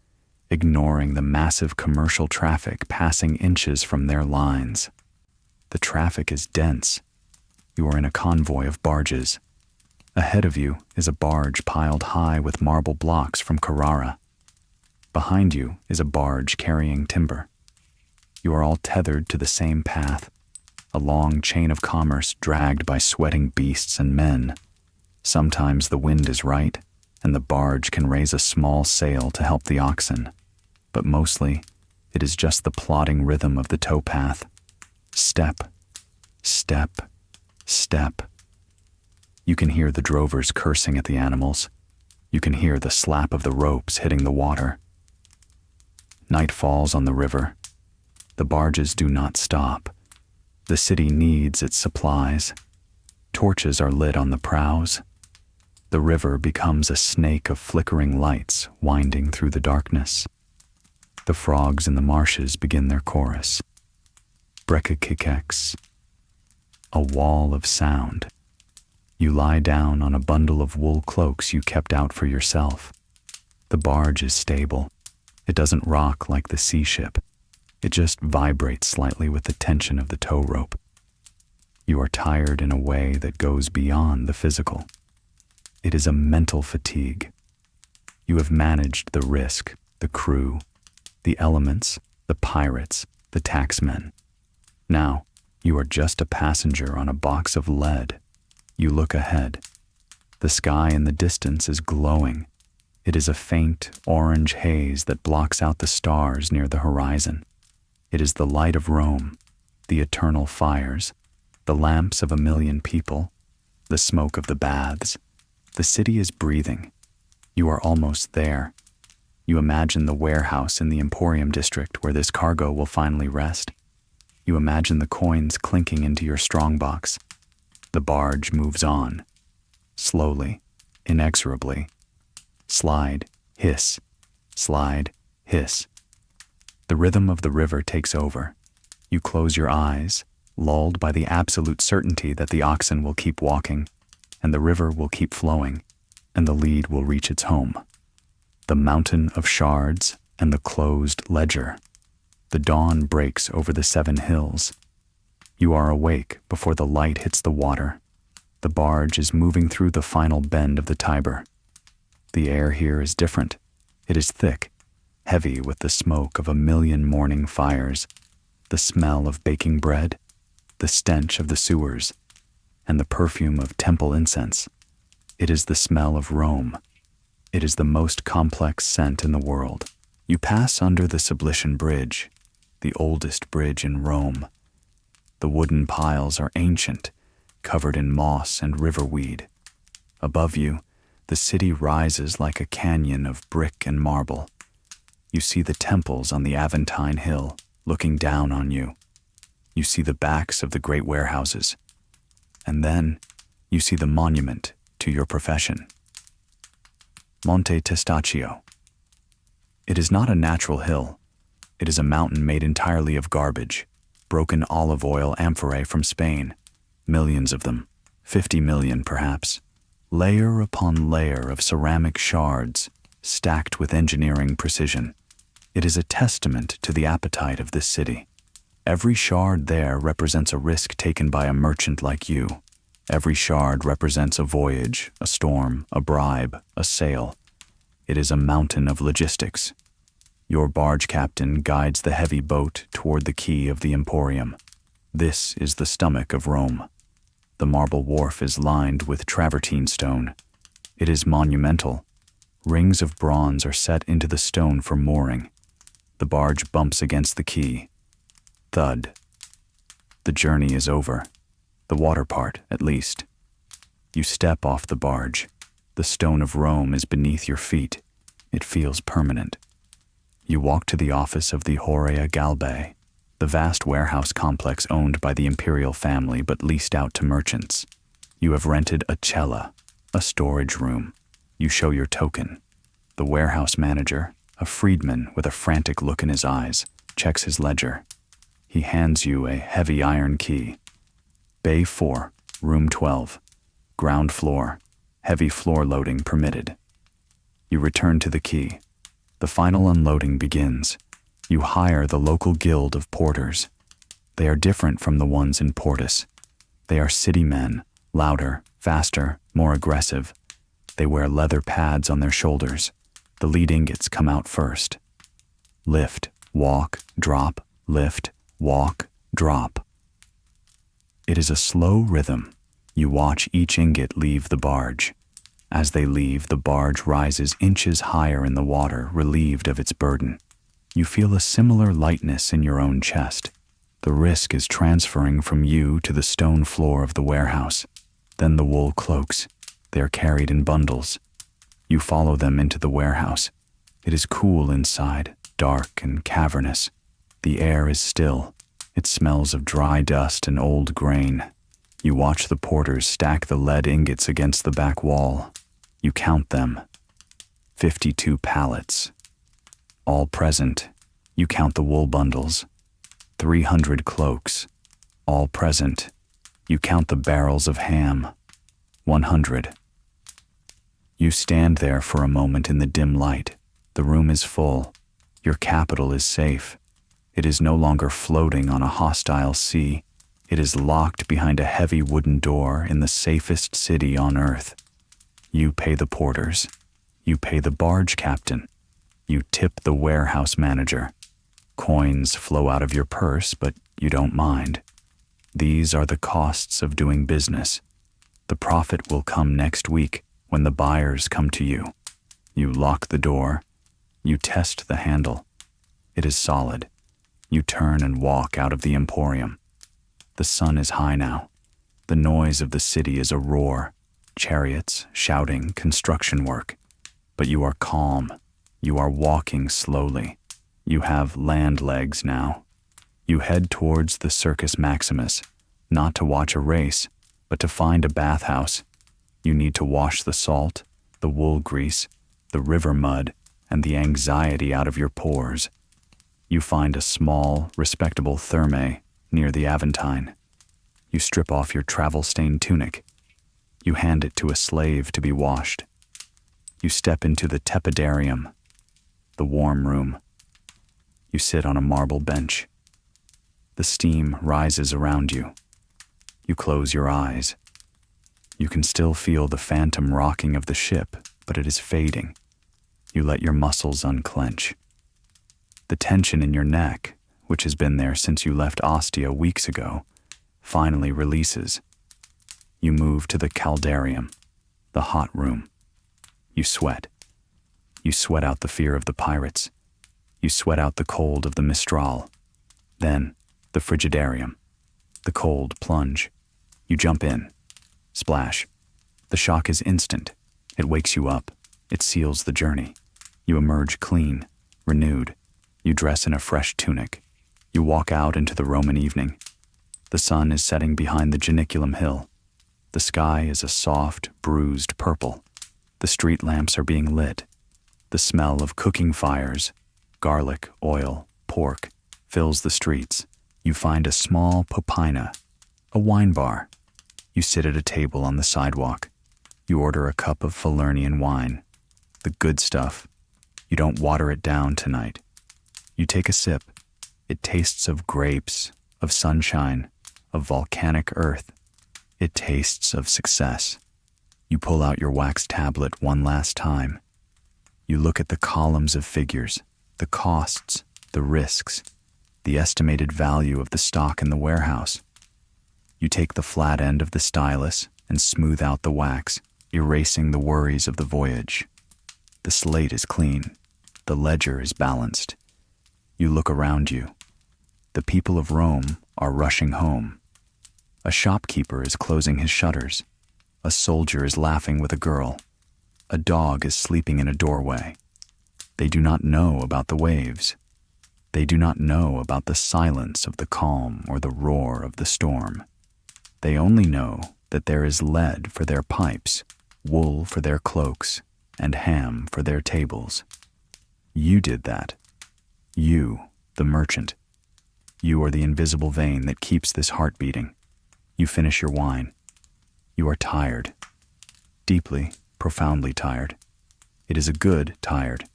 ignoring the massive commercial traffic passing inches from their lines. The traffic is dense. You are in a convoy of barges. Ahead of you is a barge piled high with marble blocks from Carrara. Behind you is a barge carrying timber. You are all tethered to the same path, a long chain of commerce dragged by sweating beasts and men. Sometimes the wind is right, and the barge can raise a small sail to help the oxen, but mostly it is just the plodding rhythm of the towpath. Step, step, step. You can hear the drovers cursing at the animals. You can hear the slap of the ropes hitting the water. Night falls on the river. The barges do not stop. The city needs its supplies. Torches are lit on the prows. The river becomes a snake of flickering lights winding through the darkness. The frogs in the marshes begin their chorus. Brekakikex. A wall of sound. You lie down on a bundle of wool cloaks you kept out for yourself. The barge is stable. It doesn't rock like the sea ship. It just vibrates slightly with the tension of the tow rope. You are tired in a way that goes beyond the physical. It is a mental fatigue, You have managed the risk, the crew, the elements, the pirates, the taxmen. Now, you are just a passenger on a box of lead. You look ahead. The sky in the distance is glowing. It is a faint orange haze that blocks out the stars near the horizon. It is the light of Rome, the eternal fires, the lamps of 1,000,000 people, the smoke of the baths. The city is breathing. You are almost there. You imagine the warehouse in the Emporium district where this cargo will finally rest. You imagine the coins clinking into your strongbox. The barge moves on, slowly, inexorably. Slide, hiss, slide, hiss. The rhythm of the river takes over. You close your eyes, lulled by the absolute certainty that the oxen will keep walking, and the river will keep flowing, and the lead will reach its home. The mountain of shards and the closed ledger. The dawn breaks over the 7 hills. You are awake before the light hits the water. The barge is moving through the final bend of the Tiber. The air here is different. It is thick, heavy with the smoke of 1,000,000 morning fires, the smell of baking bread, the stench of the sewers, and the perfume of temple incense. It is the smell of Rome. It is the most complex scent in the world. You pass under the Sublician Bridge, the oldest bridge in Rome. The wooden piles are ancient, covered in moss and riverweed. Above you, the city rises like a canyon of brick and marble. You see the temples on the Aventine Hill looking down on you. You see the backs of the great warehouses. And then you see the monument to your profession. Monte Testaccio. It is not a natural hill. It is a mountain made entirely of garbage, broken olive oil amphorae from Spain, millions of them, 50 million perhaps, layer upon layer of ceramic shards, stacked with engineering precision. It is a testament to the appetite of this city. Every shard there represents a risk taken by a merchant like you. Every shard represents a voyage, a storm, a bribe, a sale. It is a mountain of logistics. Your barge captain guides the heavy boat toward the quay of the Emporium. This is the stomach of Rome. The marble wharf is lined with travertine stone. It is monumental. Rings of bronze are set into the stone for mooring. The barge bumps against the quay. Thud. The journey is over. The water part, at least. You step off the barge. The stone of Rome is beneath your feet. It feels permanent. You walk to the office of the Horea Galbae, the vast warehouse complex owned by the imperial family but leased out to merchants. You have rented a cella, a storage room. You show your token. The warehouse manager, a freedman with a frantic look in his eyes, checks his ledger. He hands you a heavy iron key. Bay 4, room 12, ground floor, heavy floor loading permitted. You return to the quay. The final unloading begins. You hire the local guild of porters. They are different from the ones in Portus. They are city men, louder, faster, more aggressive. They wear leather pads on their shoulders. The lead ingots come out first. Lift, walk, drop, lift, walk, drop. It is a slow rhythm. You watch each ingot leave the barge. As they leave, the barge rises inches higher in the water, relieved of its burden. You feel a similar lightness in your own chest. The risk is transferring from you to the stone floor of the warehouse. Then the wool cloaks. They are carried in bundles. You follow them into the warehouse. It is cool inside, dark and cavernous. The air is still. It smells of dry dust and old grain. You watch the porters stack the lead ingots against the back wall. You count them. 52 pallets. All present. You count the wool bundles. 300 cloaks. All present. You count the barrels of ham. 100. You stand there for a moment in the dim light. The room is full. Your capital is safe. It is no longer floating on a hostile sea. It is locked behind a heavy wooden door in the safest city on earth. You pay the porters. You pay the barge captain. You tip the warehouse manager. Coins flow out of your purse, but you don't mind. These are the costs of doing business. The profit will come next week when the buyers come to you. You lock the door. You test the handle. It is solid. You turn and walk out of the emporium. The sun is high now. The noise of the city is a roar. Chariots, shouting, construction work. But you are calm. You are walking slowly. You have land legs now. You head towards the Circus Maximus, not to watch a race, but to find a bathhouse. You need to wash the salt, the wool grease, the river mud, and the anxiety out of your pores. You find a small, respectable therme near the Aventine. You strip off your travel-stained tunic. You hand it to a slave to be washed. You step into the tepidarium, the warm room. You sit on a marble bench. The steam rises around you. You close your eyes. You can still feel the phantom rocking of the ship, but it is fading. You let your muscles unclench. The tension in your neck, which has been there since you left Ostia weeks ago, finally releases. You move to the caldarium, the hot room. You sweat. You sweat out the fear of the pirates. You sweat out the cold of the Mistral. Then, the frigidarium, the cold plunge. You jump in. Splash. The shock is instant. It wakes you up. It seals the journey. You emerge clean, renewed. You dress in a fresh tunic. You walk out into the Roman evening. The sun is setting behind the Janiculum Hill. The sky is a soft, bruised purple. The street lamps are being lit. The smell of cooking fires, garlic, oil, pork, fills the streets. You find a small popina, a wine bar. You sit at a table on the sidewalk. You order a cup of Falernian wine, the good stuff. You don't water it down tonight. You take a sip. It tastes of grapes, of sunshine, of volcanic earth. It tastes of success. You pull out your wax tablet one last time. You look at the columns of figures, the costs, the risks, the estimated value of the stock in the warehouse. You take the flat end of the stylus and smooth out the wax, erasing the worries of the voyage. The slate is clean. The ledger is balanced. You look around you. The people of Rome are rushing home. A shopkeeper is closing his shutters. A soldier is laughing with a girl. A dog is sleeping in a doorway. They do not know about the waves. They do not know about the silence of the calm or the roar of the storm. They only know that there is lead for their pipes, wool for their cloaks, and ham for their tables. You did that. You, the merchant. You are the invisible vein that keeps this heart beating. You finish your wine. You are tired. Deeply, profoundly tired. It is a good tired.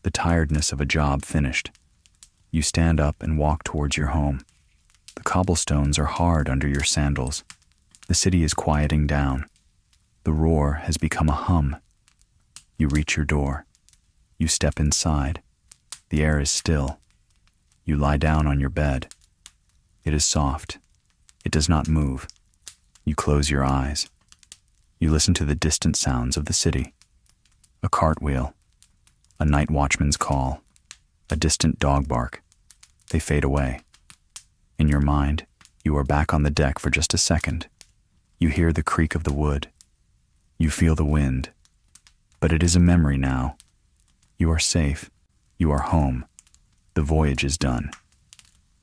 The tiredness of a job finished. You stand up and walk towards your home. The cobblestones are hard under your sandals. The city is quieting down. The roar has become a hum. You reach your door. You step inside. The air is still. You lie down on your bed. It is soft. It does not move. You close your eyes. You listen to the distant sounds of the city. A cartwheel. A night watchman's call. A distant dog bark. They fade away. In your mind, you are back on the deck for just a second. You hear the creak of the wood. You feel the wind. But it is a memory now. You are safe. You are home. The voyage is done.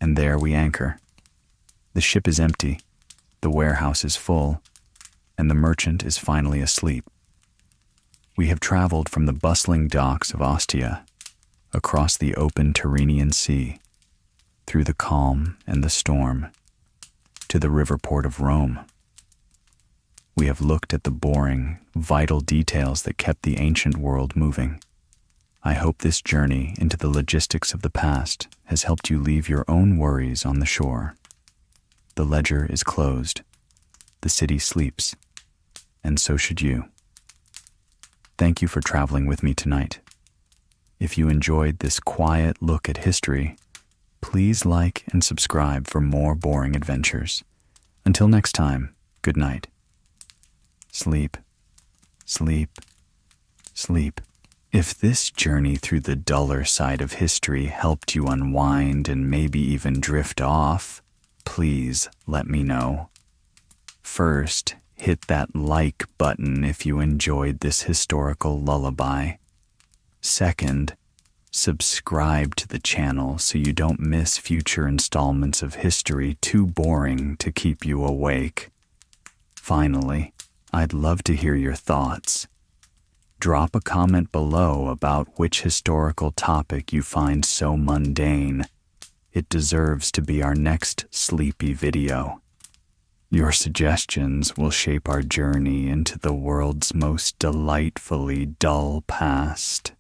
And there we anchor. The ship is empty. The warehouse is full. And the merchant is finally asleep. We have traveled from the bustling docks of Ostia, across the open Tyrrhenian Sea, through the calm and the storm, to the river port of Rome. We have looked at the boring, vital details that kept the ancient world moving. I hope this journey into the logistics of the past has helped you leave your own worries on the shore. The ledger is closed. The city sleeps. And so should you. Thank you for traveling with me tonight. If you enjoyed this quiet look at history, please like and subscribe for more boring adventures. Until next time, good night. Sleep, sleep, sleep. If this journey through the duller side of history helped you unwind and maybe even drift off, please let me know. First, hit that like button if you enjoyed this historical lullaby. Second, subscribe to the channel so you don't miss future installments of history too boring to keep you awake. Finally, I'd love to hear your thoughts. Drop a comment below about which historical topic you find so mundane. It deserves to be our next sleepy video. Your suggestions will shape our journey into the world's most delightfully dull past.